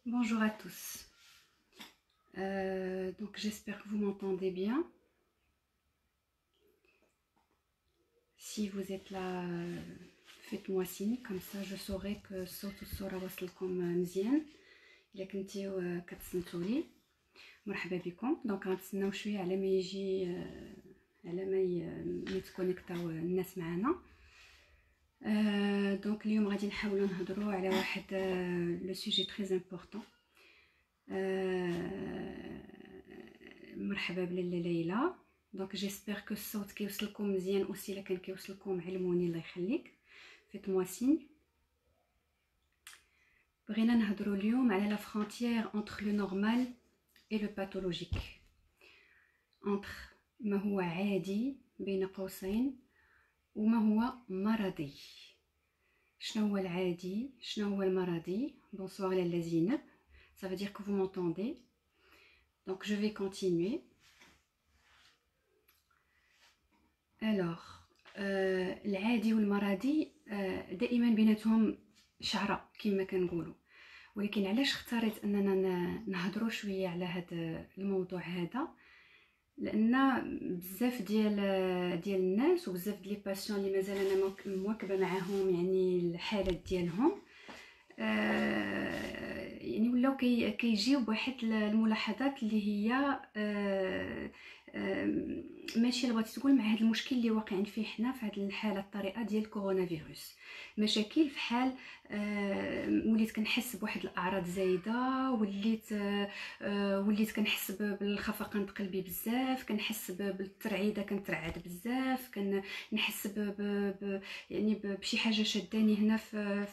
Bonjour à tous. Donc j'espère que vous m'entendez bien. Si vous êtes là, faites-moi signe, comme ça je saurai que الصوت والصورة وصلكم مزيان. إلا كنتيو كتصنتوا لي مرحبا بكم. دونك غنتسناو شويه على ما يجي على ما يتكونيكطاو الناس معنا. دونك اليوم غادي نحاولوا نهضروا على واحد لو سوجي تري امبورطون. مرحبا بلاله ليلى. دونك جيسبر كو الصوت كيوصلكم مزيان اوسي الا كان كيوصلكم علموني الله يخليك فيت موا سين. بغينا نهضروا اليوم على لا فرونتيير انتر لو نورمال اي لو باثولوجيك، انتر ما هو عادي بين قوسين وما هو مرضي. شنو هو العادي شنو هو المرضي؟ بونسوار لاله زينب. Ça veut dire que vous m'entendez. Donc je vais continuer. Alors العادي والمرضي دائما بيناتهم شعره كما كنقولوا، ولكن علاش اختاريت اننا نهضروا شويه على هذا الموضوع هذا؟ لان بزاف ديال الناس وبزاف ديال لي باسيون اللي مازال انا مواكبه معاهم يعني الحالات ديالهم يعني ولاو كيجيو بواحد الملاحظات اللي هي ماشي اللي بغيتي تقول مع هذا المشكل اللي واقعين فيه حنا في هذه الحاله الطريقه ديال كورونا فيروس. مشاكل في حال وليت كنحس بواحد الاعراض زايده، وليت كنحس بالخفقان قلبي بزاف، كنحس بالترعيده كنترعد بزاف، كنحس يعني بشي حاجه شداني هنا في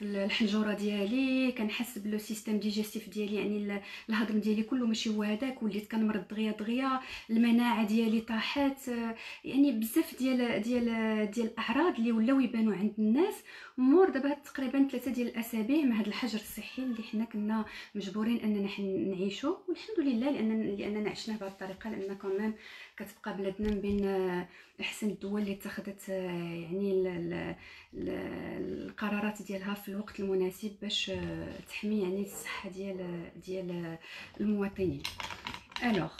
الحنجره ديالي، كنحس بلو سيستيم ديجيستيف ديالي يعني الهضم ديالي كله ماشي هو هذاك، وليت كنمرض دغيا المناعه ديالي طاحت. يعني بزاف ديال الاعراض اللي ولاو يبانوا عند الناس مور دابا تقريبا 3 ديال الاسابيع مع هذا الحجر الصحي اللي حنا كنا مجبورين اننا نعيشو. والحمد لله لاننا عشناه بهذه الطريقه، لان كمان كتبقى بلادنا من بين احسن الدول اللي اتخذت يعني القرارات ديالها في الوقت المناسب باش تحمي يعني الصحه ديال المواطنين. الوغ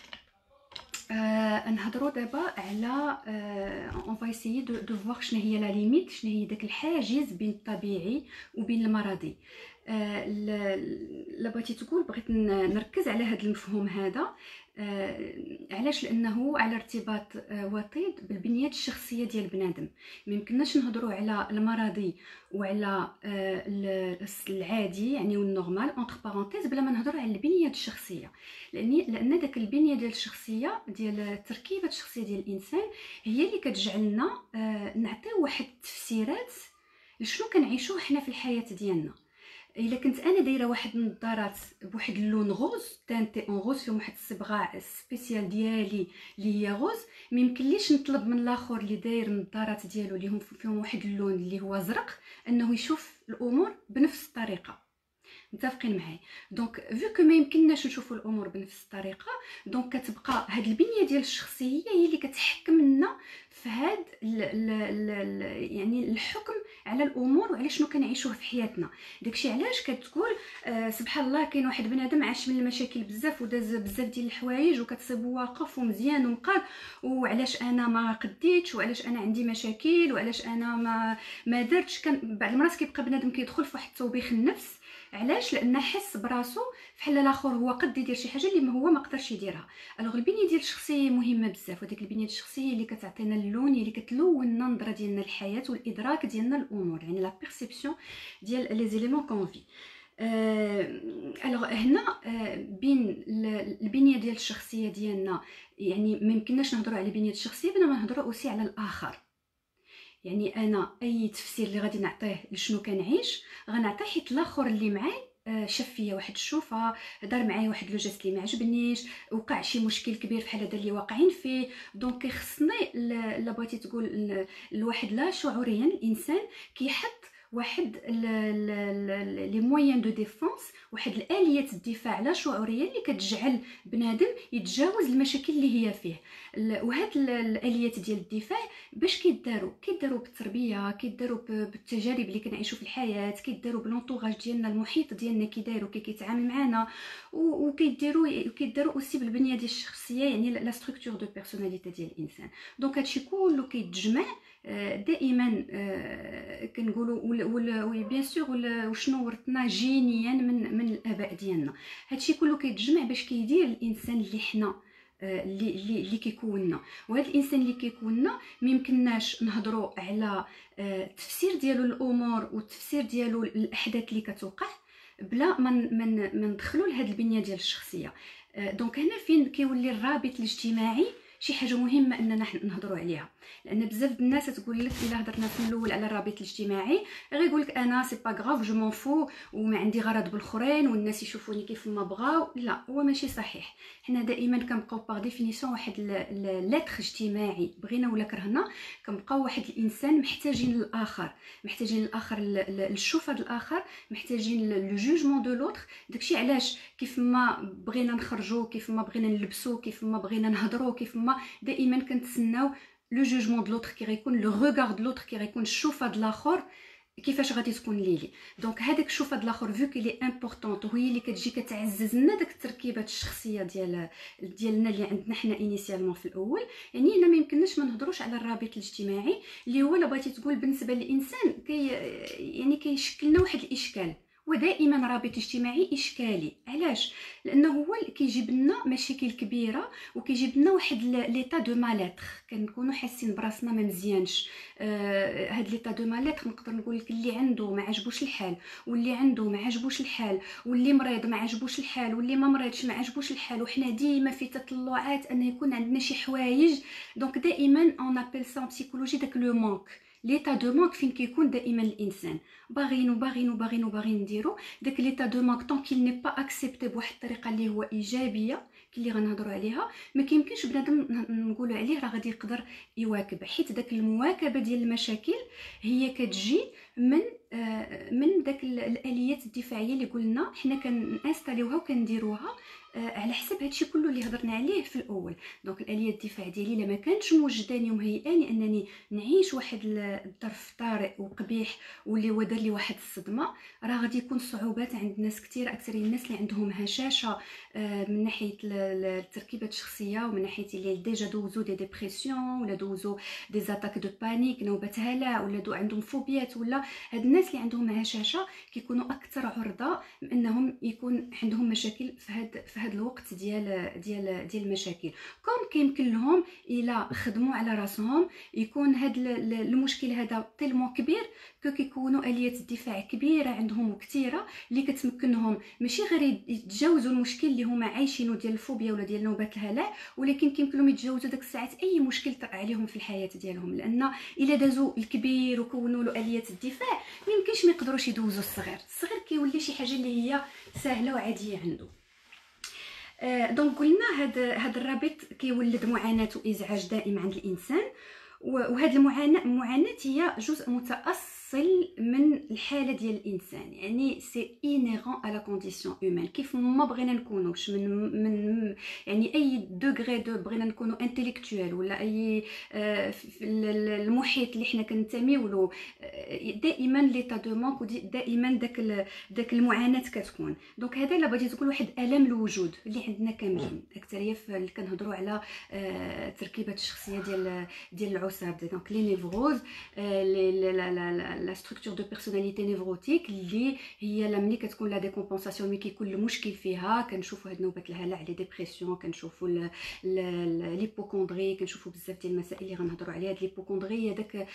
نهضروا دابا على اون فا ايسيي دو فوار شنو هي لا ليميت، شنو هي داك الحاجز بين الطبيعي وبين المرضي. لا بغيتي تقول بغيت نركز على هذا المفهوم هذا. علاش؟ لانه على ارتباط وطيد بالبنيه الشخصيه ديال بنادم. ما يمكنناش نهضروا على المرضي وعلى العادي يعني والنورمال اونتر بارونتيز بلا ما نهضروا على البنيه الشخصيه، لان داك البنيه ديال الشخصيه ديال تركيبه الشخصيه ديال الانسان هي اللي كتجعلنا نعطيو واحد التفسيرات لشنو كنعيشوه حنا في الحياه ديالنا. الا كنت انا دايره واحد النظارات بواحد اللون غوز تانتي اون غوز فيهم واحد الصبغه سبيسيال ديالي اللي هي غوز، ما يمكنليش نطلب من الاخر اللي داير النظارات ديالو اللي هم فيهم واحد اللون اللي هو زرق انه يشوف الامور بنفس الطريقه. متفقين معايا؟ دونك فيو كو ما يمكنناش نشوفوا الامور بنفس الطريقه، دونك كتبقى هاد البنيه ديال الشخصيه هي اللي كتحكم لنا في هاد يعني الحكم على الامور وعلى شنو كنعيشوه في حياتنا. داكشي علاش كتقول سبحان الله كاين واحد بنادم عاش من المشاكل بزاف وداز بزاف ديال الحوايج وكتصيبو واقف ومزيان ومقاد، وعلاش انا ما قديتش، وعلاش انا عندي مشاكل، وعلاش انا ما درتش. كان بعض المرات كيبقى بنادم كيدخل في واحد التوبيخ النفس. علاش؟ لان حس براسو فحال الاخر هو قد يدير شي حاجه اللي ما هو ما قدرش يديرها. الوغ البنيه ديال الشخصيه مهمه بزاف، وديك البنيه الشخصيه اللي كتعطينا اللون اللي كتلون النظره ديالنا للحياه والادراك ديالنا الامور، يعني لا بيرسيبسيون ديال لي زيليمون كون في. الوغ هنا بين البنيه ديال الشخصيه ديالنا يعني ما يمكنناش نهضروا على البنيه الشخصيه بلا ما نهضروا اوسي على الاخر. يعني انا اي تفسير اللي غادي نعطيه لشنو كنعيش غنعطيه حيت الاخر اللي معايا شاف فيا واحد الشوفه، دار معايا واحد لو جيست اللي ما عجبنيش، وقع شي مشكل كبير بحال هذا اللي واقعين فيه. دونك خصني لا بغيتي تقول الواحد لا شعوريا الانسان كيحط واحد لي موين دو ديفونس، واحد الاليات الدفاع لا شعوريه اللي كتجعل بنادم يتجاوز المشاكل اللي هي فيه. وهاد الاليات ديال الدفاع باش كيداروا بالتربيه، كيداروا بالتجارب اللي كنعيشوا في الحياه، كيداروا بلونطوراج ديالنا، المحيط ديالنا كيدايروا كيتعامل معنا، وكيداروا اوسي بالبنيه ديال الشخصيه، يعني لا ستركتور دو بيرسوناليتي ديال الانسان. دونك هادشي كله كيتجمع دائما كنقولوا بيان سور وشنو ورثنا جينيا من الاباء ديالنا. هادشي كله كيتجمع باش كيدير الانسان اللي حنا اللي كيكوننا. وهذا الانسان اللي كيكوننا ما يمكنناش نهضروا على التفسير ديالو الامور والتفسير ديالو الاحداث اللي كتوقع بلا ما ندخلوا لهاد البنيه ديال الشخصيه. دونك هنا فين كيولي الرابط الاجتماعي شي حاجه مهمه اننا نهضروا عليها، لان بزاف الناس تقول لك الا هضرنا في الاول على الرابط الاجتماعي غير يقول لك انا سي با غراف جو مون فو وما عندي غرض بالاخرين والناس يشوفوني كيف ما بغاو. لا، هو ماشي صحيح. حنا دائما كنبقاو باغ ديفينيسيون واحد لاتر اجتماعي، بغينا ولا كرهنا كنبقاو واحد الانسان محتاجين للاخر، محتاجين للاخر، الشوف هذا الاخر، محتاجين لو جوجمون دو لوتر. داكشي علاش كيف ما بغينا نخرجوا، كيف ما بغينا نلبسوا، كيف ما بغينا نهضروا، كيف ما دائما كنتسناو لو جوجمون دو لوتر كي غيكون، لو ريغارد دو لوتر كي غيكون، الشوفه د الاخر كيفاش غادي تكون ليلي. دونك هذاك الشوفه د الاخر فيو كي لي امبورطونط وهي اللي كتجي كتعزز لنا داك التركيبه الشخصيه ديالنا اللي عندنا حنا انيسيالمون في الاول. يعني هنا ما يمكنناش ما نهضروش على الرابط الاجتماعي اللي هو، لا بغيتي تقول بالنسبه للانسان يعني كيشكلنا واحد الاشكال. ودائما رابط اجتماعي اشكالي. علاش؟ لانه هو اللي كيجيب لنا مشاكل كبيره وكيجيب لنا واحد ليطا دو ماليتر، كنكونوا حاسين براسنا ما مزيانش. هاد ليطا دو ماليتر نقدر نقول لك اللي عنده ما عجبوش الحال، واللي عنده ما عجبوش الحال، واللي مريض ما عجبوش الحال، واللي ما مريضش ما عجبوش الحال، وحنا ديما في تطلعات ان يكون عندنا شي حوايج. دونك دائما اون ابل سا بسيكولوجي داك لو مانك، ليطا دو مانك فين كيكون دائما الانسان باغيين نديرو داك ليطا دو مانك طون كيل ني با اكسبتي بواحد الطريقه اللي هو ايجابيه اللي غنهضروا عليها. ما كيمكنش بنادم نقولوا عليه راه غادي يقدر يواكب، حيت داك المواكبه ديال المشاكل هي كتجي من داك الاليات الدفاعيه اللي قلنا حنا كنانستاليوها وكنديروها على حسب هادشي كله اللي هضرنا عليه في الاول. دونك الاليه الدفاع ديالي الا ما كانتش موجداني ومهيئاني انني نعيش واحد الظرف طارئ وقبيح واللي هو دار لي واحد الصدمه، راه غادي يكون صعوبات عند ناس كثير، اكثر الناس اللي عندهم هشاشه من ناحيه التركيبه الشخصيه، ومن ناحيه اللي ديجا دوزو دي ديبرسيون ولا دوزو دي زاتاك دو بانيك، نوبات هلع، ولا عندهم فوبيات، ولا هاد الناس اللي عندهم هشاشه كيكونوا اكثر عرضه انهم يكون عندهم مشاكل في هاد الوقت ديال المشاكل. كون كيمكن لهم الى خدموا على راسهم يكون هاد المشكل هذا تيلمون كبير كيكونوا اليات الدفاع كبيره عندهم وكثيره اللي كتمكنهم ماشي غير يتجاوزوا المشكل اللي هما عايشينه ديال الفوبيا ولا ديال نوبات الهلع، ولكن كيمكن لهم يتجاوزوا داك الساعات اي مشكل طرا عليهم في الحياه ديالهم، لان الا دازوا الكبير وكونوا له اليات الدفاع ما يمكنش ما يقدروش يدوزوا الصغير كيولي شي حاجه اللي هي سهله وعاديه عنده. دونك قلنا هذا الرابط كيولد معاناه وازعاج دائم عند الانسان، وهذه المعاناه هي جزء متأصل من الحاله ديال الانسان، يعني سي انيرون على كونديسيون هيومان. كيف ما بغينا نكونوش من يعني اي دوغري دو بغينا نكونوا انتيليكتوال ولا اي المحيط اللي حنا كنتميو له، دائما ليطا دو مانك دائما داك المعاناه كتكون. دونك هذا الا بغيتي تقول واحد الام الوجود اللي عندنا كاملين، اكثريه اللي كنهضروا على تركيبه الشخصيه ديال العصاب، دونك لي نيفروز، لا ستركتور دو بيرسوناليتي نيفروتيك اللي هي ملي كتكون لا ديكومبونساسيون ملي كيكون المشكل فيها. كنشوفوا هاد نوبات الهلع، لي ديبرسيون، كنشوفوا ليبوكوندري، كنشوفوا بزاف ديال المسائل اللي غنهضروا عليها. هاد ليبوكوندري هي داك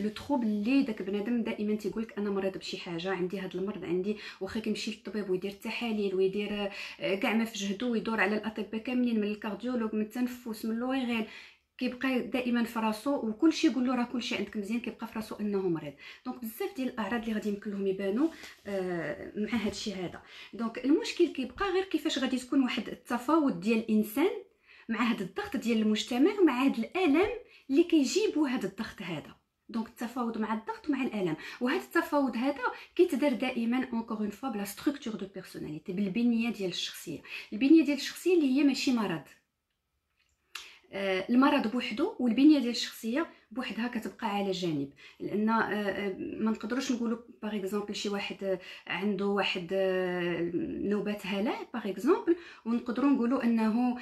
لو تروبل اللي داك بنادم دائما تيقول لك انا مريض بشي حاجه، عندي هاد المرض، عندي واخا كيمشي للطبيب ويدير التحاليل ويدير كاع ما في جهدو ويدور على الاطباء كاملين، من الكارديولوج، من التنفس، من اللوغيل، كيبقى دائما في راسو وكلشي يقول له راه كلشي عندك مزيان، كيبقى في راسو انه مريض. دونك بزاف ديال الاعراض اللي غادي يمكن لهم يبانوا مع هذا الشيء هذا. دونك المشكل كيبقى غير كيفاش غادي تكون واحد التفاوض ديال الانسان مع هذا الضغط ديال المجتمع ومع هذا الالم اللي كيجيبوا هذا الضغط هذا. دونك التفاوض مع الضغط ومع الالم. وهذا التفاوض هذا كيتدار دائما اونكور اون فوا بلا ستركتور دو بيرسوناليتي، بالبنيه ديال الشخصيه. البنيه ديال الشخصيه اللي هي ماشي مرض. المرض بوحدو والبنيه ديال الشخصيه بوحدها كتبقى على جانب، لان ما نقدروش نقولوا باغ اكزومبل شي واحد عنده واحد نوبات هلع باغ اكزومبل، ونقدروا نقولوا انه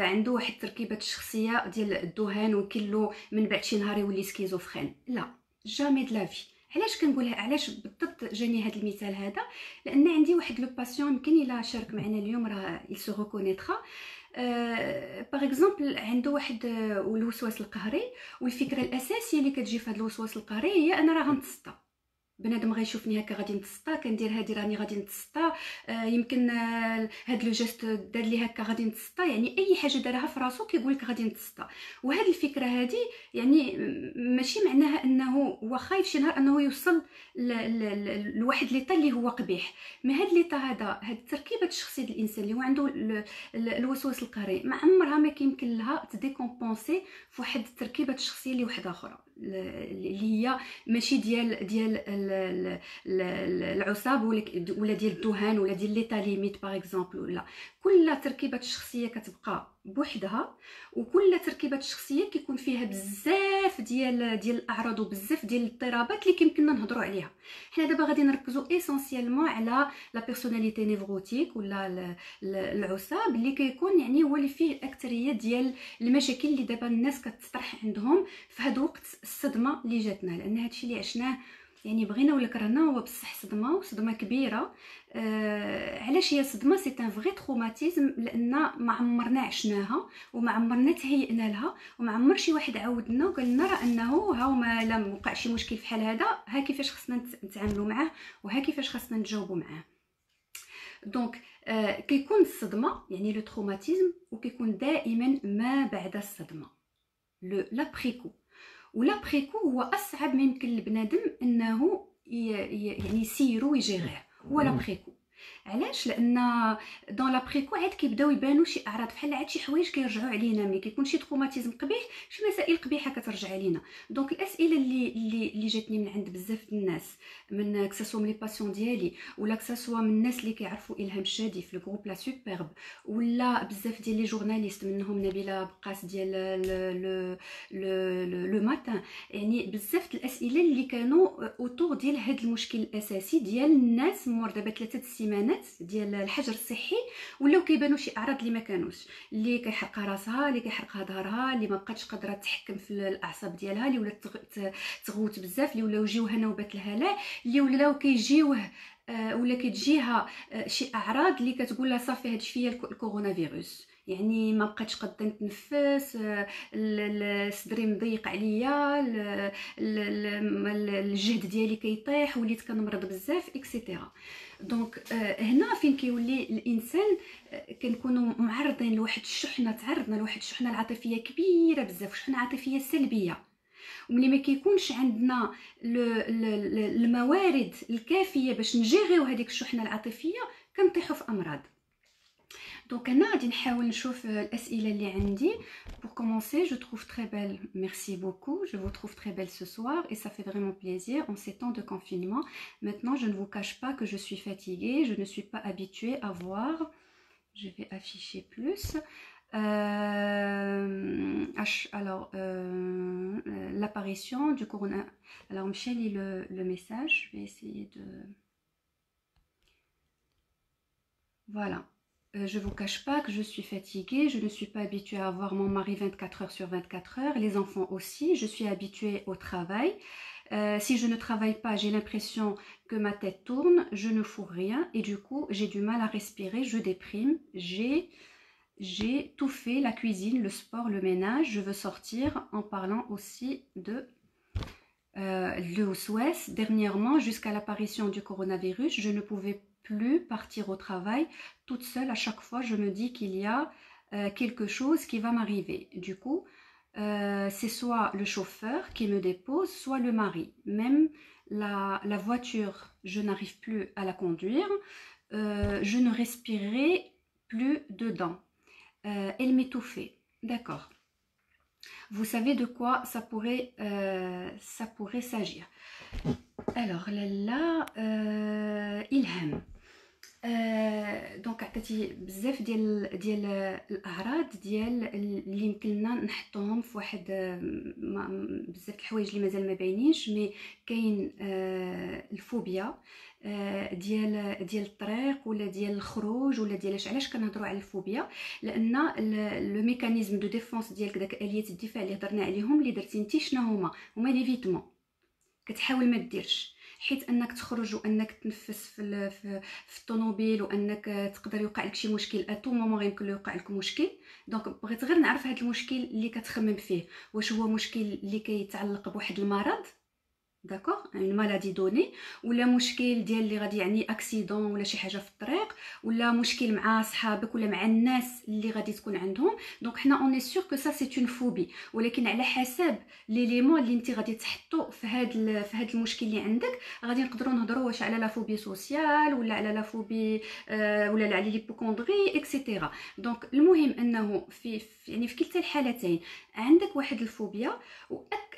عنده واحد تركيبه الشخصيه ديال الذهان وكله من بعد شي نهار يولي سكيزوفرين. لا، جامي د لا في. علاش كنقولها؟ علاش بالضبط جاني هذا المثال هذا؟ لان عندي واحد لو باسيون يمكن الا شارك معنا اليوم راه يسو ريكونيترا. باغ اكزومبل عنده واحد الوسواس القهري، والفكره الاساسيه اللي كتجي في هذا الوسواس القهري هي انا راه غنتسطى. بنادم غيشوفني هكا غادي نتسطى، كندير هادي راني غادي نتسطى، يمكن هاد لو جيست دار لي هكا غادي نتسطى، يعني اي حاجه دارها في راسو كيقول لك غادي نتسطى. وهذه الفكره هذه يعني ماشي معناها انه هو خايف شي نهار انه يوصل لواحد ليطا اللي هو قبيح. ما هاد ليطا هذا، هاد تركيبه الشخصيه ديال الانسان اللي هو عنده الوسواس القهري ما عمرها ما كيمكن لها تديكومبونسي في واحد تركيبه الشخصيه اللي وحده اخرى اللي هي ماشي ديال العصاب ولا ديال الذهان ولا ديال ليطا ليميت باغ اكزومبل. ولا كل تركيبه الشخصيه كتبقى بوحدها، وكل تركيبه الشخصيه كيكون فيها بزاف ديال الاعراض وبزاف ديال الاضطرابات اللي كيمكننا نهضروا عليها. حنا دابا غادي نركزوا اسونسيالمون على لا بيرسوناليتي نيفروتيك ولا العصاب اللي كيكون يعني هو اللي فيه الاكثريه ديال المشاكل اللي دابا الناس كتطرح عندهم في هذا الوقت الصدمه اللي جاتنا. لان هادشي اللي عشناه يعني بغينا ولا كرهنا هو بصح صدمه، وصدمه كبيره. علاش هي صدمه؟ سي ان فري تروماتيزم، لان ما عمرنا عشناها وما عمرنا تهيئنا لها، وما عمر شي واحد عاودنا وقال لنا راه انه ها ما لا وقع شي مشكل في حال هذا، ها كيفاش خصنا نتعاملوا معاه وها كيفاش خصنا نتجاوبوا معاه. دونك كيكون الصدمه يعني لو تروماتيزم، وكيكون دائما ما بعد الصدمه لابريكو. ولابريكو هو اصعب ما يمكن لبنادم انه يعني يسيرو ويجيريه، هو لابريكو. علاش؟ لان دون لابريكو عاد كيبداو يبانوا شي اعراض بحال عاد شي حوايج كيرجعوا علينا، ملي كيكون شي تروماتيزم قبيح شي مسائل قبيحه كترجع علينا. دونك الاسئله اللي جاتني من عند بزاف الناس، من كساسوا من لي باسيون ديالي ولا كساسوا من الناس اللي كيعرفوا الهام شادي في الجروب لا سوبرب، ولا بزاف ديال لي جورناليست منهم نبيله بقاس ديال لو ماتان، يعني بزاف الاسئله اللي كانوا اوتور ديال هذا المشكل الاساسي ديال الناس مور دابا 3 السيمانات ديال الحجر الصحي، ولاو كيبانوا شي اعراض اللي ما كانوش، اللي كيحرقها راسها، اللي كيحرقها ظهرها، اللي ما بقاتش قادره تحكم في الاعصاب ديالها، اللي ولات تغوت بزاف، اللي ولاو يجيوها نوبات الهلع، اللي ولاو كيجيوه ولا كتجيها شي اعراض اللي كتقول لها صافي هادشي فيا الكورونا فيروس، يعني ما بقاتش قادره نتنفس، صدري مضيق عليا، الجهد ديالي كيطيح، وليت كنمرض بزاف اكسيتيرا. دونك هنا فين كيولي الانسان كنكونوا معرضين لواحد الشحنه، تعرضنا لواحد الشحنه العاطفيه كبيره بزاف، شحنه عاطفيه سلبيه. وملي ما كيكونش عندنا الموارد الكافيه باش نجيريو هذيك الشحنه العاطفيه كنطيحوا في امراض. دونك انا غادي نحاول نشوف الاسئله اللي عندي. pour commencer, je trouve très belle, merci beaucoup, je vous trouve très belle ce soir et ça fait vraiment plaisir en ces temps de confinement. Maintenant, je ne vous cache pas que je suis fatiguée, je ne suis pas habituée à voir, je vais afficher plus. Alors l'apparition du corona. Alors Michel lit le message, je vais essayer de... Voilà. Je vous cache pas que je suis fatiguée, je ne suis pas habituée à voir mon mari 24 heures sur 24 heures, les enfants aussi, je suis habituée au travail. Si je ne travaille pas, j'ai l'impression que ma tête tourne, je ne fous rien et du coup j'ai du mal à respirer, je déprime, j'ai tout fait, la cuisine, le sport, le ménage, je veux sortir, en parlant aussi de l'OSOS. Dernièrement, jusqu'à l'apparition du coronavirus, je ne pouvais plus partir au travail toute seule. À chaque fois, je me dis qu'il y a quelque chose qui va m'arriver. Du coup, c'est soit le chauffeur qui me dépose, soit le mari. Même la voiture, je n'arrive plus à la conduire. Je ne respirerai plus dedans. Elle m'étouffait. D'accord. vous savez de quoi ça pourrait s'agir. Alors là, إلهام. دونك عطيتي بزاف ديال الاعراض ديال اللي يمكننا نحطوهم في واحد بزاف الحوايج اللي مازال ما باينينش، مي كاين الفوبيا ديال الطريق ولا ديال الخروج ولا ديال علاش كنهضروا على الفوبيا، لان لو ميكانيزم دو ديفونس ديالك داك اليات الدفاع اللي هضرنا عليهم اللي درتي انت شنو هما ليفيتمون. كتحاول ما ديرش، حيت انك تخرج وانك تنفس في الطوموبيل وانك تقدر يوقع لك شي مشكل اتو مومون يمكن له يوقع لك مشكل. دونك بغيت غير نعرف هذا المشكل اللي كتخمم فيه واش هو مشكل اللي كيتعلق بواحد المرض، داكوغ، اون مالادي دوني، ولا مشكل ديال اللي غادي يعني اكسيدون ولا شي حاجه في الطريق، ولا مشكل مع صحابك ولا مع الناس اللي غادي تكون عندهم. دونك حنا اوني سور كو سا سي اون فوبي، ولكن على حسب لي ليمون اللي انت غادي تحطو في هذا المشكل اللي عندك غادي نقدروا نهضروا واش على لا فوبي سوسيال ولا على لا فوبي ولا على ليبوكوندري اكسيتيرا. دونك المهم انه يعني في كلتا الحالتين عندك واحد الفوبيا،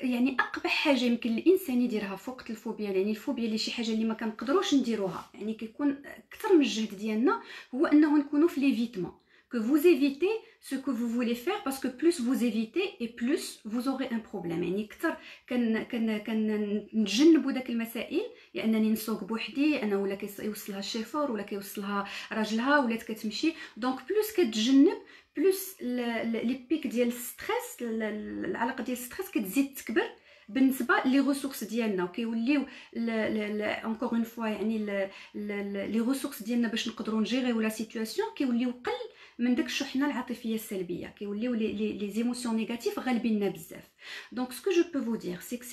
يعني اقبح حاجه يمكن الانسان يديرها فوق الفوبيا، يعني الفوبيا اللي شي حاجه اللي ما كنقدروش نديروها، يعني كيكون اكثر من الجهد ديالنا هو انه نكونوا في ليفيتمون، que vous évitez ce que vous voulez faire, parce que plus vous évitez et plus vous aurez un problème. يعني اكثر كنتجنبوا داك المسائل، لانني نسوق بوحدي انا ولا كيوصلها الشيفور ولا كيوصلها راجلها ولات كتمشي. دونك بلوس كتجنب بلوس لي بيك ديال الستريس، العلاقه ديال الستريس كتزيد تكبر بالنسبه لي ريسورس ديالنا، وكيوليو انكور اون فوا يعني لي ريسورس ديالنا باش نقدروا نجيريو لا سيتوياسيون كيوليو قل من داك الشحنه العاطفيه السلبيه، كيوليو لي زيموسيون نيجاتيف غالبيننا بزاف. دونك سكو جو بو فو دير سي كو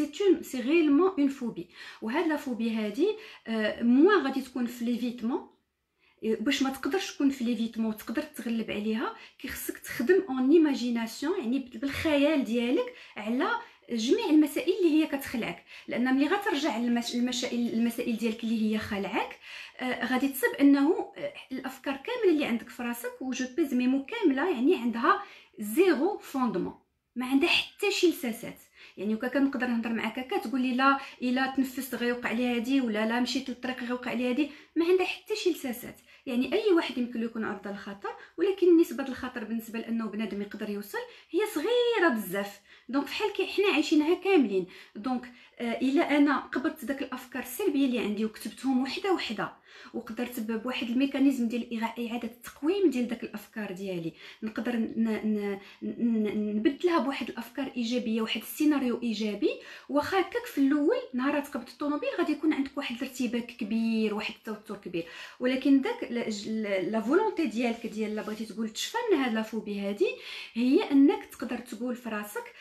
سي ريلمون اون فوبي، وهاد لا فوبي هادي موا غادي تكون في ليفيتمون. باش ما تقدرش تكون في ليفيتمون وتقدر تغلب عليها كيخصك تخدم اون ايماجيناسيون، يعني بالخيال ديالك على جميع المسائل اللي هي كتخلعك، لان ملي غترجع المسائل ديالك اللي هي خلعك غادي تصيب انه الافكار كامله اللي عندك في راسك وجو بيز ميمو كامله يعني عندها زيرو فوندمون، ما عندها حتى شي لساسات. يعني وكا كنقدر نهضر معاك هكا تقول لي لا الا تنفست غيوقع لي هادي، ولا لا مشيت للطريق غيوقع لي هادي، ما عندها حتى شي لساسات. يعني اي واحد يمكن له يكون عرضه للخطر، ولكن نسبه الخطر بالنسبه لانه بنادم يقدر يوصل هي صغيره بزاف. دونك فحال حنا عايشينها كاملين. دونك الا انا قبضت داك الافكار السلبيه اللي عندي وكتبتهم وحده وحده، وقدرت بواحد الميكانيزم ديال اعاده التقويم ديال داك الافكار ديالي نقدر نبدلها بواحد الافكار ايجابيه، واحد السيناريو ايجابي. واخا هكاك في الاول نهار تقبض الطوموبيل غادي يكون عندك واحد الارتباك كبير، واحد التوتر كبير، ولكن داك لا فولونتي ديالك ديال لا بغيتي تقول تشفى من هاد لا فوبي هادي، هي انك تقدر تقول في راسك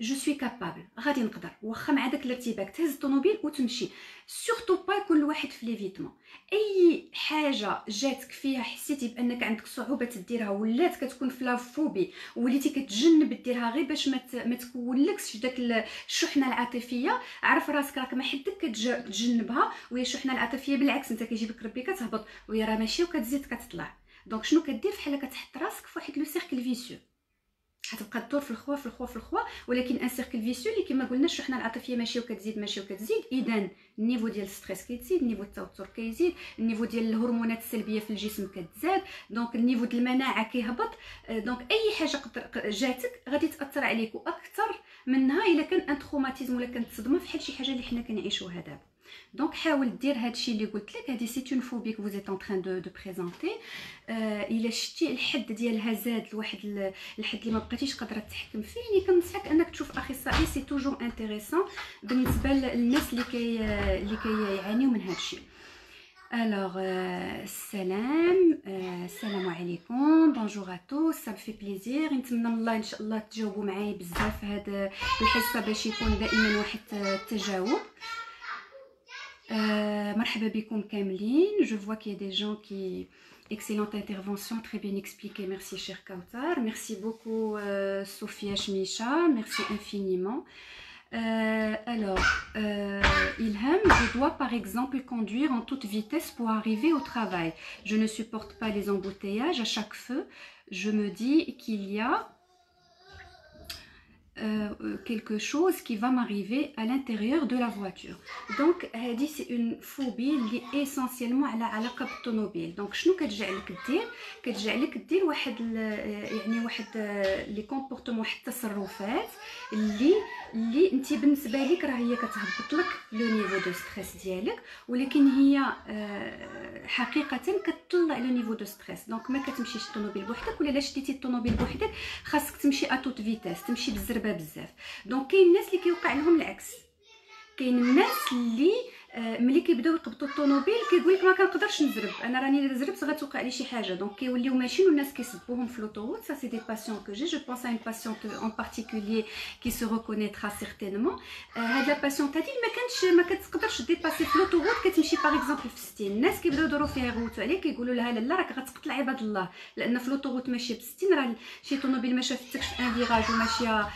جو سوي كابابل، غادي نقدر واخا مع داك الارتباك تهز الطوموبيل وتمشي. سورتو با يكون الواحد في ليفيتمون. اي حاجه جاتك فيها حسيتي بانك عندك صعوبه تديرها، ولات كتكون في لا فوبي وليتي كتجنب ديرها غير باش ما تكونلكش داك الشحنه العاطفيه، عرف راسك راك ما حدك كتجنبها، وهي الشحنه العاطفيه بالعكس انت كيجيبك ربي كتهبط وهي راه ماشي وكتزيد كتطلع. دونك شنو كدير؟ فحال كتحط راسك في واحد لو سيركل فيسيو، حتبقى تدور في الخوا في الخوا في الخوا، ولكن ان سيركل فيسيو اللي كما قلنا الشحنه العاطفيه ماشيه وكتزيد ماشيه وكتزيد. اذا النيفو ديال الستريس كيزيد، النيفو التوتر كيزيد، النيفو ديال الهرمونات السلبيه في الجسم كتزاد، دونك النيفو ديال المناعه كيهبط. دونك اي حاجه جاتك غادي تاثر عليك، واكثر منها الا كان ان تروماتيزم ولا كانت صدمه فحال شي حاجه اللي حنا كنعيشوها دابا. دونك حاول دير هادشي اللي قلت لك، هذه سي اون فوبي كو فوزيت ان تران دو بريزونتي. الا شتي الحد ديالها زاد لواحد الحد اللي ما بقيتيش قادره تتحكم فيه، يعني كنصحك انك تشوف اخصائي، سي توجور انتريسون بالنسبه للناس اللي كيعانيو من هادشي. Alors, السلام عليكم، بونجور ا توس، سا في بليزير. نتمنى من الله ان شاء الله تجاوبوا معايا بزاف في هذا الحصه باش يكون دائما واحد التجاوب. مرحبا بكم كاملين. Je vois qu'il y a des gens qui... Excellente intervention, très bien expliqué. Merci, cher Kautar. Merci beaucoup, Sophia Shmisha. Merci infiniment. Ilham, je dois par exemple conduire en toute vitesse pour arriver au travail. Je ne supporte pas les embouteillages. À chaque feu, je me dis qu'il y a quelque chose qui va m'arriver à l'intérieur de la voiture. Donc c'est une phobie اللي essentiellement على علاقه بالطوموبيل. دونك شنو كتجعلك دير واحد يعني واحد لي كومبورتمون، واحد التصرفات اللي انت بالنسبه لك راه هي كتهبط لك لو نيفو دو ستريس ديالك، ولكن هي حقيقه كتطلع لو نيفو دو ستريس. دونك ما كتمشيش الطوموبيل بوحدك، ولا الا شديتي الطوموبيل بوحدك خاصك تمشي اتوت فيتاس، تمشي بالزربه بزاف. دونك كاين الناس اللي كيوقع لهم العكس، كاين الناس اللي ملي كيبداو يقبطوا الطوموبيل كيقول لك ما كنقدرش نزرب، انا راني الا زربت غتوقع لي شي حاجه. دونك كيوليو ماشيين والناس كيسبوهم في لوطوروت. سا سي دي باسيون كو جو بونس ا اون باسيونت اون بارتيكولير كي سو ريكونيترا سيغتينمون. هاد لا باسيونت هادي ما كتقدرش ديباسي في لوطوروت، كتمشي باغ اكزومبل في 60. الناس كيبداو يدوروا فيها يغوتوا عليه، كيقولوا لها لا راك غتقتل عباد الله، لان في لوطوروت ماشيه ب 60، راه شي طوموبيل ما شافتكش في ان فيراج وماشيه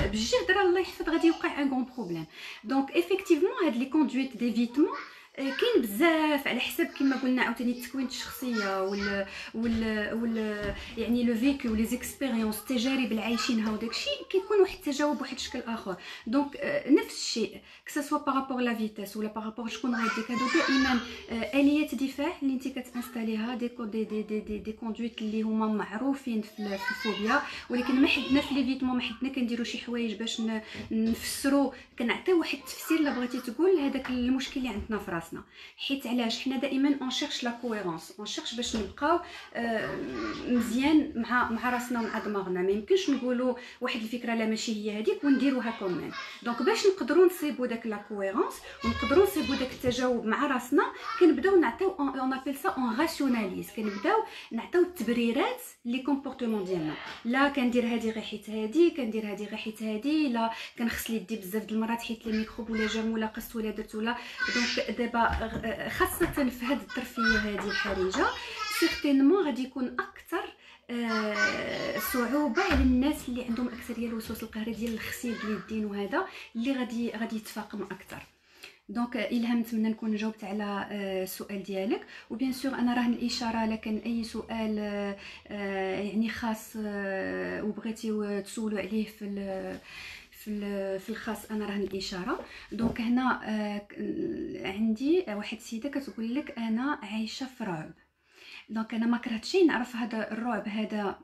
بالجهد، راه الله يحفظ غادي يوقع ان غون بروبليم. دونك ايفيكتيفمون هاد لي كوندويت ديفيتمون كاين بزاف على حسب كما قلنا عاوتاني التكوين الشخصيه وال يعني لو فيكو ولي زيكسبيريونس، التجارب اللي عايشينها وداكشي كيكون واحد التجاوب بواحد الشكل اخر. دونك نفس الشيء كسا سوا بارابور لا فيتاس ولا بارابور شكون غيديك، هادو دائما اليات دفاع اللي انت كتانستاليها، دي كوندويت اللي هما معروفين في الفوبيا. ولكن ما حدنا في ليفيتمون ما حدنا كنديروا شي حوايج باش نفسروا، كنعطيو واحد التفسير الا بغيتي تقول هذاك المشكل اللي عندنا في راسنا. حيت علاش حنا دائما اون شيرش لا كويرونس، اون شيرش باش نبقاو مزيان مع راسنا ومع دماغنا. ما يمكنش نقولوا واحد الفكره لا ماشي هي هذيك ونديروها كومين. دونك باش نقدروا نصيبوا داك لا كويرونس ونقدروا نصيبوا داك التجاوب مع راسنا، كنبداو نعطيو اون ابيل سا اون راسيوناليز، كنبداو نعطيو التبريرات لي كومبورتمون ديالنا. لا كندير هذه غير حيت هذه، كندير هذه غير حيت هذه، لا كنغسل يدي بزاف د المرات حيت لي ميكروب ولا جام ولا قصت ولا درت ولا. دونك دابا خاصه في هذه الظرفيه هذه الحرجه سيغتينمون غادي يكون اكثر صعوبه على الناس اللي عندهم اكثريه الوسواس القهري ديال الغسيل ديال اليدين، وهذا اللي غادي يتفاقم اكثر. دونك الهام نتمنى نكون جاوبت على السؤال ديالك. وبيان سور انا راهن الاشاره لكن اي سؤال يعني خاص وبغيتيو تسولوا عليه في الخاص انا راهن الاشاره. دونك هنا عندي واحد السيده كتقول لك انا عايشه في رعب. دونك انا ما كرهتش نعرف هذا الرعب هذا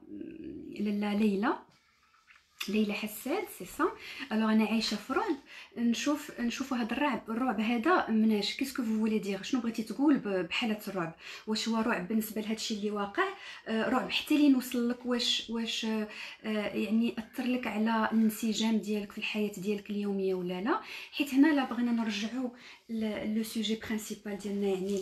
ليلى حساد سي سا. الوغ انا عايشه في رعب، نشوف هذا الرعب هذا مناش كيسكو فو فولي دير، شنو بغيتي تقول بحاله الرعب؟ واش هو رعب بالنسبه لهذا الشيء اللي واقع، رعب حتى لين وصل لك، واش يعني اثر لك على الانسجام ديالك في الحياه ديالك اليوميه ولا لا؟ حيت هنا لا بغينا نرجعوا لو سوجي برينسيبال ديالنا، يعني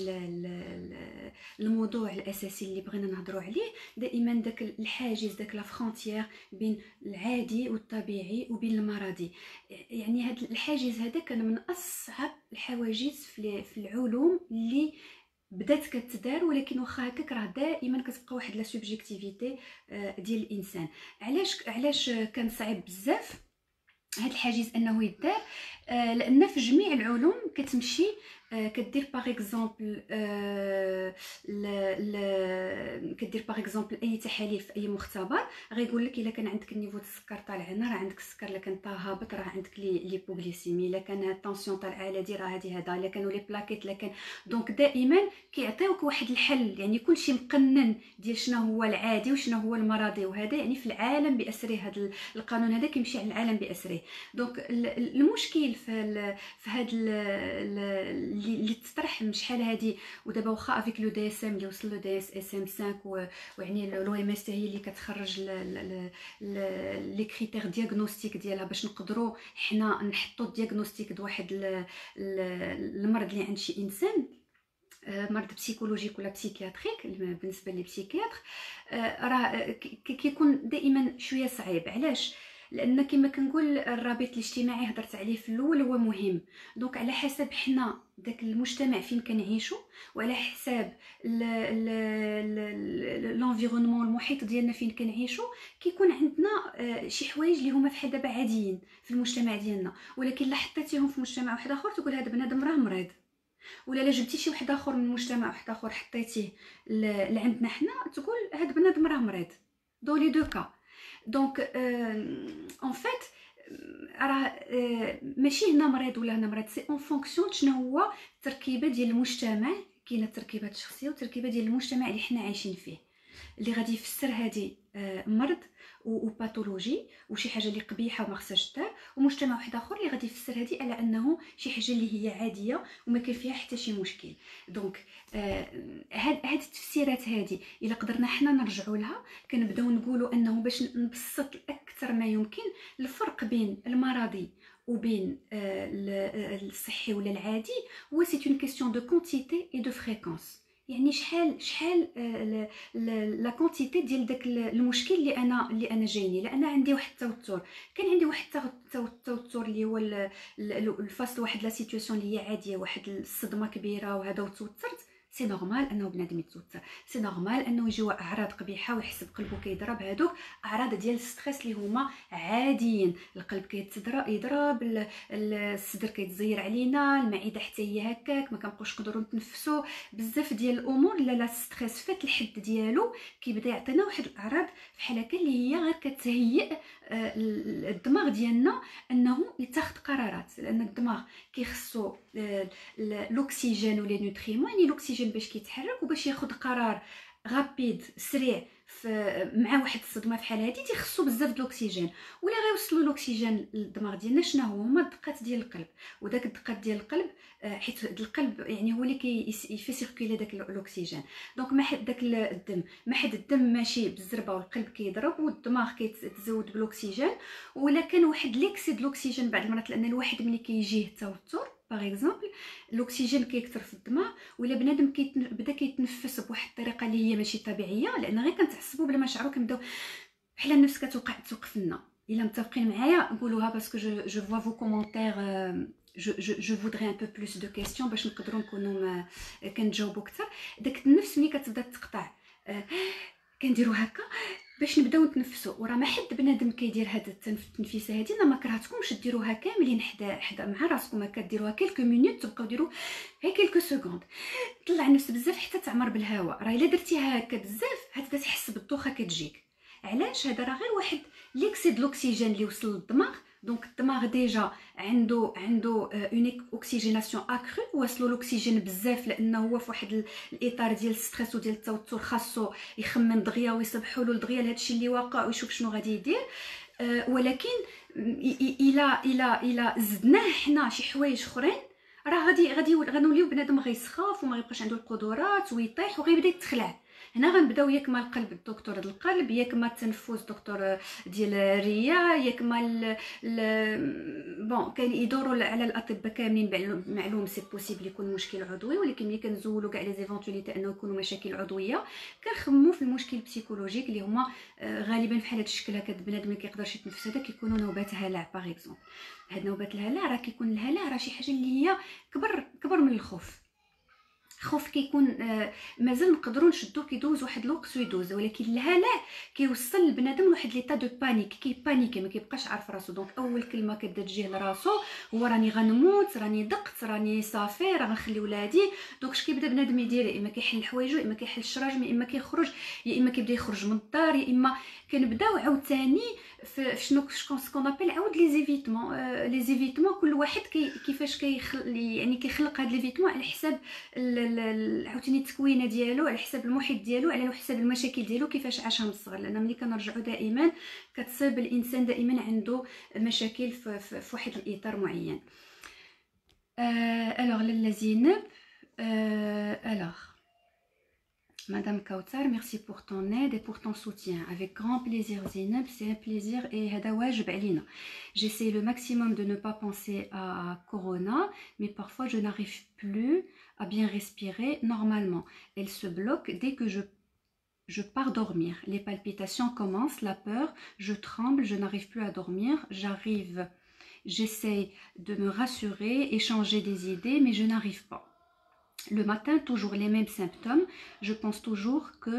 الموضوع الاساسي اللي بغينا نهضروا عليه دائما، داك الحاجز، داك لا فرونتيير بين العادي والطبيعي وبين المرضي. يعني هذا الحاجز هذا كان من اصعب الحواجز في العلوم اللي بدات كتدار، ولكن واخا هكاك راه دائما كتبقى واحد لا سوبجيكتيفيتي ديال الانسان. علاش كان صعيب بزاف هاد الحاجز انه يدار؟ لان في جميع العلوم كتمشي كدير باغ اكزومبل كدير باغ اكزومبل اي تحاليل في اي مختبر، غيقول لك الا كان عندك النيفو د السكر طالع هنا راه عندك السكر، الا كان هابط راه عندك ليبوغليسيمي، الا كان الطونسيون طالعه على دي راه هذه هذا، الا كانوا لي بلاكيت، لكن دونك دائما كيعطيوك واحد الحل، يعني كلشي مقنن ديال شنو هو العادي وشنو هو المرضي. وهذا يعني في العالم باسره، هذا القانون هذا كيمشي على العالم باسره. دونك المشكل في هذا اللي تطرح شحال هذه، ودابا واخا افيك لو دي اس ام اللي وصل لو دي اس ام 5 ويعني لو ام اس هي اللي كتخرج لي كريتير دياغنوستيك ديالها باش نقدروا حنا نحطوا الدياغنوستيك د واحد المرض اللي عند شي انسان، مرض بسيكولوجيك ولا بسيكياتريك. بالنسبه لي بسيكياتر راه كيكون دائما شويه صعيب. علاش؟ لان كما كنقول الرابط الاجتماعي هضرت عليه في الاول هو مهم. دونك على حسب حنا داك المجتمع فين كنعيشوا، وعلى حساب لونفيرونمون المحيط ديالنا فين كنعيشوا، كيكون عندنا شي حوايج اللي هما فحال دابا عاديين في المجتمع ديالنا، ولكن لا حطيتيهم في مجتمع واحد اخر تقول هذا بنادم راه مريض. ولا لا جبتي شي واحد اخر من مجتمع واحد اخر حطيتيه لعندنا حنا تقول هذا بنادم راه مريض. دو لي دو كا. دونك ان فيت راه ماشي هنا مريض ولا هنا مريض، سي اون فونكسيون شنو هو التركيبه ديال المجتمع. كاينه التركيبات الشخصيه والتركيبه ديال المجتمع اللي حنا عايشين فيه، اللي غادي يفسر هذه مرض وباثولوجي وشي حاجه اللي قبيحه وما خصهاش دار، ومجتمع واحد اخر اللي غادي يفسر هذه على انه شي حاجه اللي هي عاديه وما كاين فيها حتى شي مشكل. دونك هاد التفسيرات هذه الا قدرنا حنا نرجعوا لها، كنبداو نقولوا انه باش نبسط اكثر ما يمكن الفرق بين المرضي وبين الصحي ولا العادي، هو سي اون كيسيون دو كونتيتي اي دو فريكونس. يعني شحال لا كونتيتي ديال داك المشكل اللي انا جايني. لان عندي واحد التوتر، كان عندي واحد التوتر اللي هو الفاصل واحد لا سيتوياسيون اللي هي عاديه، واحد الصدمه كبيره وهذا وتوترت. سي نورمال انه بنادم يتوتر، سي نورمال انه يجيو اعراض قبيحه ويحس بقلبه كيضرب. هادوك اعراض ديال الستريس اللي هما عاديين. القلب يضرب، الصدر كيتزير علينا، المعده حتى هي هكاك، ما كنبقاوش نقدروا نتنفسوا، بزاف ديال الامور. لا ستريس فات الحد ديالو كيبدا يعطينا واحد الاعراض بحال هكا اللي هي غير كتهيئ الدماغ ديالنا انه يتخذ قرارات. لان الدماغ كيخصو الاكسجين ولا نوتريمون، يعني الاكسجين باش كيتحرك وباش ياخذ قرار غابيد سريع مع واحد الصدمه بحال هذه تيخصو بزاف د الاكسجين. ولا غيوصلوا الاكسجين للدماغ ديالنا شنو هما الدقات ديال القلب. وداك الدقات ديال القلب حيت القلب يعني هو اللي كيفي سيركولي داك الاكسجين. دونك ما حد داك الدم، ما حد الدم ماشي بالزربه والقلب كيضرب والدماغ كيتزود بالاكسجين. ولا كان واحد ليكسي د الاكسجين بعض المرات، لان الواحد ملي كيجيه التوتر باغ اكزومبل الاكسجين كيكثر في الدماغ، ولا بنادم بدا كيتنفس بواحد الطريقه اللي هي ماشي طبيعيه، لان غير كنتعصبوا بلا ما نشعروا كنبداو بحال النفس كتوقف لنا. الا متفقين معايا قولوها باسكو جو فوا فو كومونتير. جو فودري ان بو بلوس دو كيسيون باش نقدروا نكونوا كنجاوبوا اكثر. داك النفس ملي كتبدا تقطع كنديروا هكا باش نبداو نتنفسوا. وراه ما حد بنادم كيدير هاد التنفيسه هادي. انا ما كرهتكمش ديروها كاملين حدا مع راسكم، هكا ديروها كيلكو مينوت، تبقاو ديروا غير كيلكو سكوند. طلع النفس بزاف حتى تعمر بالهواء. راه الا درتيها هكا بزاف هتبدا تحس بالدوخه كتجيك. علاش؟ هذا راه غير واحد ليكسي د الاكسجين اللي وصل للدماغ. دونك الدماغ ديجا عنده اون اوكسيجيناسيون اكرو، وصلوا الاكسجين بزاف لانه هو في واحد الاطار ديال الستريس وديال التوتر، خاصو يخمم دغيا ويصبحوا له دغيا لهادشي اللي واقع ويشوف شنو غادي يدير. ولكن الى زدناه حنا شي حوايج اخرين راه غنوليو بنادم غيسخاف وما يبقاش عنده القدرات ويطيح وغيبدا يتخلع. هنا غنبداو ياك ما القلب الدكتور ديال القلب، ياك ما التنفس دكتور ديال الرئه، ياك ما بون كاين يدوروا على الاطباء كاملين. معلوم سي بوسيبل يكون مشكل عضوي، ولكن ملي كنزولوا كاع لي زيفونتوليتي انه يكونوا مشاكل عضويه كنخمموا في المشكل البسيكولوجيك اللي هما غالبا في هذا الشكل هكا. بنادم ما كيقدرش يتنفس هذا كيكونوا نوبات هلع باغ اكزومبل. هاد نوبات الهلع راه كيكون الهلع راه شي حاجه اللي هي كبر من الخوف. خوف كيكون مازال نقدروا نشدو كيدوز واحد الوقت ويدوز، ولكن الهلع كيوصل البنادم لواحد ليطا دو بانيك، كيبانيكي ما كيبقاش عارف راسو. دونك اول كلمه كتبدا تجيه لراسو هو راني غنموت، راني دقت، راني صافي، راه غنخلي ولادي. دونك اش كيبدا بنادم يدير؟ يا اما كيحل حوايجو، يا اما كيحل الشراجم، يا اما كيخرج، يا اما كيبدا يخرج من الدار، يا اما كنبداو عاوتاني في شنو سكون ابل عاود لي زيفيتمون. كل واحد كيفاش يعني كيخلق هاد لي فيتمون على حساب عاوتاني التكوينه ديالو، على حساب المحيط ديالو، على حساب المشاكل ديالو كيفاش عاشها من الصغر. لان ملي كنرجعوا دائما كتصيب الانسان دائما عنده مشاكل في واحد الاطار معين. الوغ لاله زينب. الوغ Madame Kautar, merci pour ton aide et pour ton soutien. Avec grand plaisir, Zineb, c'est un plaisir et hada wajib alina. J'essaie le maximum de ne pas penser à Corona, mais parfois je n'arrive plus à bien respirer normalement. Elle se bloque dès que je pars dormir. Les palpitations commencent, la peur, je tremble, je n'arrive plus à dormir. J'essaie de me rassurer et changer des idées, mais je n'arrive pas. Le matin, toujours les mêmes symptômes. Je pense toujours que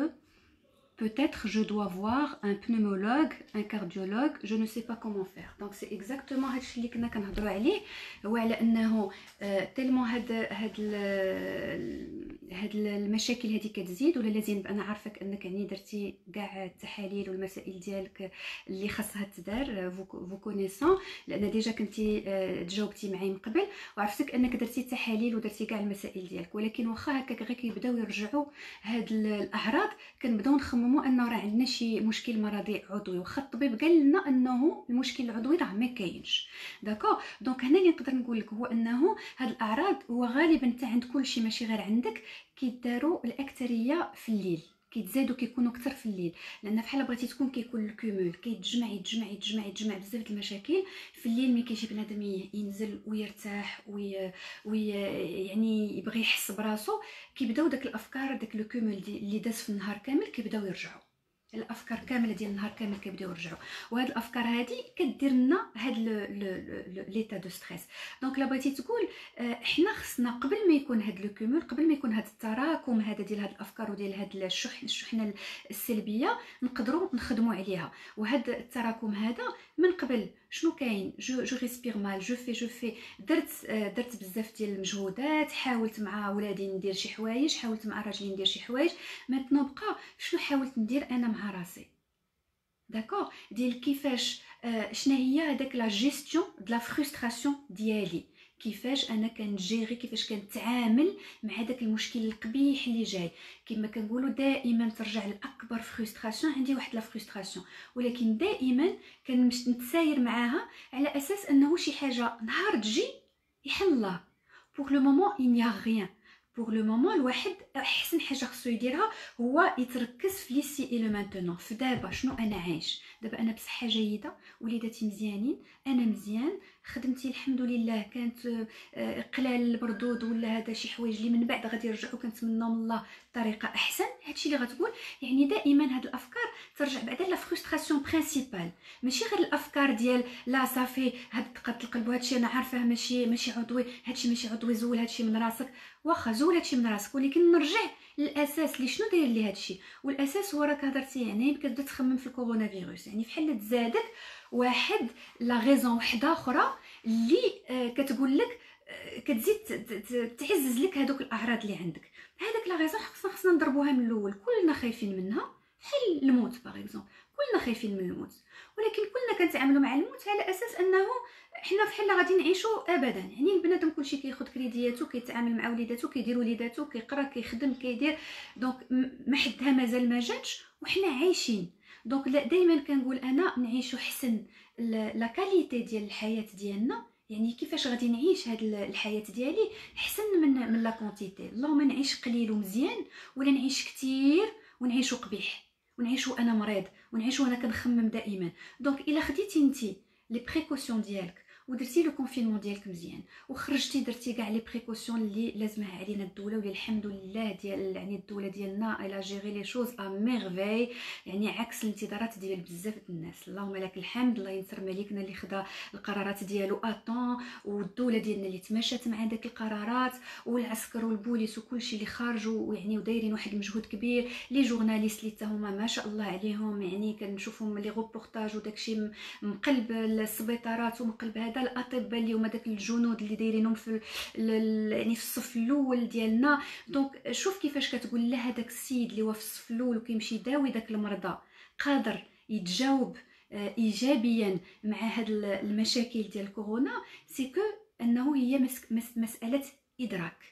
peut-être je dois voir un pneumologue, un cardiologue. Je ne sais pas comment faire. Donc c'est exactement هادشي اللي كنا كنهضروا عليه، هو على انه tellement هاد هاد المشاكل هذه كتزيد، ولا لازم انا عارفك انك يعني درتي كاع التحاليل والمسائل ديالك اللي خاصها تدار فو كونيسون، لان ديجا كنتي تجاوبتي معايا من قبل وعرفتك انك درتي التحاليل ودرتي كاع المسائل ديالك. ولكن واخا هكاك غير كيبداو يرجعوا هاد الاعراض كنبداو نخمموا انه راه عندنا شي مشكل مرضي عضوي، واخا الطبيب قال لنا انه المشكل العضوي راه ما كاينش. داكو دونك هنا اللي نقدر نقول لك هو انه هاد الاعراض هو غالبا حتى عند كلشي ماشي غير عندك، كيداروا الاكثريه في الليل، كيتزادوا كيكونوا اكثر في الليل، لان بحال بغيتي تكون كيكون الكومول كيتجمع يتجمع يتجمع يتجمع بزاف د المشاكل في الليل. ملي كيجي بنادم ينزل ويرتاح يعني يبغي يحس براسو، كيبداو داك الافكار داك الكومول اللي داز في النهار كامل كيبداو يرجعوا، الافكار كامله ديال النهار كامل كيبداو يرجعوا. وهاد الافكار هادي كدير لنا هاد ليتا دو ستريس. دونك لا بغيتي تقول حنا خصنا قبل ما يكون هاد لو كومول، قبل ما يكون هاد التراكم هذا ديال هاد الافكار وديال هاد الشحنه السلبيه، نقدروا نخدموا عليها. وهاد التراكم هذا من قبل شنو كاين؟ جو ريسبير مال، جو في درت بزاف ديال المجهودات، حاولت مع ولادي ندير شي حوايج، حاولت مع راجلي ندير شي حوايج، ماتنو بقى شنو حاولت ندير انا مع راسي. داكوغ ديال كيفاش شنو هي هذاك لا جيستيون د لا فرستراسيون ديالي، كيفاش انا كنجيري، كيفاش كنتعامل مع داك المشكل القبيح اللي جاي. كما كنقولوا دائما ترجع لاكبر فرستراسيون عندي واحد لا فرستراسيون، ولكن دائما كنمشي نتساير معاها على اساس انه شي حاجه نهار تجي يحل الله. بوغ لو مومون il n'y a rien. بوغ لو مومون الواحد احسن حاجه خصو يديرها هو يتركز في ليسي اي لو مانتونون، في دابا شنو انا عايش. دابا انا بصحه جيده، وليداتي مزيانين، انا مزيان، خدمتي الحمد لله كانت قلال البردود ولا هذا شي حوايج اللي من بعد غادي يرجعوا كنتمناو من الله بطريقه احسن. هادشي اللي غتقول. يعني دائما هاد الافكار ترجع بعدا لا فرستراسيون برينسيبال، ماشي غير الافكار ديال لا صافي هاد دقات القلب وهادشي انا عارفاه ماشي عضوي، هادشي ماشي عضوي، زول هادشي من راسك. واخا زول هادشي من راسك، ولكن نرجع للاساس اللي شنو داير لي هادشي. والاساس هو راك هضرتي يعني كتبدا تخمم في الكورونا فيروس، يعني فحال تزادك واحد لا غيزون وحده اخرى اللي كتقول لك كتزيد تعزز لك هذوك الاعراض اللي عندك. هذاك لا غيزون خصنا نضربوها من الاول. كلنا خايفين منها، بحال الموت باغ اكزومبل، كلنا خايفين من الموت، ولكن كلنا كنتعاملوا مع الموت على اساس انه حنا بحال غادي نعيشوا ابدا. يعني البنادم كلشي كياخذ كريدياتو، كيتعامل مع وليداتو، كيدير وليداتو، كيقرا، كيخدم، كيدير. دونك ما حدها مازال ما جاتش وحنا عايشين. دونك دائما كنقول انا نعيشوا حسن لا كاليتي ديال الحياه ديالنا. يعني كيفاش غادي نعيش هاد الحياه ديالي حسن من لا كونتيتي. اللهم نعيش قليل ومزيان، ولا نعيش كثير ونعيشو قبيح، ونعيشو انا مريض، ونعيشو انا كنخمم دائما. دونك الا خديتي انتي لي بريكوسيون ديالك ودرتي لو كونفينمون ديالك مزيان، وخرجتي درتي كاع لي بريكوسيون اللي لازمها علينا الدوله، واللي الحمد لله ديال يعني الدوله ديالنا الا جيري لي شوز ا ميرفي، يعني عكس الانتظارات ديال بزاف د الناس. اللهم لك الحمد، الله ينصر ملكنا اللي خدا القرارات ديالو اطون، والدوله ديالنا اللي تماشات مع داك القرارات، والعسكر والبوليس وكلشي اللي خرجوا يعني ودايرين واحد المجهود كبير. لي جورناليست اللي هما ما شاء الله عليهم، يعني كنشوفهم لي غوبورتاج وداكشي مقلب السبيطارات ومقلب هذا الاطباء اللي هما داك الجنود اللي دايرينهم في يعني في الصف الاول ديالنا. دونك شوف كيفاش كتقول له هذاك السيد اللي هو في الصف الاول وكيمشي يداوي داك المرضى قادر يتجاوب ايجابيا مع هاد المشاكل ديال كورونا. سي كو انه هي مساله ادراك.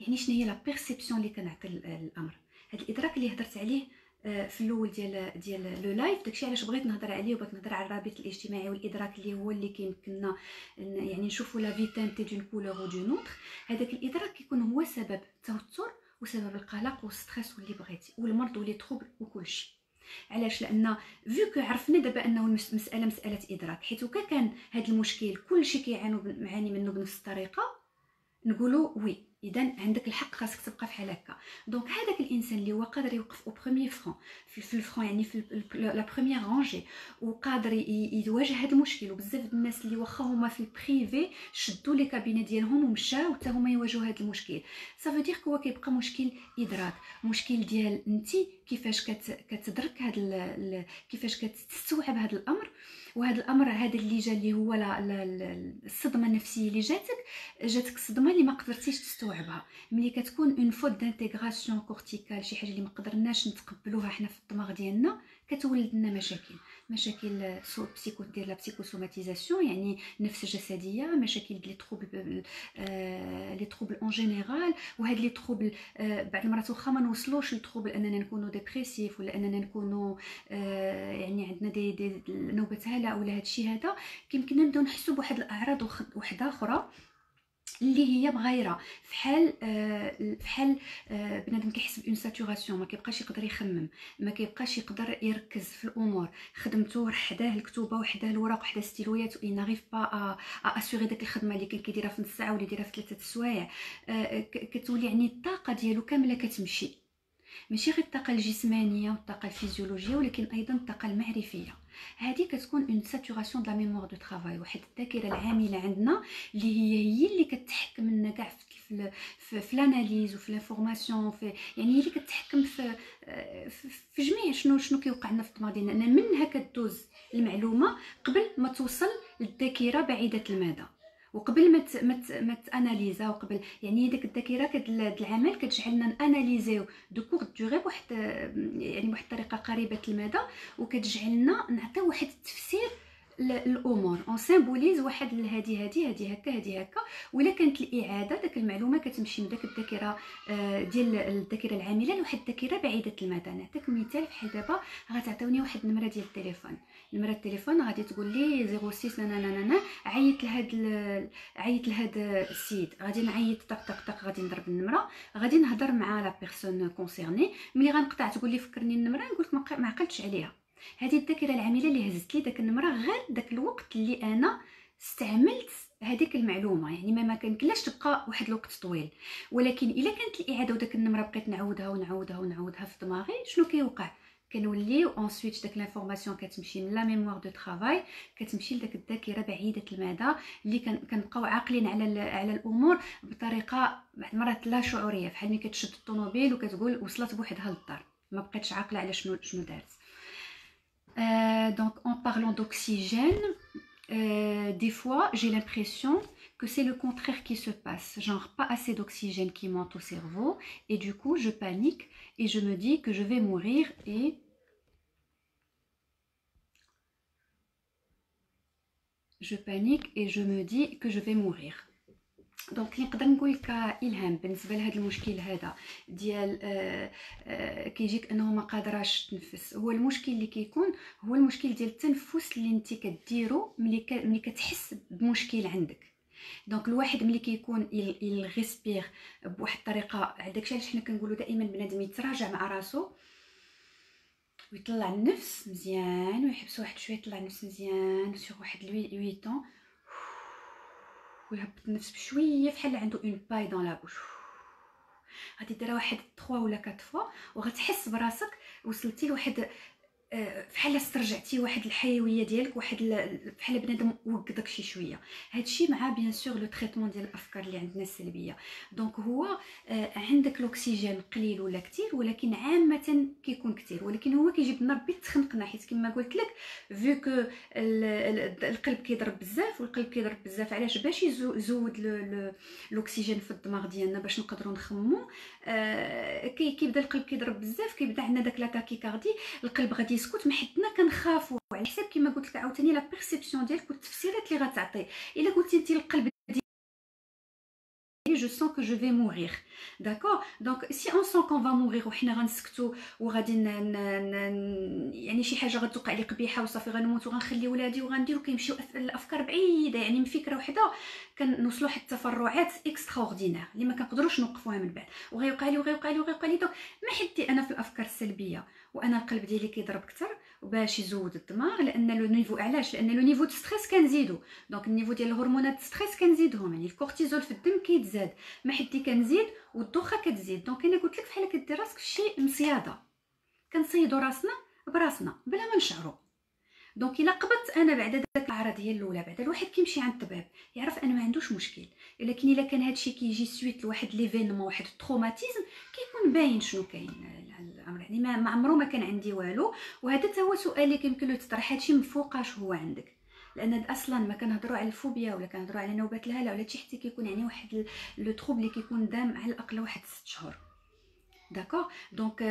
يعني شنو هي لا بيرسيبسيون اللي كنعطي الامر. هاد الادراك اللي هضرت عليه في الاول ديال لو لايف، داكشي علاش بغيت نهضر عليه، وبغيت نهضر على الرابط الاجتماعي والادراك اللي هو اللي كيمكننا يعني نشوفوا لا فيتانتي دون كولور او دون اوتر. هذاك الادراك كيكون هو سبب التوتر وسبب القلق والستريس واللي بغيتي والمرض واللي تروبل وكلشي. علاش؟ لان فيو عرفنا دابا انه مساله ادراك، حيت كان هذا المشكل كلشي معاني منه بنفس الطريقه، نقولوا وي اذا عندك الحق، خاصك تبقى بحال هكا. دونك هذاك الانسان اللي هو قادر يوقف او بروميير فرون في الفرون، يعني في لا بروميير رانجي، وقادر يواجه هذا المشكل. وبزاف الناس اللي واخا هما في البريفي شدوا لي كابينه ديالهم ومشاو حتى هما يواجهوا هذا المشكل. صافي دير هو كيبقى مشكل ادراك، مشكل ديال انت كيفاش كتدرك هذا كيفاش كتستوعب هذا الامر. وهذا الامر هذا اللي جا اللي هو الصدمه النفسيه اللي جاتك صدمه اللي ما قدرتيش تستوعبها. ملي كتكون اون فوت دانتيغراسيون كورتيكال، شي حاجه اللي ما قدرناش نتقبلوها حنا في الدماغ ديالنا، كتولد لنا مشاكل بسيكو ديال لا بسيكوسوماتيزاسيون، يعني نفس جسديه، مشاكل لي تروبل لي تروبل اون جينيرال. وهاد لي تروبل بعض المرات واخا ما نوصلوش للتروبل اننا نكونوا ديبريسيف ولا اننا نكونوا يعني عندنا دي نوبه هلع ولا هادشي هذا، كيمكننا نبداو نحسوا بواحد الاعراض وحده اخرى اللي هي مغايره، فحال بنادم كيحس بون ساتوراسيون، ما كيبقاش يقدر يخمم، ما كيبقاش يقدر يركز في الامور، خدمته حداه الكتوبه وحداه الوراق وحداه ستيلويات، و ناريف با اسوري داك الخدمه اللي كان كيديرها في نص ساعه ولا يديرها في 3 سوايع. كتولي يعني الطاقه ديالو كامله كتمشي، ماشي غير الطاقه الجسمانيه والطاقه الفيزيولوجيه، ولكن ايضا الطاقه المعرفيه. هذه كتكون اون ساتوراسيون دو لا ميموار دو ترافاي، واحد الذاكره العامله عندنا اللي هي اللي كتحكم لنا كاع في الاناليز وفي لانفورماسيون، يعني هي اللي كتحكم في جميع شنو كيوقع لنا في الدماغ ديالنا، ان منها كدوز المعلومه قبل ما توصل للذاكره بعيده المدى، وقبل ما تاناليزا، وقبل يعني داك الذاكره العمل كتجعلنا ناناليزيو دو كور دوغي بواحد يعني بواحد الطريقه قريبه المدى، وكتجعلنا نعطيو واحد التفسير الامور اون سيمبوليز واحد هادي هكا. ولا كانت الاعاده داك المعلومه كتمشي من داك الذاكره ديال الذاكره العامله لواحد الذاكره بعيده المدى. نعطيك مثال، بحال دابا غتعطيوني واحد النمره ديال التليفون، نمره التليفون غادي تقول لي 06 نا عيط لهاد السيد، غادي نعيط طق غادي نضرب النمره، غادي نهضر مع لا بيرسون كونسيرني، ملي غنقطع تقول لي فكرني النمره، نقول لك ما عقلتش عليها. هذه الذاكره العامله اللي هزت لي داك النمره غير داك الوقت اللي انا استعملت هذيك المعلومه، يعني ما كنكلاش تبقى واحد الوقت طويل. ولكن الا كانت الاعاده وداك النمره بقيت نعاودها في دماغي، شنو كيوقع؟ كنوليو اونسويت داك لانفورماسيون كتمشي من لا ميموار دو ترافاي، كتمشي لداك الذاكره بعيده المدى اللي كنبقاو عاقلين على الامور بطريقه بعض المرات لا شعوريه، بحال ملي كتشد الطوموبيل وكتقول وصلت بوحدها للدار، ما بقيتش عاقله على شنو دارت. Donc en parlant d'oxygène, des fois j'ai l'impression que c'est le contraire qui se passe, genre pas assez d'oxygène qui monte au cerveau, et du coup je panique et je me dis que je vais mourir, et je me dis que je vais mourir. دونك نقدر نقول لك الهام بالنسبه لهذا المشكل هذا ديال كيجيك انه ما قادراش تنفس، هو المشكل اللي كيكون هو المشكل ديال التنفس اللي انت كديرو ملي كتحس بمشكل عندك. دونك الواحد ملي كيكون يغيسبير بواحد الطريقه، داكشي علاش حنا كنقولوا دائما بنادم يتراجع مع راسو ويطلع النفس مزيان ويحبس واحد شويه، يطلع النفس مزيان سيغ واحد 8 طون، ويهبط النفس بشويه بحال عنده اون باي دون لا بوش. غادي ديرها واحد 3 ولا 4 فوا، وغتحس براسك وصلتي لواحد بحال استرجعتي واحد الحيويه ديالك، واحد بحال بنادم وقدك شي شويه. هادشي مع بيان سور لو تريتمون ديال الافكار اللي عندنا السلبيه. دونك هو عندك الاكسجين قليل ولا كثير، ولكن عامه كيكون كثير، ولكن هو كيجيب لنا ربي تخنقنا، حيت كما قلت لك فيو كو القلب كيضرب بزاف، والقلب كيضرب بزاف علاش؟ باش يزود الاكسجين في الدماغ ديالنا باش نقدروا نخمموا. كيبدا القلب كيضرب بزاف، كيبدا عندنا داك لا تاكيكاردي، القلب غادي يسكت، ما حدنا كنخافوا على حساب كما قلت لك عاوتاني لا بيرسيبسيون ديالك والتفسيرات اللي غتعطي. الا قلتي انت القلب je sens que je vais mourir, d'accord? Donc si on sent qu'on va mourir وحنا غنسكتوا وغادي يعني شي حاجه غتوقع لي قبيحه وصافي غنموت وغنخلي ولادي وغنديروا، كيمشيو الافكار بعيده، يعني من فكره وحده كنوصلوا حتى تفرعات اكسترا اوردينير اللي ما كنقدروش نوقفوها من بعد، وغيوقع لي. دونك ما حدي انا في الافكار السلبيه وانا القلب ديالي كيضرب اكثر باش يزود الدماغ، لان لو نيفو علاش؟ لان لو نيفو دو ستريس كنزيدو، دونك النيفو ديال الهرمونات ستريس كنزيدهم، يعني الكورتيزول في الدم كيتزاد، ما حدي كنزيد والدوخه كتزيد. دونك انا قلت لك بحال كدير راسك شي مصياده، كنصيدوا راسنا براسنا بلا ما نشعروا. دونك الا قبضت انا بعد داك الاعراض هي الاولى، بعد الواحد كيمشي عند الطبيب يعرف انا ما عندوش مشكل. لكن الا كان هادشي كيجي سويت لواحد ليفينمون، واحد التروماتيزم، كيكون باين شنو كاين الامر. يعني ما عمرو ما كان عندي والو. وهذا حتى هو سؤال اللي يمكن له تطرح، هادشي من فوقاش هو عندك، لان اصلا ما كنهضروا على الفوبيا ولا كنهضروا على نوبات الهلع ولا شي، حتى كيكون يعني واحد لو تروبل اللي كيكون دام على الاقل واحد 6 شهور. داكوغ دونك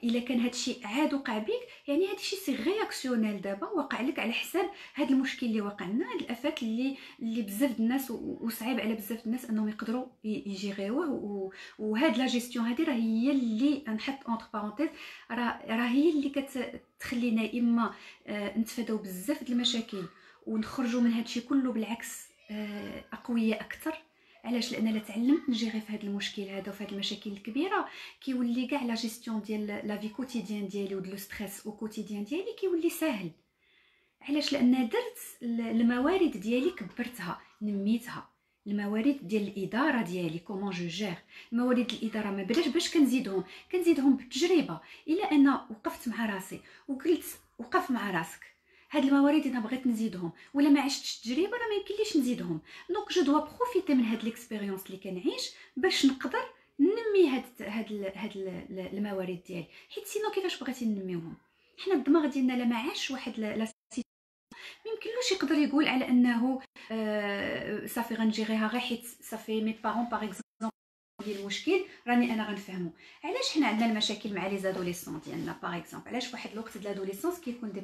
الا كان هادشي عاد وقع بك، يعني هادشي سي رياكسيونيل، دابا وقع لك على حساب هاد المشكل اللي وقع لنا، هاد الافات اللي بزاف الناس وصعيب على بزاف الناس انهم يقدروا يجيريوه. وهاد لا جيستيون هادي راه هي اللي نحط اونتر بارونتيز، راه هي اللي كتخلينا اما نتفاداو بزاف د المشاكل ونخرجوا من هادشي كله بالعكس اقوياء اكثر. علاش؟ لان لا تعلمت نجيري في هذا المشكل هذا وفي هذه المشاكل الكبيره، كيولي كاع لا جيستيون ديال لا في كوتيديان ديالي ودلو ستريس او كوتيديان ديالي كيولي ساهل. علاش؟ لان درت الموارد ديالي، كبرتها، نميتها. الموارد ديال الاداره ديالي كومون جو جير الموارد الاداره، ما بلاش باش كنزيدهم بالتجربه، الى ان وقفت مع راسي وقلت وقف مع راسك، هاد الموارد انا بغيت نزيدهم ولا ما عشتش التجربه راه ما يمكنليش نزيدهم. دونك جو دوا بروفيتي من هاد ليكسبيريونس اللي كنعيش باش نقدر ننمي هاد الموارد ديالي، حيت سينو كيفاش بغيتي ننميوهم؟ حنا الدماغ ديالنا لا ما عاش واحد لا ميمكنلوش يقدر يقول على انه صافي غنجيريها غير حيت صافي مي بارون باغ اكزومبل ديال المشكل راني انا غنفهمو. علاش حنا عندنا المشاكل مع لي زادوليسون ديالنا باغ اكزومبل؟ علاش في واحد الوقت د لادوليسونس كيكون دي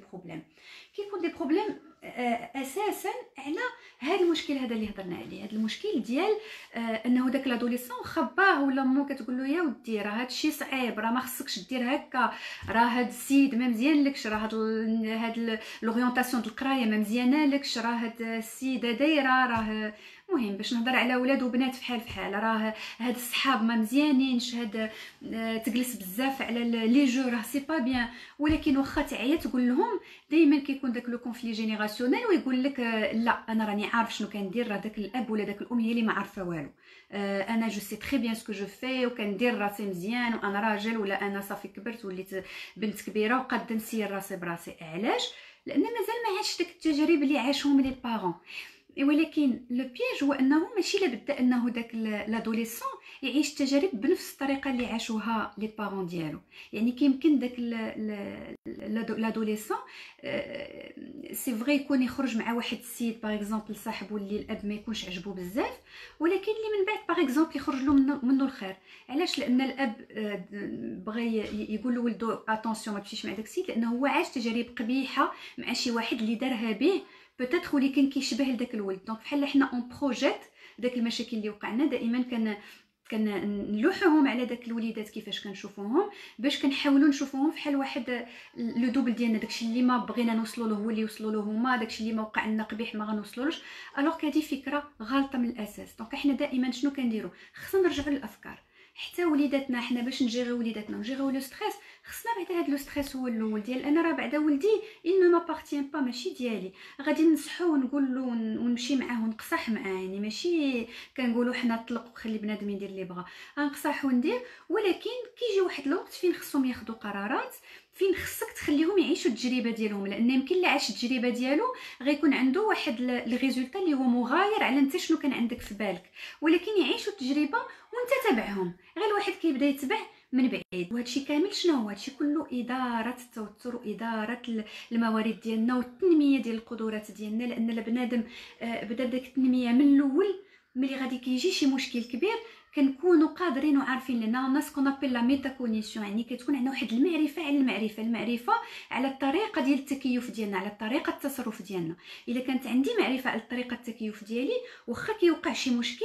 بروبليم اساسا على هذا المشكل هذا اللي هضرنا عليه، هذا المشكل ديال انه داك لادوليسون خباه ولا مو كتقول له يا ودي راه هادشي صعيب، راه ما خصكش دير هكا، راه هاد السيد ما مزيانلكش، راه هاد لورينتاسيون د القرايه ما مزيانالكش، راه هاد السيده دايره، راه مهم باش نهضر على ولاد وبنات فحال راه هاد الصحاب ما مزيانينش، هاد تجلس بزاف على لي جو راه سي با بيان. ولكن واخا تعيا تقول لهم دائما كيكون داك لو كونفلي جينيراسيونيل ويقول لك لا انا راني عارف شنو كندير، راه داك الاب ولا داك الام هي اللي ما عارفه والو، انا جو سي تري بيان سكو جو في وكندير راسي مزيان وانا راجل، ولا انا صافي كبرت وليت بنت كبيره وقادة نسير راسي براسي. علاش؟ لان مازال ما عادش داك التجارب اللي عاشوهم لي بارون. ولكن لو بياج هو انه ماشي لابد انه داك لادوليسون يعيش التجارب بنفس الطريقه اللي عاشوها لي بارون ديالو. يعني كيمكن داك لادوليسون سي فري يكون يخرج مع واحد السيد باغ اكزومبل صاحبو اللي الاب ما يكونش عجبو بزاف، ولكن اللي من بعد باغ اكزومبل يخرج له منه الخير. علاش؟ لان الاب بغى يقول لولدو اتونسيون ما تمشيش مع داك السيد، لانه هو عاش تجارب قبيحه مع شي واحد اللي دارها به بوتيتر اللي كان كيشبه لداك الولد. دونك بحال حنا اون بروجيت داك المشاكل اللي وقعنا، دائما كان نلوحوهم على داك الوليدات كيفاش كنشوفوهم، باش كنحاولوا نشوفوهم فحال واحد لو دوبل ديالنا. داكشي اللي ما بغينا نوصلوا له هو اللي وصلوا له هما، داكشي اللي ما وقع لنا قبيح ما غنوصلولوش. الوغ كهذه فكره غلطه من الاساس. دونك حنا دائما شنو كنديروا؟ خصنا نرجعوا للافكار. حتى وليداتنا حنا باش نجيريو وليداتنا ونجيريو لو ستريس، خصنا بعدا هاد لو ستريس هو الاول ديال انا راه بعدا ولدي il ne m'appartient pas، ماشي ديالي. غادي ننصحو ونقول له ونمشي معاه ونقصح معاه، يعني ماشي كنقولوا حنا طلق وخلي بنادم يدير اللي بغا، غنقصح وندير. ولكن كيجي واحد الوقت فين خصهم ياخذوا قرارات، فين خصك تخليهم يعيشوا التجربه ديالهم، لان يمكن اللي عاش التجربه ديالو غيكون عنده واحد الريزولطا اللي هو مغاير على انت شنو كان عندك في بالك، ولكن يعيشوا التجربه وانت تابعهم. غير الواحد كيبدا يتبع من بعيد. وهادشي كامل شنو هو؟ هادشي كله اداره التوتر واداره الموارد ديالنا والتنميه ديال القدرات ديالنا. لان البنادم بدا داك التنميه من الاول، ملي غادي كيجي شي مشكل كبير كنكونوا قادرين وعارفين لنا الناس كون ابل لا ميتاكونيسيون، يعني كتكون عندنا واحد المعرفه على المعرفه على الطريقه ديال التكيف ديالنا، على طريقه التصرف ديالنا. الا كانت عندي معرفه على طريقه التكيف ديالي، واخا كيوقع شي مشكل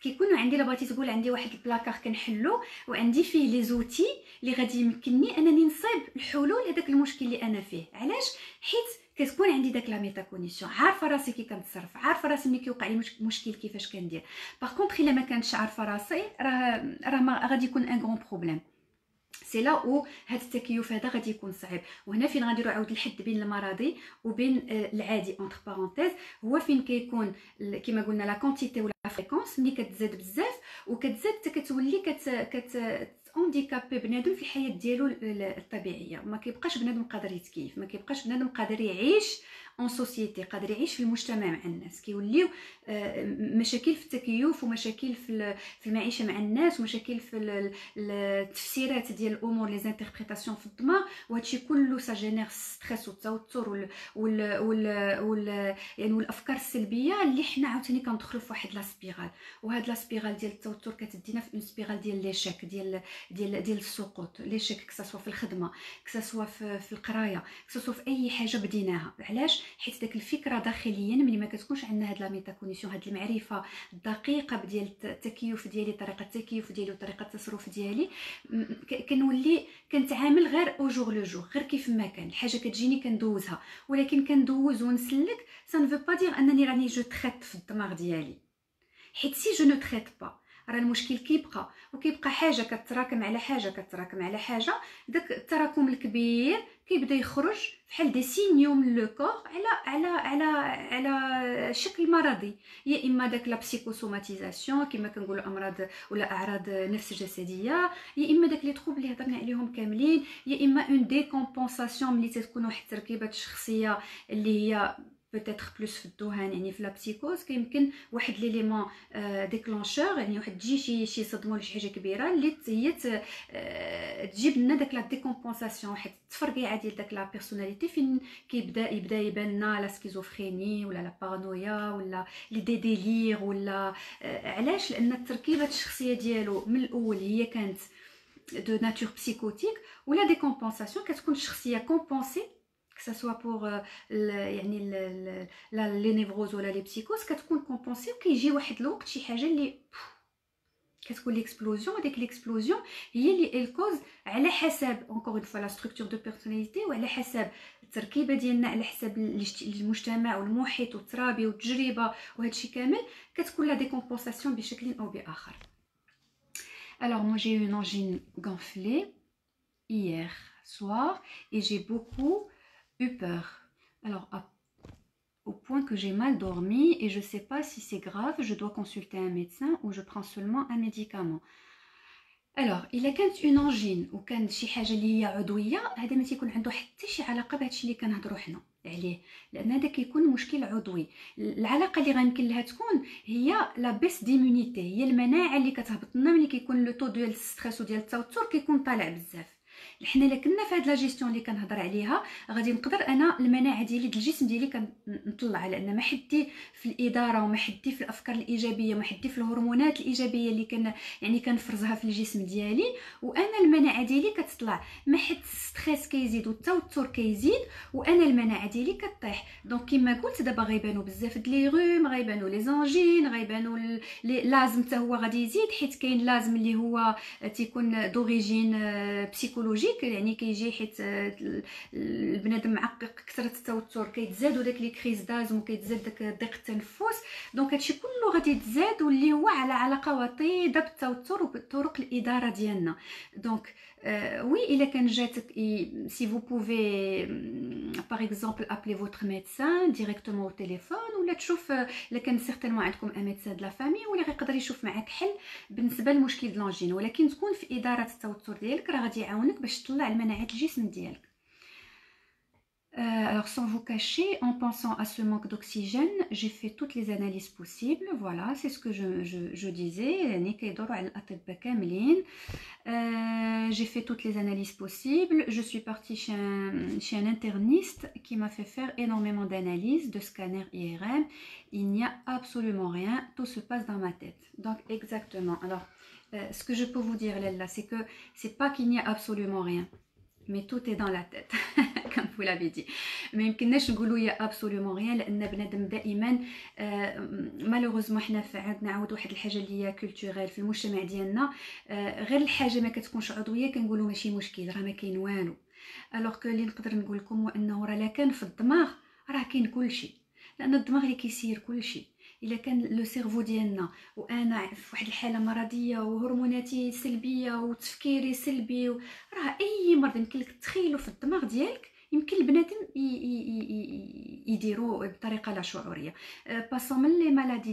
كيكونوا عندي، لا بغيتي تقول عندي واحد البلاكار كنحلو وعندي فيه لي زوتي اللي غادي يمكنني انني نصيب الحلول لهذاك المشكل اللي انا فيه. علاش؟ حيت كتكون عندي داك لا ميتاكونيسيون، عارفه راسي كي كنتصرف، عارفه راسي ملي كيوقع لي مشكل كيفاش كندير. باغ كونطخ الا ما كانتش عارفه راسي راه ما غادي يكون ان غون بروبليم. سي لا او هاد التكيف هذا غادي يكون صعيب. وهنا فين غنديروا عاود الحد بين المرضي وبين العادي اونتر بارونتيز، هو فين كيكون كما قلنا لا كونتيتي ولا فريكونس. ملي كتزاد بزاف وكتزاد حتى كتولي اونديكابي بنادم في الحياه ديالو الطبيعيه، ما كيبقاش بنادم قادر يتكيف، ما كيبقاش بنادم قادر يعيش اون سوسيتي، قادر يعيش في المجتمع مع الناس. كيوليو مشاكل في التكيف ومشاكل في المعيشه مع الناس ومشاكل في التفسيرات ديال الامور لي زانتربريتاسيون في الدماغ، وهادشي كله سا جينير ستريس والتوتر يعني والافكار السلبيه اللي حنا عاوتاني كندخلوا في واحد لا سبيرال. وهاد لا سبيرال ديال التوتر كتدينا في اون سبيرال ديال ليشيك، ديال السقوط، ليشيك كسوا في الخدمه، كسوا في القرايه، كسوا في اي حاجه بديناها. علاش؟ حيت داك الفكره داخليا ملي ما كتكونش عندنا هاد لا ميتاكونيسيون، هاد المعرفه الدقيقه ديال التكيف ديالي، طريقه التكيف ديالي وطريقه التصرف ديالي، كنولي كنتعامل غير او جور لو جور، غير كيف ما كان الحاجه كتجيني كندوزها. ولكن كندوز ونسلك سا نفو با دير انني راني جو تريت في الدماغ ديالي، حيت سي جو نو تريت با راه المشكل كيبقى، وكيبقى حاجه كتراكم على حاجه كتراكم على حاجه. داك التراكم الكبير كيبدا يخرج بحال دي سينيو من لو كور على شكل مرضي، يا اما داك لا بسيكوسوماتيزاسيون كما كنقولوا امراض ولا اعراض نفس جسديه، يا اما داك لي تروبل اللي هضرنا عليهم كاملين، يا اما اون ديكومبونساسيون ملي تكون واحد تركيبه الشخصيه اللي هي peut-être plus في الذهان. يعني في لا بسيكوز كيمكن واحد ليليمون ديكلونشور، يعني واحد تجي شي صدمه ولا شي حاجه كبيره اللي هي تجيب لنا داك لا ديكومبونساسيون، واحد التفرقيعه ديال داك لا بيرسوناليتي فين يبدا يبان لنا لا سكيزوفريني ولا لا بارانويا ولا لي ديلير ولا علاش؟ لان التركيبه الشخصيه ديالو من الاول هي كانت دو ناتور بسيكوتيك، ولا ديكومبونساسيون كتكون الشخصيه كومبونسي que ça soit pour يعني لي نيفروز ولا لي بسيكوز كتكون كومبونسي. وكيجي واحد الوقت شي حاجه اللي كتكون ليكسبلوزيون، هذيك ليكسبلوزيون هي اللي الكوز على حسب اونكور اون فوا لا ستركتور دو بيرسوناليتي، وعلى حسب التركيبه ديالنا، على حسب المجتمع والمحيط والترابي والتجربه وهادشي كامل، كتكون لا ديكومبونساسيون بشكل او باخر. Alors moi j'ai eu une angine gonflée hier soir et j'ai beaucoup eu peur. Alors au point que j'ai mal dormi et je sais pas si c'est grave, je dois consulter un médecin ou je prends seulement un médicament. Alors الا كانت اون انجين وكانت شي حاجه اللي هي عضويه، هذا ما تيكون عنده حتى شي علاقه بهادشي اللي كنهضروا حنا عليه، لان هذا كيكون مشكل عضوي. العلاقه اللي غيمكن لها تكون هي لا بيس ديمونيتي، هي المناعه اللي كتهبط لنا ملي كيكون لو طو ديال الستريس وديال التوتر كيكون طالع بزاف. حنا الا كنا في هاد لا جيستيون اللي كنهضر عليها غادي نقدر انا المناعه ديالي ديال الجسم ديالي كنطلعها، لان ما حدي في الاداره وما حدي في الافكار الايجابيه وما حدي في الهرمونات الايجابيه اللي يعني كنفرزها في الجسم ديالي، وانا المناعه ديالي كتطلع. ما حد الستريس كيزيد والتوتر كيزيد وانا المناعه ديالي كطيح. دونك كما قلت دابا غيبانوا بزاف د لي روم، غيبانوا لي زانجين، غيبانوا لازم حتى هو غادي يزيد، حيت كاين لازم اللي هو تيكون دوريجين بسيكولوجي، يعني كيجي حيت البنادم معقق، كثره التوتر كيتزادوا داك لي كريز دازم وكيتزاد داك ضيق التنفس. دونك هادشي كله غادي يتزاد واللي هو على علاقه وطيده بالتوتر وبطرق الاداره ديالنا. دونك وي الا كان جاتك سي فو بوفي باغ اكزومبل ابلي فوتر ميدسان ديريكتومون او تليفون، ولا تشوف الا كان سيغتينمون عندكم ان ميدسان د لا فامي ولا غيقدر يشوف معاك حل بالنسبه للمشكل د لانجين، ولكن تكون في اداره التوتر ديالك راه غادي يعاونك باش تطلع المناعه الجسم ديالك. Alors sans vous cacher, en pensant à ce manque d'oxygène, j'ai fait toutes les analyses possibles. Voilà, c'est ce que je disais. J'ai fait toutes les analyses possibles. Je suis partie chez un interniste qui m'a fait faire énormément d'analyses, de scanners IRM. Il n'y a absolument rien. Tout se passe dans ma tête. Donc exactement. Alors, ce que je peux vous dire là, c'est que c'est pas qu'il n'y a absolument rien. Mais tout est dans la tête comme vous l'avez dit. ما يمكنناش نقولوا يا ابسولومون غيان، لان بنادم دائما مالوغوزمون حنا عندنا عاود واحد الحاجه اللي هي كولتوريل في المجتمع ديالنا، غير الحاجه ما كتكونش عضويه كنقولوا ماشي مشكل، راه ما كاين والو. الوغ كو اللي نقدر نقول لكم هو انه راه لا كان في الدماغ راه كاين كلشي، لان الدماغ اللي كيسير كلشي. الا كان لو سيرفو ديالنا وانا في واحد الحاله مرضيه وهرموناتي سلبيه وتفكيري سلبي، راه اي مرض يمكن لك تخيلو في الدماغ ديالك يمكن البنادم يديروا بطريقه لا شعوريه. باسون من لي مالادي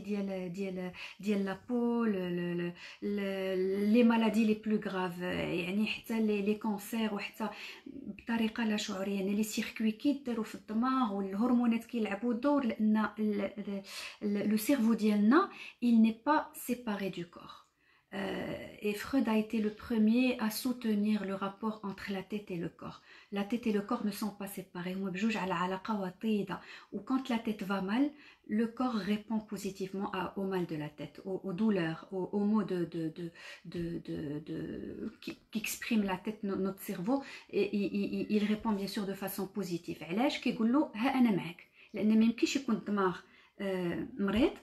ديال لا بو، لي مالادي لي بلو غراف، يعني حتى لي كونسير، وحتى بطريقه لا شعوريه، يعني لي سيركوي كيداروا في الدماغ والهرمونات كيلعبوا دور، لان لو سيرفو ديالنا il n'est pas séparé du corps. Et Freud a été le premier à soutenir le rapport entre la tête et le corps. La tête et le corps ne sont pas séparés. Ou quand la tête va mal, le corps répond positivement au mal de la tête, aux douleurs, aux mots qui expriment la tête, notre cerveau, et il répond bien sûr de façon positive. علاش كيقول له ها انا معك، لان ما يمكنش يكون الدماغ مريض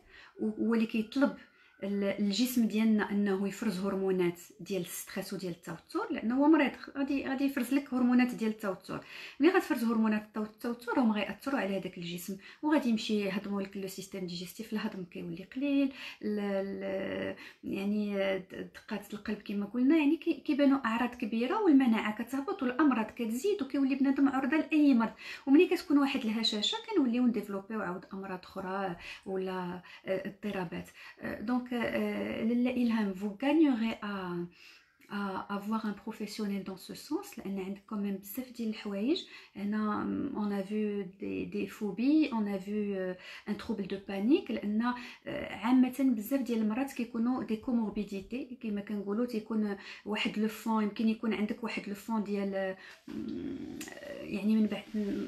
واللي كيطلب الجسم ديالنا انه يفرز هرمونات ديال الستريس وديال التوتر، لانه هو مريض غادي يفرز لك هرمونات ديال التوتر. ملي غتفرز هرمونات التوتر هما غياثروا على هذاك الجسم، وغادي يمشي يهضموا لك لو سيستيم ديجستيف، الهضم كيولي قليل، يعني دقات القلب كما قلنا، يعني كيبانوا اعراض كبيره، والمناعه كتهبط والامراض كتزيد، وكيولي بنادم عرضه لاي مرض. وملي كتكون واحد الهشاشه كنوليو نديفلوبيو عاود امراض اخرى ولا اضطرابات. دونك لاله إلهام vous gagnerez à avoir un professionnel dans ce sens، لان عندك quand même بزاف ديال الحوايج هنا. on a vu des phobies، on a vu un trouble de panique، لان عامه بزاف ديال المرات كيكونوا دي كوموربيديتي كما كنقولوا، تيكون واحد لو فون، يمكن يكون عندك واحد لو فون ديال يعني من بعد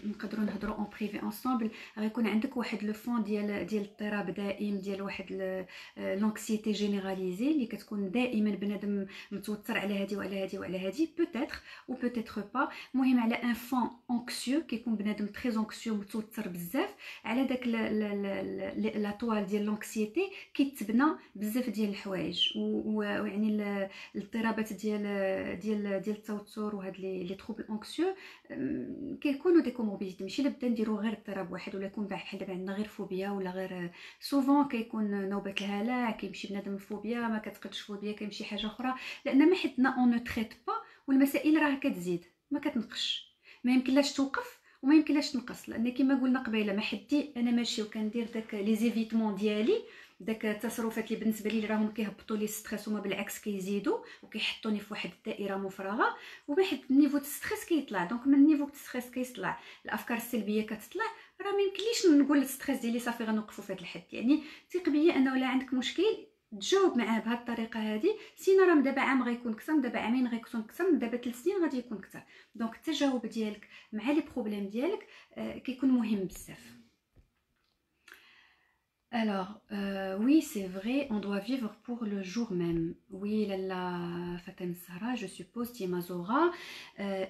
نقدروا نهضروا اون بريفي انصامبل، غيكون عندك واحد لو فون ديال اضطراب دائم، ديال واحد لونكسيتي جينيراليزي اللي كتكون دائما بنادم متوتر على هادي وعلى هادي وعلى هادي، بوتيتر او بوتيتر با. المهم على ان فون انكسيو، كيكون بنادم تري انكسيو متوتر بزاف، على داك لا طوال ديال لونكسيتي كيتبنى بزاف ديال الحوايج، ويعني الاضطرابات ديال التوتر وهاد لي تروبل انكسيو كيكونوا دي كوموربيديتي. ماشي لابد نديرو غير اضطراب واحد، ولا يكون بحال دابا عندنا غير فوبيا، ولا غير سوفون كيكون نوبه الهلع، كيمشي بنادم الفوبيا ما كتقدش فوبيا كيمشي حاجه اخرى، لان ما حدنا اون نو تريت با، والمسائل راه كتزيد ما كتنقش، ما يمكنلاش توقف وما يمكنلاش تنقص، لان كما قلنا قبيله ما حدي انا ماشي وكندير داك لي زيفيتمون ديالي، داك التصرفات اللي بالنسبه لي راهم كيهبطوا لي ستريس، وما بالعكس كيزيدوا وكيحطوني في واحد الدائره مفرغه، وواحد النيفو د ستريس كيطلع. دونك من النيفو د ستريس كيطلع الافكار السلبيه كتطلع، راه ما يمكنليش نقول الستريس ديالي صافي غنوقفوا في هذا الحد. يعني ثق بيا انه لا عندك مشكل تجاوب معاه بهذه الطريقه هذه، سينا راه من دابا عام غيكون كثر، من دابا عامين غيكون كثر، من دابا 3 سنين غادي يكون كثر. دونك التجاوب ديالك مع لي بروبليم ديالك كيكون مهم بزاف. Alors, oui, c'est vrai, on doit vivre pour le jour même. Oui, Lalla Fatem Sahra, je suppose, Tiemazora.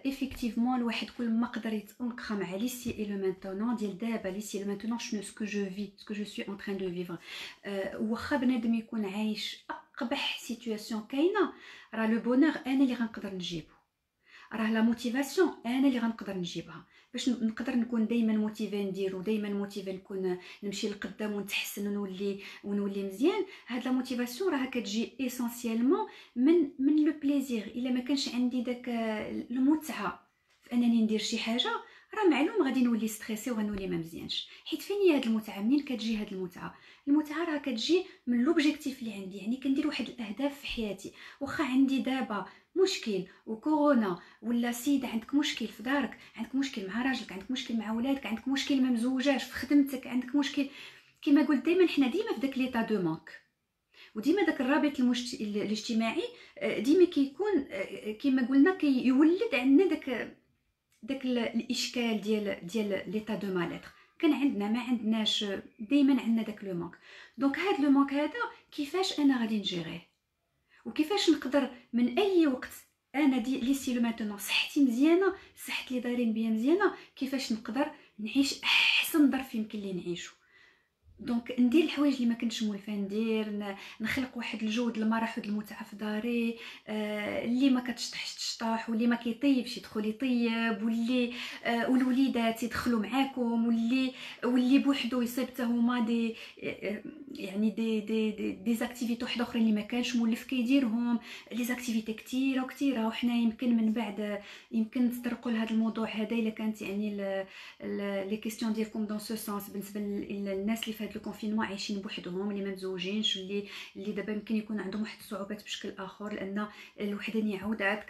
Effectivement, الواحد كل ما قدر يتأنقخ مع l'ici et le maintenant, ديال دابا l'ici et le maintenant, ce que je vis, ce que je suis en train de vivre. واخا بنادم يكون عايش أقبح سيتوياسيون كاينة، راه لو بونور أنا اللي غنقدر نجيبو، راه لا موتيفاسيون انا اللي غنقدر نجيبها، باش نقدر نكون دائما موتيفي ندير، ودائما موتيفي نكون نمشي لقدام ونتحسن ونولي مزيان. هاد لا موتيفاسيون راه كتجي اسونسيالمون من لو بليزير. الا ما كانش عندي داك المتعه في انني ندير شي حاجه، راه معلوم غادي نولي ستريسي وغنولي ما مزيانش. حيت فين هي هاد المتعه؟ منين كتجي هاد المتعه؟ المتعه راه كتجي من لوبجيكتيف اللي عندي، يعني كندير واحد الاهداف في حياتي. واخا عندي دابا مشكل وكورونا، ولا سيده عندك مشكل في دارك، عندك مشكل مع راجلك، عندك مشكل مع ولادك، عندك مشكل ما مزوجاش في خدمتك، عندك مشكل، كما قلت دائما حنا ديما في داك ليطا دو مانك، وديما داك الرابط الاجتماعي ديما كيكون كما قلنا كيولد عندنا داك الاشكال ديال ليطا دو ماليتر. كان عندنا ما عندناش، دائما عندنا داك لو مانك. دونك هاد لو مانك هذا كيفاش انا غادي نجيريه، وكيفاش نقدر من اي وقت انا ليسي لو ماتونون صحتي مزيانه، صحت لي دايرين بيا مزيانه، كيفاش نقدر نعيش احسن ظرف يمكن لي نعيشه. دونك ندير الحوايج اللي ما كنتش مولفه ندير، نخلق واحد الجو د المرح والمتعه في داري، اللي ما كتشطحش تشطح، واللي ما كيطيبش يدخل يطيب، واللي والوليدات يدخلوا معاكم، واللي بوحدو يصيب حتى هما دي يعني دي زاكتيفيتي واحد اخرين اللي ما كانش مولف كيديرهم. لي زاكتيفيتي كثيره وكثيره، وحنا يمكن من بعد يمكن نتطرقوا لهذا الموضوع هذا الا كانت يعني لي كيستيون ديالكم دون سو سونس بالنسبه للناس اللي في هذا الكونفينمون عايشين بوحدهم، اللي ما مزوجينش، اللي دابا يمكن يكون عندهم واحد الصعوبات بشكل اخر، لان الوحدانيه عاد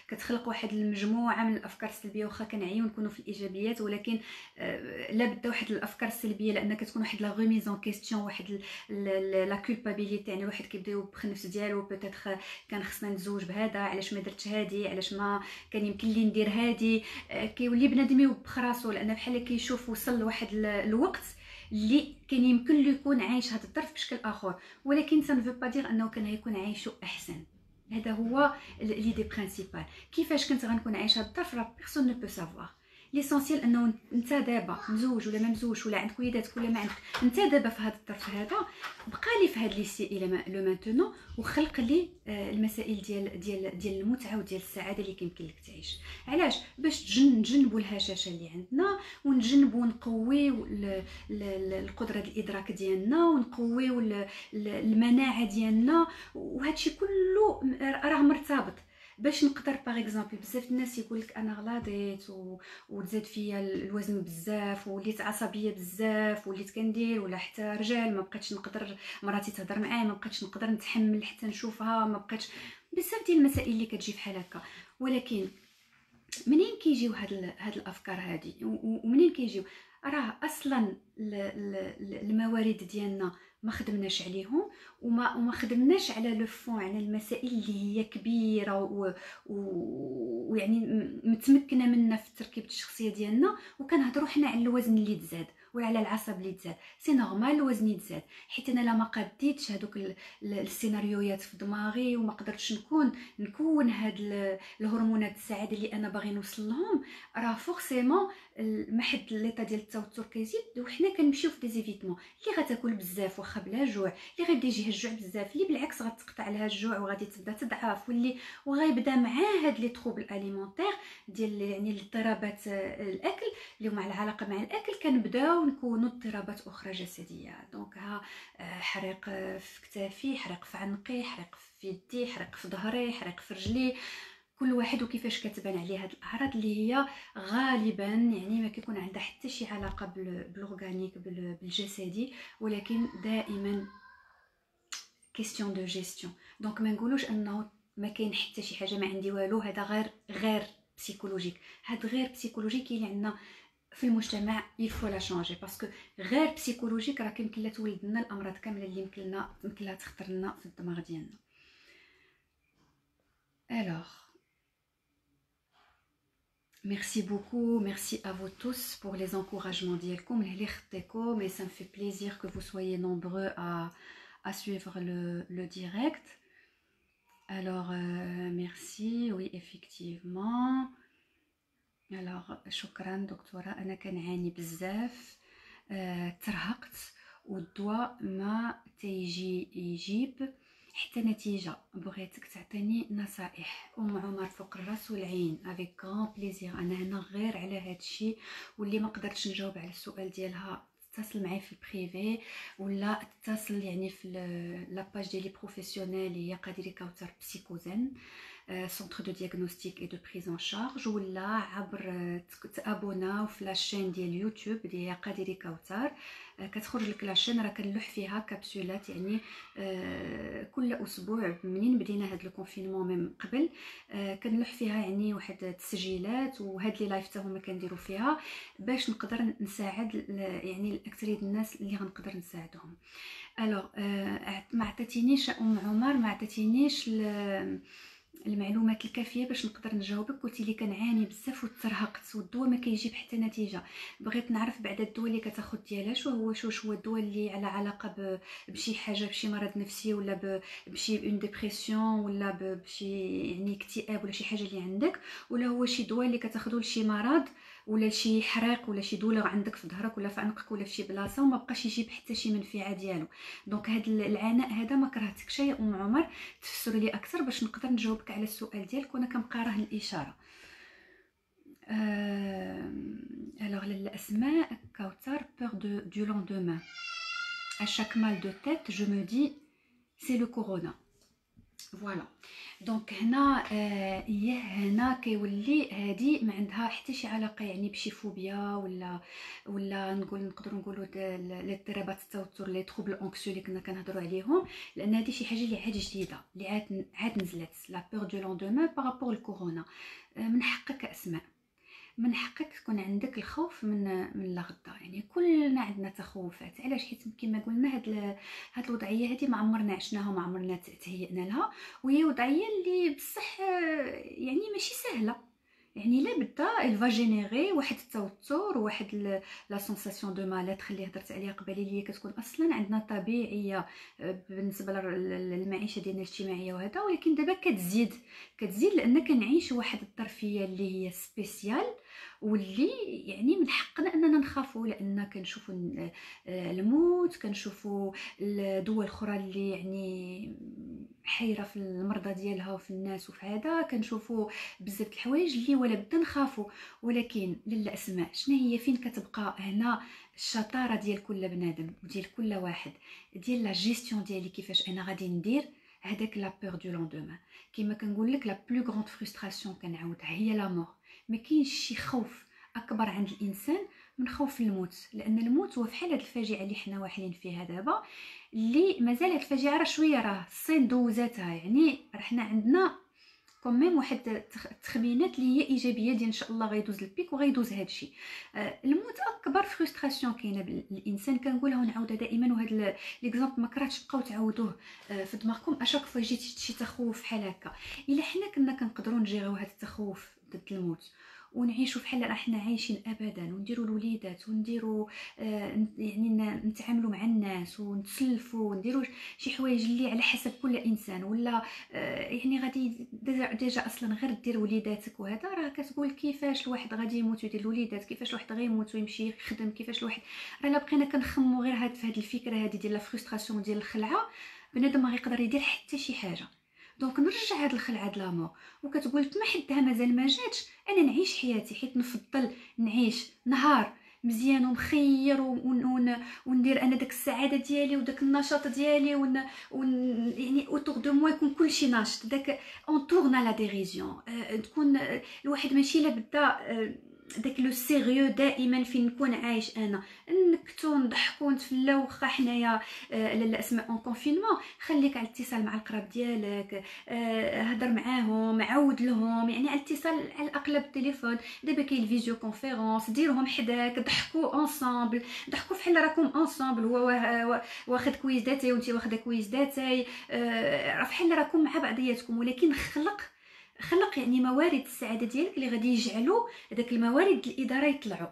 كتخلق واحد المجموعه من الافكار السلبيه. واخا كنعيو نكونوا في الايجابيات، ولكن لا بد واحد الافكار السلبيه، لان كتكون واحد لا ريميز اون كيستيون، واحد لا كولبابيليتي، يعني الواحد كيبدا يوبخ النفس ديالو، بوتيتر كان خصنا نتزوج بهذا، علاش ما درتش هذه، علاش ما كان يمكن لي ندير هذه. كيولي بنادم يوبخ راسو، لان بحال كيشوف وصل لواحد الوقت اللي كان يمكن له يكون عايش هذا الظرف بشكل اخر، ولكن سا نفو با دير انه كان غيكون عايشه احسن. هذا هو ليدي برينسيبال. كيفاش كنت غنكون عايشه هذا الظرف راه بيرسون نو بو سافوار. ليسونسيال انه انت دابا مزوج ولا ما مزوج، ولا عندك وليدات ولا ما عندك، انت دابا في هذا الظرف هذا بقى لي في هذا ليسي الى لو مانتونو، وخلق لي المسائل ديال المتعه وديال السعاده اللي كيمكن لك تعيش. علاش؟ باش نجنبوا الهشاشه اللي عندنا، ونجنبوا نقويو القدره الادراك ديالنا، ونقويو المناعه ديالنا، وهادشي كله راه مرتبط. باش نقدر باغ اكزومبل، بزاف الناس يقول لك انا غلاضيت وتزاد فيا الوزن بزاف، وليت عصبيه بزاف، وليت كندير، ولا حتى رجال ما بقيتش نقدر، مراتي تهضر معايا ما بقيتش نقدر نتحمل حتى نشوفها، ما بقيتش، بزاف ديال المسائل اللي كتجي بحال هكا. ولكن منين كيجيو هاد الافكار هادي، ومنين كيجيو؟ راه اصلا الموارد ديالنا ما خدمناش عليهم، وما خدمناش على لو فون، على المسائل اللي هي كبيره ويعني متمكنه منا في تركيبه الشخصيه ديالنا. وكنهضروا حنا على الوزن اللي تزاد، ولا على العصب اللي تزاد. سي نورمال الوزن يتزاد، حيت انا لا ما قديتش هذوك السيناريوهات في دماغي، وما قدرتش نكون هاد الهرمونات السعاده اللي انا باغي نوصل لهم، راه فورسيمون محد ليطا ديال التوتر كيزيد، وحنا كنمشيو في ديزيفيتمون اللي غتاكل بزاف واخا بلا جوع، اللي غيبدا يجيها الجوع بزاف، اللي بالعكس غتقطع لها الجوع وغادي تبدا تضعف، وغيبدا معاه هاد لي تروبل اليمونتير ديال يعني الاضطرابات الاكل اللي هما على علاقه مع الاكل، كنبداو نكونوا اضطرابات اخرى جسديه. دونك ها حريق في كتافي، حريق في عنقي، حريق في يدي، حريق في ظهري، حريق في رجلي. كل واحد وكيفاش كتبان عليه هاد الاعراض اللي هي غالبا يعني ما كيكون عندها حتى شي علاقه بالاورغانيك بالجسدي، ولكن دائما كيستيون دو جيستيون. دونك ما نقولوش انه ما كاين حتى شي حاجه، ما عندي والو، هذا غير بسيكولوجيك. هاد غير بسيكولوجيك اللي عندنا في المجتمع يفو لا شونجي، باسكو غير بسيكولوجيك راه كيمكن لا تولد لنا الامراض كامله اللي يمكن لها تخطر لنا في الدماغ ديالنا. alors merci beaucoup, merci à vous tous pour les encouragements ديالكم اللي خطيكم، et ça me fait plaisir que vous soyez nombreux à suivre le direct. Alors merci, oui effectivement. alors شكرا دكتورة، انا كنعاني بزاف، ترهقت، والدواء ما تيجي يجيب حتى نتيجه، بغيتك تعطيني نصائح. عمر فوق الراس والعين، افيك غران بليزير. انا هنا غير على هادشي، واللي ما قدرتش نجاوب على السؤال ديالها تتصل معايا في البريفي، ولا تتصل يعني في لاباج ديالي بروفيسيونيل اللي هي قادري كوثر بسيكوزن، سونتر دو دياغنوستيك اي دو بريز ان شارج، ولا عبر تابوناو في لاشين ديال يوتيوب اللي هي قادري كوثر. كتخرج لك لاشين راه كنلوح فيها كابسولات، يعني كل اسبوع منين بدينا هاد الكونفينمون من قبل كنلوح فيها يعني واحد التسجيلات، وهاد لي لايف حتى هما كنديروا فيها باش نقدر نساعد يعني الاكثريه الناس اللي غنقدر نساعدهم. الوغ ما عطيتينيش عمر، ما عطيتينيش المعلومات الكافيه باش نقدر نجاوبك. قلتي لي كنعاني بزاف وترهقت، والدواء ما كيجيب حتى نتيجه. بغيت نعرف بعد الدواء اللي كتاخذ ديالها شو هو الدواء اللي على علاقه بشي حاجه، بشي مرض نفسي، ولا بشي اون ديبرسيون، ولا بشي يعني اكتئاب، ولا شي حاجه اللي عندك، ولا هو شي دواء اللي كتاخذه لشي مرض ولا شي حراق ولا شي دولار عندك في ظهرك ولا في عنقك ولا في شي بلاصه وما بقاش يجيب حتى شي منفعه ديالو. دونك هاد العناء هذا ما كرهتكش يا ام عمر، تفسري لي اكثر باش نقدر نجاوبك على السؤال ديالك وانا كنبقى راه الاشاره. alors l'asthme Kautar peur du lendemain. À chaque mal de tête je me dis c'est le corona. فوالا دونك هنا هنا كيولي هادي ما عندها حتى شي علاقه يعني بشي فوبيا ولا نقدروا نقولوا الاضطرابات التوتر لي تروبل اونكسيو اللي كنا كنهضروا عليهم، لان هادي شي حاجه اللي عاد جديده اللي عاد نزلت لا بور دو لوندومان بارابور الكورونا. من حقك اسماء، من حقك تكون عندك الخوف من لا غدا، يعني كلنا عندنا تخوفات. علاش؟ حيت كما قلنا هاد الوضعيه هذه ما عمرنا عشناها وما عمرنا تهيئنا لها، وهي وضعيه اللي بصح يعني ماشي سهله، يعني لا بدا الفا جينيري واحد التوتر وواحد لا سونساسيون دو مالات اللي هضرت عليها قبيله، اللي كتكون اصلا عندنا طبيعيه بالنسبه للمعيشه ديالنا الاجتماعيه وهذا، ولكن دابا كتزيد لان كنعيش واحد الظرفيه اللي هي سبيسيال واللي يعني من حقنا اننا نخافوا، لان كنشوفوا الموت، كنشوفوا الدول الاخرى اللي يعني حيره في المرضى ديالها وفي الناس وفي هذا، كنشوفوا بزاف الحوايج اللي ولا بدا نخافوا. ولكن لاله اسماء شنو هي فين كتبقى هنا الشطاره ديال كل بنادم وديال كل واحد، ديال لا جيستيون ديالي كيفاش انا غادي ندير هذاك لا بور دو لوندومان. كما كنقول لك لا بلو غروند فرستراسيون كنعاودها هي لا مور. ما كاينش شي خوف اكبر عند الانسان من خوف الموت، لان الموت هو فحال هاد الفاجعه اللي حنا واحلين فيها دابا، اللي مازال هاد الفاجعه راه شويه راه الصين دوزاتها، يعني رحنا عندنا كوميم واحد التخمينات اللي هي ايجابيه ديال ان شاء الله غيدوز البيك وغيدوز هادشي. الموت اكبر فرستراسيون كاينه بالانسان، كنقولها ونعاودها دائما، وهذا ليكزامبل ما كرهتش تبقاو تعاودوه في دماغكم اشاك فوا يجي شي تخوف بحال هكا. الا حنا كنا كنقدروا نجيريو هذا التخوف ضد الموت ونعيشوا بحال راحنا عايشين ابدا، ونديروا الوليدات ونديروا يعني نتعاملوا مع الناس ونتسلفوا ونديروا شي حوايج اللي على حسب كل انسان، ولا يعني غادي ديجا اصلا غير دير وليداتك وهذا راه كتقول كيفاش الواحد غادي يموت ويدير الوليدات، كيفاش الواحد غيموت ويمشي يخدم، كيفاش الواحد راه الا بقينا كنخمو غير في هذه الفكره هذه ديال لا فرستراسيون ديال الخلعه، بنادم ما غيقدر يدير حتى شي حاجه. دونك نرجع هاد الخلعه د لامور وكتقول ما حدها مازال ما جاتش، انا نعيش حياتي حيت نفضل نعيش نهار مزيان ومخير وندير انا داك السعاده ديالي وداك النشاط ديالي يعني اوتور دو موا يكون كلشي ناشط، داك اون تورنا لا ديريزيون، تكون الواحد ماشي لا بدا داك لو سيريو دائما فين نكون عايش انا نكتو نضحكو نتفلاو. واخا حنايا لاله اسماء اون كونفينمون، خليك على الاتصال مع القراب ديالك، هضر معاهم، عاود لهم، يعني على الاتصال على الاقل بالتليفون. دابا كاين الفيديو كونفيرونس، ديرهم حداك، ضحكوا انصامبل، ضحكوا بحال راكم انصامبل، هو واخد كويز داتاي وانت واخده كويز داتاي، راه بحال راكم مع بعضياتكم. ولكن خلق يعني موارد السعاده ديالك اللي غادي يجعلوا هذاك الموارد الاداره يطلعوا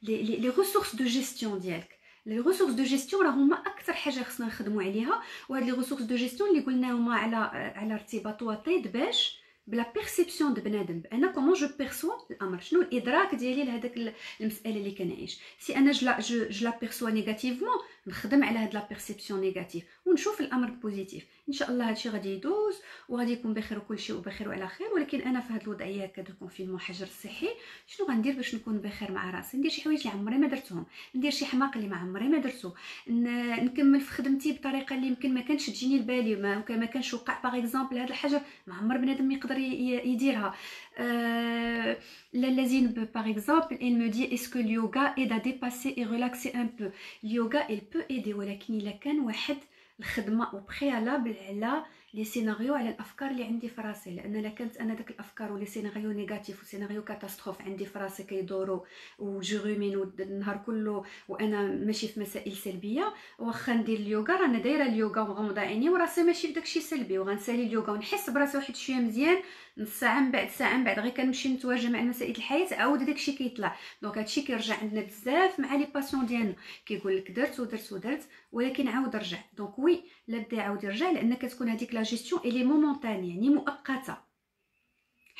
لي ريسورس دو جيستيون ديالك. لي ريسورس دو جيستيون راه هما اكثر حاجه خصنا نخدموا عليها، وهاد لي ريسورس دو جيستيون اللي قلناهم على ارتباط وطيد باش بلا بيرسيبسيون د بنادم، انا كومون جو بيرسوا الامر، شنو الادراك ديالي لهذاك المساله اللي كنعيش. سي انا جو لا بيرسوا نيجاتيفمون، نخدم على هاد لا بيرسيبسيون نيجاتيف ونشوف الامر بوزيتيف. ان شاء الله هادشي غادي يدوز وغادي يكون بخير وكل شيء وبخير وعلى خير. ولكن انا في هاد الوضعيه هكا دو كونفينمون حجر صحي، شنو غندير باش نكون بخير مع راسي؟ ندير شي حوايج اللي عمري ما درتهم، ندير شي حماق اللي ما عمري ما درتو، نكمل في خدمتي بطريقه اللي يمكن ما كانش تجيني البالي، ما كانش وقع باغ اكزومبل هاد الحاجه ما عمر بنادم يقدر يديرها. La Zine, par exemple, elle me dit est-ce que le yoga aide à dépasser et relaxer un peu? Le yoga, il peut aider, ولكن إلا كان واحد الخدمه وبريالابل على لي سيناريو، على الافكار اللي عندي في راسي. لان الا كانت انا داك الافكار ولي سيناريو نيجاتيف وسيناريو كاتاستروف عندي في راسي كيدوروا وجوغومين النهار كله وانا ماشي في مسائل سلبيه، واخا ندير اليوغا رانا دايره اليوغا ومغمضه عيني وراسي ماشي في داكشي سلبي، وغنسالي اليوغا ونحس براسي واحد شويه مزيان، نص ساعه من بعد ساعه من بعد غير كنمشي نتواجه مع مسائل الحياه عاود داكشي كيطلع. دونك هادشي كيرجع عندنا بزاف مع لي باسيون ديالنا، كيقول لك درت ودرت ودرت ولكن عاود رجع. دونك وي لا بدا عاود يرجع، لان كتكون هذيك لا جيستيون الي مومونتاني يعني مؤقته،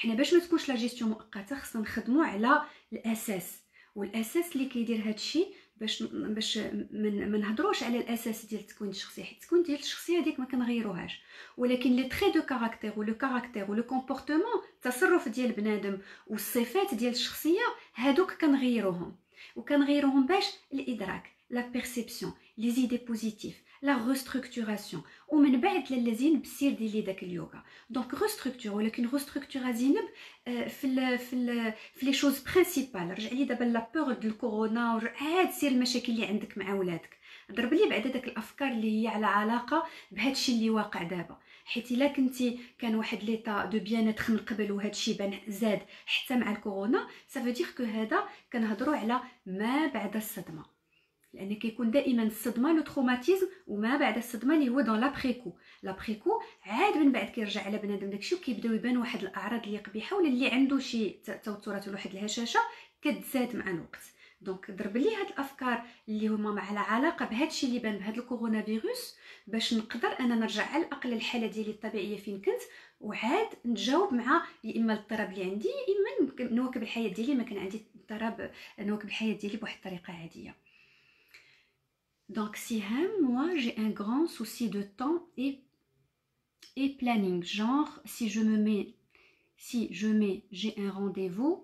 حنا باش ما تكونش لا جيستيون مؤقته خصنا نخدموا على الاساس، والاساس اللي كيدير هذا الشيء باش ما نهضروش على الاساس ديال التكوين الشخصي، حيت التكوين ديال الشخصيه هذيك ما كنغيروهاش، ولكن لي تري دو كاركتير ولو كاركتير ولو كومبورتمون، التصرف ديال بنادم والصفات ديال الشخصيه هادوك كنغيروهم، وكنغيروهم باش الادراك، لا بيرسيبسيون، لي زيدي بوزيتيف، لا ريستركتوراسيون، ومن بعد لاله زينب سير ديري داك اليوغا. دونك ريستركتور، ولكن ريستركتور زينب في لي شوز برينسيبال. رجع لي دابا لا بور ديال الكورونا، عاد سير المشاكل اللي عندك مع ولادك، ضرب لي بعدا داك الافكار اللي هي على علاقه بهذا الشيء اللي واقع دابا. حيت الا كنتي كان واحد ليطا دو بيانيتر من قبل وهذا الشيء بان زاد حتى مع الكورونا، سافو دير كو هذا كنهضروا على ما بعد الصدمه، لان كيكون دائما الصدمه لو تروماتيزم، وما بعد الصدمه اللي هو دون لابريكو. لابريكو عاد من بعد كيرجع على بنادم داكشي، وكيبداو يبان واحد الاعراض اللي قبيحه، ولا اللي عنده شي توترات ولا واحد الهشاشه كتزاد مع الوقت. دونك ضرب لي هاد الافكار اللي هما على علاقه بهذا الشيء اللي بان بهذا الكورونا فيروس، باش نقدر انا نرجع على الاقل الحاله ديالي الطبيعيه فين كنت، وعاد نجاوب مع يا اما الاضطراب اللي عندي، يا اما نواكب الحياه ديالي ما كان عندي اضطراب، نواكب الحياه ديالي بواحد الطريقه عاديه. Donc Siham, moi j'ai un grand souci de temps et planning. Genre, j'ai un rendez-vous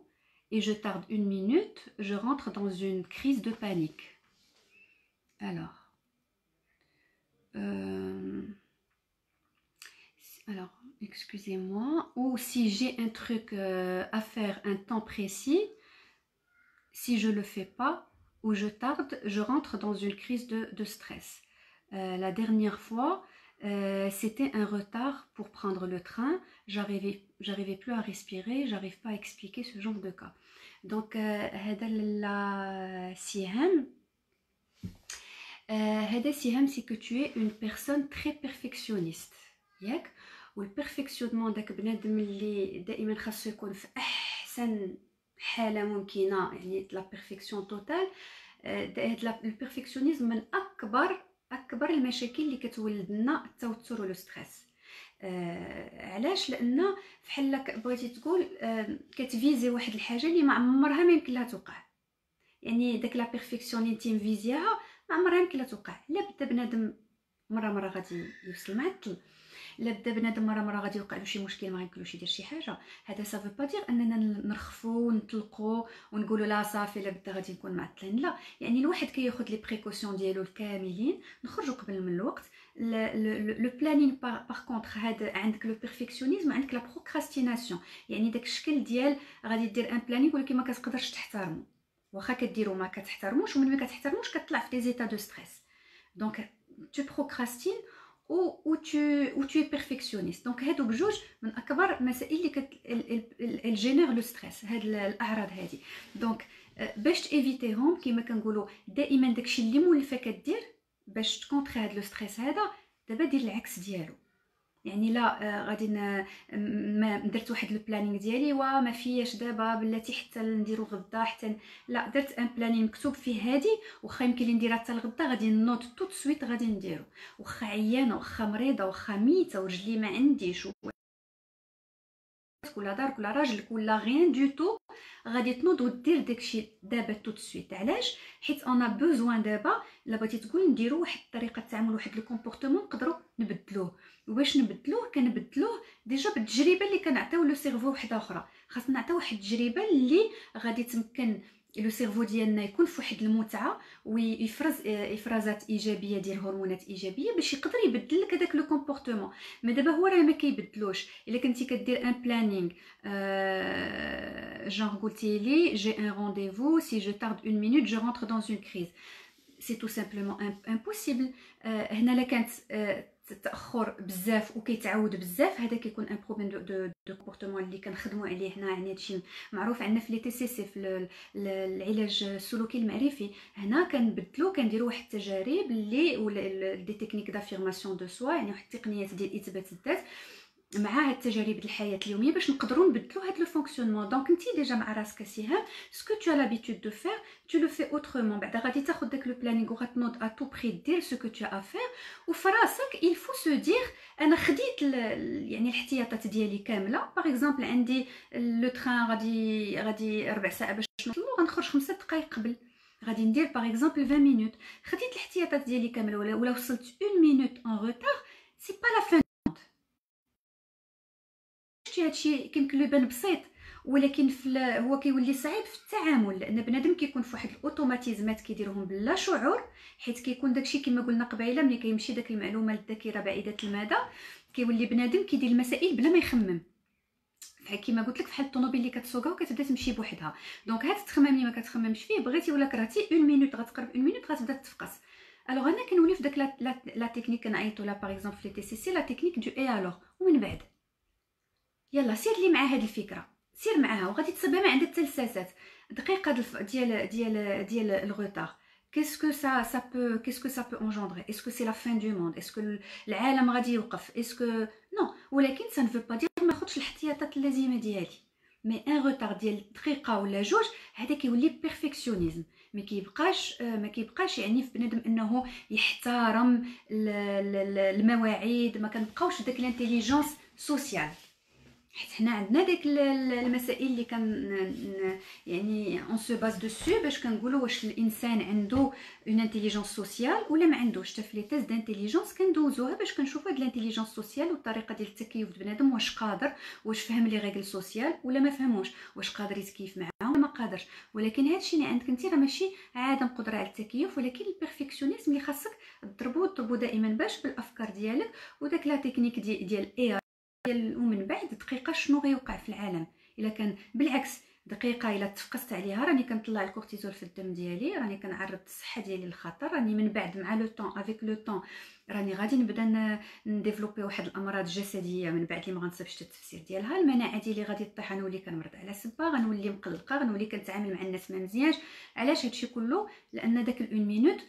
et je tarde 1 minute, je rentre dans une crise de panique. Alors, excusez-moi. Ou si j'ai un truc à faire un temps précis, si je le fais pas, où je tarde, je rentre dans une crise de stress. La dernière fois, c'était un retard pour prendre le train. J'arrivais plus à respirer, j'arrive pas à expliquer ce genre de cas. Donc, هذا سهام, c'est que tu es une personne très perfectionniste. ياك؟ والperfectionnement داك بنادم اللي دائما خاصو يكون في احسن حاله ممكنه، يعني لا بيرفكسيون توتال. هاد البيرفكسيونيزم من اكبر المشاكل اللي كتولد لنا التوتر والستريس. علاش؟ لان فحال بغيتي تقول كتفيزي واحد الحاجه اللي ما عمرها ما يمكن لها توقع، يعني داك لا بيرفكسيون اللي انت مفيزياها ما عمرها يمكن لها توقع. لا بدا بنادم مره غادي يوصل معطل، لا بدا بنادم مره غادي يوقع له شي مشكل ما يمكنلوش يدير شي حاجه. هذا صافي با دير اننا نرخفوا ونطلقوا ونقولوا لا صافي لا بدا غادي نكون معطلين. لا، يعني الواحد كياخذ لي بريكوسيون ديالو الكاملين، نخرجوا قبل من الوقت. لو بلانين باغ كونطخ، هذا عندك لو بيرفكسيونيزم، عندك لا بروكراستيناسيون، يعني داك الشكل ديال غادي دير ان بلانين ولكن ما كتقدرش تحترمو، واخا كديروا ما كتحترموش، ومن ما كتحترموش كتطلع في دي زيتا دو ستريس. دونك tu procrastines ou tu es perfectionniste. Donc هادو بجوج من اكبر مسائل اللي الجينير لو ستريس، هاد الاعراض هادي. دونك باش تيفيتيهم كما كنقولوا دائما داكشي اللي مولفه كدير باش تكونطري هاد لو ستريس هذا، دابا دير العكس ديالو. يعني لا غادي ما درت واحد البلانينغ ديالي وما فياش دابا بلاتي حتى نديرو غدا، حتى لا درت ان بلانينغ مكتوب فيه هادي، واخا يمكن لي نديرها حتى الغدا غادي نوض تو سويت غادي نديرو، واخا عيانه واخا مريضه واخا ميته ورجلي ما عنديش ولا دارك ولا راجلك ولا غيان دو تو، غادي تنوض ودير داكشي دابا تو سويت. علاش؟ حيت انا بوزوان دابا الا بغيتي تقول نديرو واحد الطريقه التعامل، واحد الكومبورتمون نقدروا نبدلوه. وباش نبدلوه كنبدلوه ديجا بالتجربه اللي كنعطيو لو سيرفو وحده اخرى. خاصنا نعطيو واحد التجربه اللي غادي تمكن لو سيرفو ديالنا يكون في واحد المتعه ويفرز افرازات ايجابيه ديال هرمونات ايجابيه باش يقدر يبدل لك هذاك لو كومبورتمون. ما دابا هو راه ما كيبدلوش. الا كنتي كدير ان بلانينغ جونغ قلتي لي جي ان رونديفو سي جو تارد 1 minute جو رونتر دون اون كريز، سي تو سامبلومون امبوسيبل. هنا لا كانت تاخر بزاف وكيتعاود بزاف، هذا كيكون ان بروبليم دو كومبورتمون اللي كنخدموا عليه هنا. يعني هادشي معروف عندنا في لي تي سي سي في العلاج السلوكي المعرفي. هنا كنبدلوا كنديروا واحد التجارب اللي ولا دي تكنيك دافيرماسيون دو سوا، يعني واحد التقنيات ديال اثبات الذات مع هاد التجارب الحياه اليوميه باش نقدروا نبدلوا هاد لو فونكسيونمون. دونك انت ديجا مع راسك سهام سكو تو as l'habitude de faire tu le fais autrement. بعدا غادي تاخذ داك لو بلانينغ وغتنوض ا تو بري دير سو كو تو as à faire، وفي راسك il faut se dire انا خديت يعني الاحتياطات ديالي كامله. باغ اكزومبل عندي لو تران غادي 4 ساعات باش نوصلو، غنخرج 5 دقائق قبل، غادي ندير باغ اكزومبل 20 مينوت. خديت الاحتياطات ديالي كامله ولا وصلت 1 مينوت ان روتار سي با لا فين. هادشي كيمكن له يبان بسيط، ولكن هو كيولي صعيب في التعامل، لان بنادم كيكون في واحد الاوتوماتيزمات كيديرهم بلا شعور، حيت كيكون داكشي كما قلنا قبيله ملي كيمشي داك المعلومه للذاكره بعيده المدى، كيولي بنادم كيدير المسائل بلا ما يخمم. بحال كيما قلت لك، فحال الطوموبيل اللي كتسوقها وكتبدا تمشي بوحدها. دونك هاد التخمام اللي ما كتخممش فيه بغيتي ولا كرهتي 1 مينوت غتقرب 1 مينوت غتبدا تفقس. الوغ انا كنولي في داك لا تكنيك كنعيطوا لها باغ اكزومبل في تي سي سي لا تكنيك دو اي الوغ. ومن بعد يلا سير لي مع هاد الفكره، سير معاها وغادي تصيبها ما عندها حتى لساسات دقيقه ديال الغوتار. qu'est-ce que ça peut engendrer؟ est-ce que c'est la fin du monde؟ est-ce que العالم غادي يوقف؟ est-ce que non؟ ولكن ça ne veut pas dire ما خدش الاحتياطات اللازمه ديالي. مي ان روتار ديال دقيقه ولا جوج هذا كيولي بيرفكسيونيزم، ما كيبقاش يعني في بنادم انه يحترم المواعيد، ما كنبقاوش داك الانتيليجنس سوسيال. حيت حنا عندنا ديك المسائل اللي يعني اون سو باز دوسو باش كنقولوا واش الانسان عنده اون انتيليجنس سوسيال ولا ما عندوش. حتى في لي تيست دانتيليجنس كندوزوها باش كنشوفوا هاد الانتيليجنس سوسيال والطريقه ديال التكيف بنادم، واش قادر، واش فهم لي ريغل سوسيال ولا ما فهموش، واش قادر يتكيف معاهم ولا ما قادرش. ولكن هادشي اللي عندك انت راه ماشي عدم قدره على التكيف، ولكن البيرفكسيونيزم اللي خاصك تضربو دائما باش بالافكار ديالك وداك لا تكنيك ديال اي. ومن بعد دقيقه شنو غيوقع في العالم الا كان بالعكس دقيقه الا تفقست عليها راني كنطلع الكورتيزول في الدم ديالي، راني كنعرض الصحه ديالي للخطر، راني من بعد مع لو طون افيك لو طون راني غادي نبدا نديفلوبي واحد الامراض جسديه من بعد اللي ما غنصيبش التفسير ديالها. المناعه ديالي غادي طيح، غنولي كنمرض على سبه، غنولي مقلقه، غنولي كنتعامل مع الناس ما مزيانش. علاش هادشي كله؟ لان داك 1 مينوت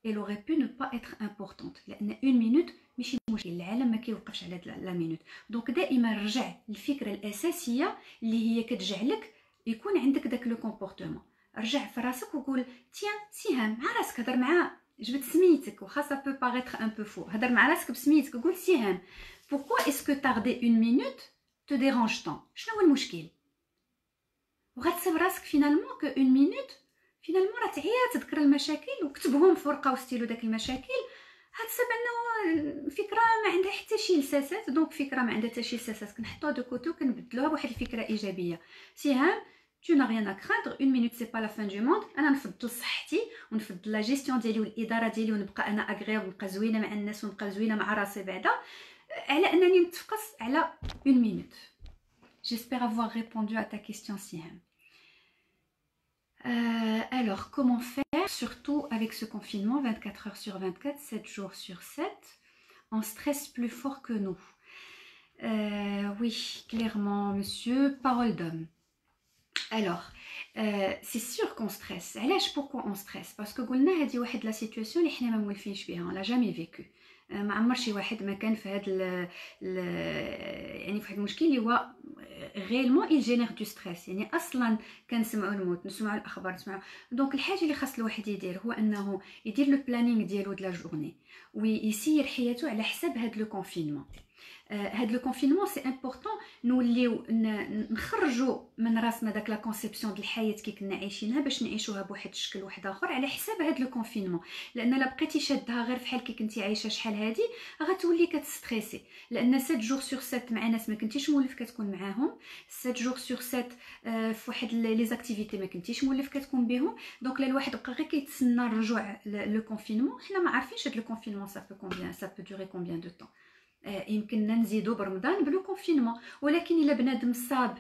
elle aurait pu ne pas être importante، لان 1 مينوت ماشي مشكل، العالم ما كيوقفش على لا مينوت. دونك دائما رجع الفكره الاساسيه اللي هي كتجعلك يكون عندك داك لو كومبورتمون. رجع في راسك وقول تيان سهام مع راسك، هضر مع جبت سميتك واخا سا بو باغيتر ان بو فو، هضر مع راسك بسميتك قول سهام pourquoi est-ce que tarder 1 minute te dérange tant؟ شنو هو المشكل؟ وغتصيب راسك فينالمون كو 1 minute فينالمون راه تعيا تذكر المشاكل وكتبهم في ورقه وستيلو داك المشاكل، هتصيب انه الفكره ما عندها حتى شي لساسات. دونك فكره ما عندها حتى شي لساسات كنحطوها دو كوتو كنبدلوها بواحد الفكره ايجابيه. سهام tu n'as rien à craindre، 1 minute c'est pas la fin du monde. انا نفضل صحتي ونفضل لا جيستيون ديالي والاداره ديالي ونبقى انا اغريب ونبقى زوينه مع الناس ونبقى زوينه مع راسي بعدا على انني نتفقس على 1 minute. J'espère avoir répondu à ta question Siham. Alors, comment faire, surtout avec ce confinement, 24 heures sur 24, 7 jours sur 7, on stresse plus fort que nous. Oui, clairement, monsieur, parole d'homme. Alors, c'est sûr qu'on stresse. علاش pourquoi on stresse؟ parce que قلنا هذه واحد لا سيتوياسيون اللي حنا ما موالفينش بها، on l'a jamais vécu. ما عمر شي واحد ما كان في هذا يعني في واحد المشكل اللي هو غيلمون il génère du stress. يعني اصلا كنسمعوا الموت، نسمعوا الاخبار، نسمعوا. دونك الحاجه اللي خاص الواحد يدير هو انه يدير لو بلانينغ ديالو د لا جورني ويسير حياته على حساب هذا لو كونفينمون. هاد لو كونفينمون سي امبورطون نوليو نخرجوا من راسنا داك لا كونسيبسيون ديال الحياه كي كنا عايشينها باش نعيشوها بواحد الشكل واحد اخر على حساب هاد لو كونفينمون. لان لا بقيتي شادها غير فحال كي كنتي عايشه شحال هادي غتولي كتستريسي، لان 7 جور سور 7 مع ناس ما كنتيش مولف كتكون معاهم، 7 جور سور 7 في واحد لي زاكتيفيتي ما كنتيش مولف كتكون بهم. دونك لا الواحد بقى غير كيتسنى الرجوع لو كونفينمون. حنا ما عارفينش هاد لو كونفينمون سا بو دوغي كومبيان دو طون. يمكننا نزيدو برمضان بلو كونفينمون، ولكن الا بنادم صاب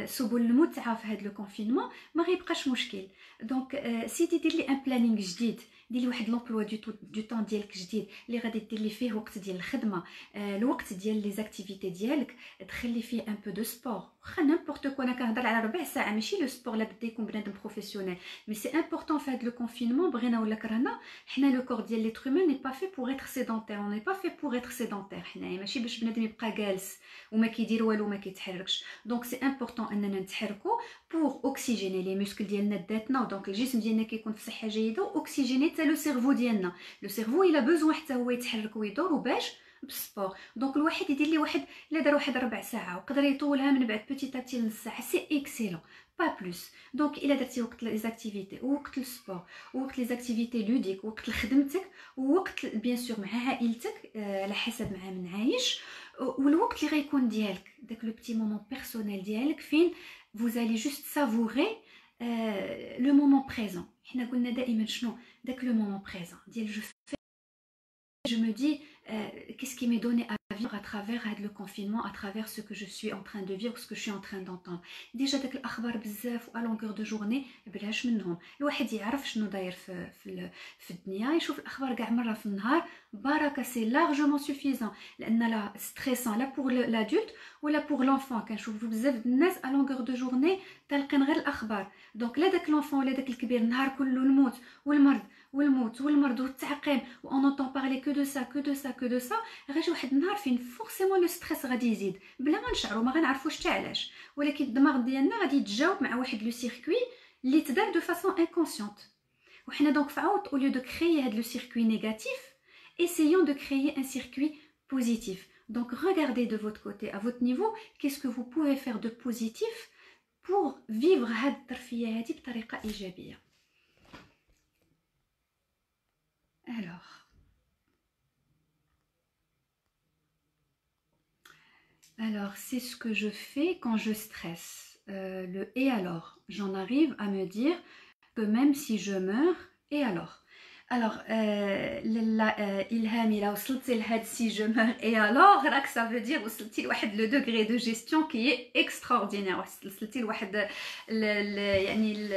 سبل المتعه في هذا لو كونفينمون ما غيبقاش مشكل. دونك سيدي دير لي ان بلانينغ جديد ديري واحد لومبلوا دو طون ديالك جديد اللي غادي دير لي فيه وقت ديال الخدمه، الوقت ديال لي زاكتيفيتي ديالك تخلي فيه ان بو دو سبور. واخا نيمبورط كو انا كنهضر على ربع ساعه ماشي لو سبور لا بدا يكون بنادم بروفيسيونيل، مي سي امبورطون في هذا لو كونفينمون بغينا ولا كرهنا حنا لو كور ديال ليتر هومان ني با في بور ايتر سيدونتير، اون ني با في بور ايتر سيدونتير، حنايا ماشي باش بنادم يبقى جالس وما كيدير والو وما كيتحركش. دونك سي امبورطون اننا نتحركوا بور اوكسيجيني لي موسكل ديالنا داتنا، دونك الجسم ديالنا كيكون في صحه جيده واوكسيجيني حتى لو سيرفو ديالنا. لو سيرفو الا بوزوان حتى هو يتحرك ويدور وباش بالسبور. دونك الواحد يدير لي واحد الا دار واحد ربع ساعه وقدر يطولها من بعد بوتيت اتي نص ساعه سي اكسيلون با بلوس. دونك الا درتي وقت لي زاكتيفيتي ووقت السبور ووقت لي زاكتيفيتي لوديك ووقت لخدمتك ووقت بيان سور مع عائلتك على حسب مع من عايش، والوقت اللي غيكون ديالك داك لو بتي مومون بيرسونيل ديالك فين vous allez juste savourer le moment présent. حنا قلنا دائما شنو داك لو مومون بريزون ديال je me dis qu'est-ce qui m'est donné à vivre à travers le confinement, à travers ce que je suis en train de vivre, ce que je suis en train d'entendre. Déjà داك الاخبار بزاف à longueur de journée بلاش منهم. الواحد يعرف شنو داير في الدنيا، يشوف الاخبار كاع مره في النهار بركه سي لارجومون سوفيزون، لان لا ستريسون لا بور لادولت ولا بور لونفون. كنشوفوا بزاف الناس à longueur de journée تلقين غير الاخبار. دونك لا داك لونفون ولا داك الكبير النهار كله الموت والمرض والمرض والتعقيم و on entend parler que de ça غيجي واحد النهار فين فورسيمون لو ستريس غادي يزيد بلا ما نشعروا، ما غنعرفوش حتى علاش، ولكن الدماغ ديالنا غادي يتجاوب مع واحد لو سيركوي اللي تدار دو فاسون انكونسيونت. وحنا دونك فعاود au lieu de créer هاد لو سيركوي نيجاتيف essayons de créer un circuit positif. Donc regardez de votre côté à votre niveau qu'est-ce que vous pouvez faire de positif pour vivre هاد الترفيه هادي بطريقه ايجابيه. Alors, c'est ce que je fais quand je stresse. Le et alors, j'en arrive à me dire que même si je meurs, et alors. Alors, Ilham, il a وصلتي لهاد si je meurs et alors, راك ça veut dire وصلتي لواحد le degré de gestion qui est extraordinaire. وصلتي لواحد يعني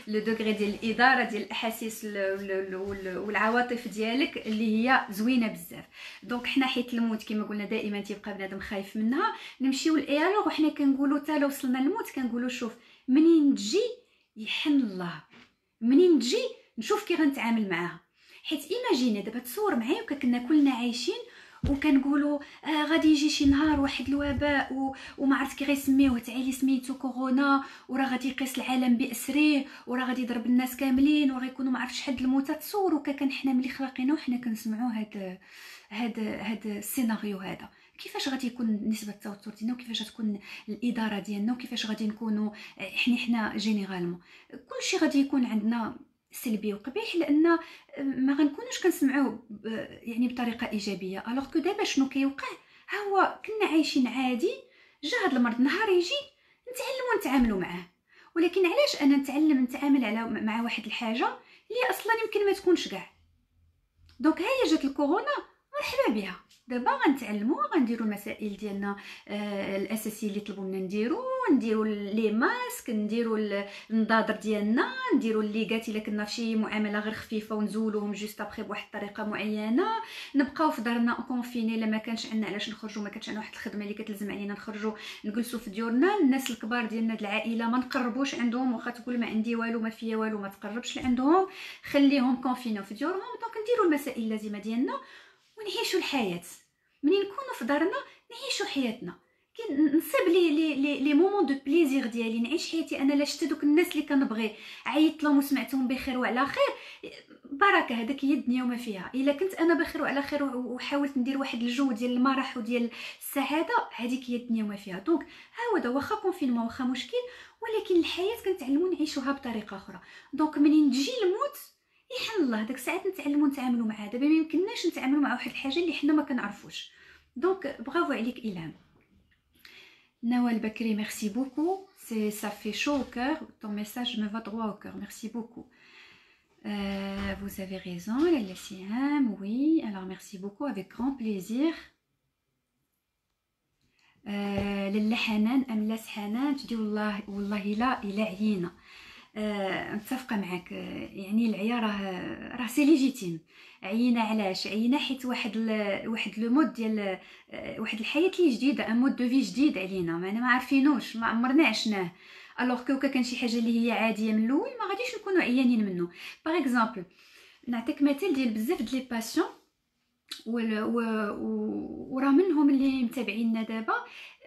le degré ديال الإدارة ديال الأحاسيس والعواطف ديالك اللي هي زوينة بزاف. دونك حنا حيت الموت كما قلنا دائما تيبقى بنادم خايف منها، نمشيو لإي alors وحنا كنقولوا حتى لو وصلنا للموت كنقولوا شوف منين تجي يحن الله، منين تجي نشوف كي غنتعامل معاها. حيت ايماجيني دابا تصور معايا كنا كلنا عايشين وكنقولوا غادي يجي شي نهار واحد الوباء وما عرفت كي غيسميوه تعالي سميتو كورونا وراه غادي يقيس العالم باسريه وراه غادي يضرب الناس كاملين وغيكونوا ما عرفتش حد الموتى. تصوروا كان حنا ملي خلقينا وحنا كنسمعوا هاد السيناريو هذا، كيفاش غادي يكون نسبه التوتر ديالنا وكيفاش غتكون الاداره ديالنا وكيفاش غادي نكونوا حنا جينيرالمون كلشي غادي يكون عندنا سلبي وقبيح، لان ما غنكونوش كنسمعوه يعني بطريقه ايجابيه. الوغ كو دابا شنو كيوقع هو كنا عايشين عادي، جا هذا المرض نهار يجي نتعلموا نتعاملوا معاه. ولكن علاش انا نتعامل مع واحد الحاجه اللي اصلا يمكن ما تكونش كاع. دونك هي جات الكورونا مرحبا بها، دابا غنتعلموا غنديروا المسائل ديالنا الاساسيه اللي طلبوا لنا نديروا لي ماسك، نديروا النضاضر ديالنا، نديروا الليغات الا كنا في شي معامله غير خفيفه ونزولوهم جوست ابري بواحد الطريقه معينه، نبقاو في دارنا كونفيني لما كانش عندنا علاش نخرجوا، ما كانش عندنا واحد الخدمه اللي كتلزم علينا نخرجوا، نجلسوا في ديورنا. الناس الكبار ديالنا العائله ما نقربوش عندهم، واخا تقول ما عندي والو ما فيا والو ما تقربش لعندهم، خليهم كونفينو في ديورهم. دونك نديروا المسائل اللازمه ديالنا ونعيشوا الحياه. منين نكونوا في دارنا نعيشوا حياتنا، كي نصيب لي مومون دو بليزير ديالي، نعيش حياتي انا. لا شفت دوك الناس اللي كنبغي عيطت لهم وسمعتهم بخير وعلى خير، بركه، هذاك هي الدنيا وما فيها. الا كنت انا بخير وعلى خير وحاولت ندير واحد الجو ديال المرح وديال السعاده، هذيك هي الدنيا وما فيها. دونك ها هو دا، واخا كونفينمون واخا مشكل، ولكن الحياه كنتعلموا نعيشوها بطريقه اخرى. دونك منين تجي الموت يحن الله، داك الساعات نتعلموا نتعاملوا معاه. دابا ما يمكنناش نتعاملوا مع واحد الحاجه اللي حنا ما كنعرفوش. دونك برافو عليك إلهام. Nawal Bakri, merci beaucoup. Ça fait chaud au cœur. Ton message me va droit au cœur. Merci beaucoup. Vous avez raison, Lalla Siam. Oui, alors merci beaucoup, avec grand plaisir. Lalla Hanan, Amlas Hanan, tu dis Wallah, Wallahi la, il a rien. متفقه معك. يعني العيا راه سي ليجيتيم. عينا علاش؟ عينا حيت واحد لو مود ديال واحد الحياه اللي جديده، ان مود دو في جديد علينا، ما عارفينوش، ما عمرنا عشناه. الوغ كو كان شي حاجه اللي هي عاديه من الاول ما غاديش نكونوا عيانين منه. باغ اكزومبل نعطيك مثال ديال بزاف ديال لي باسيون وراه منهم اللي متابعينا دابا،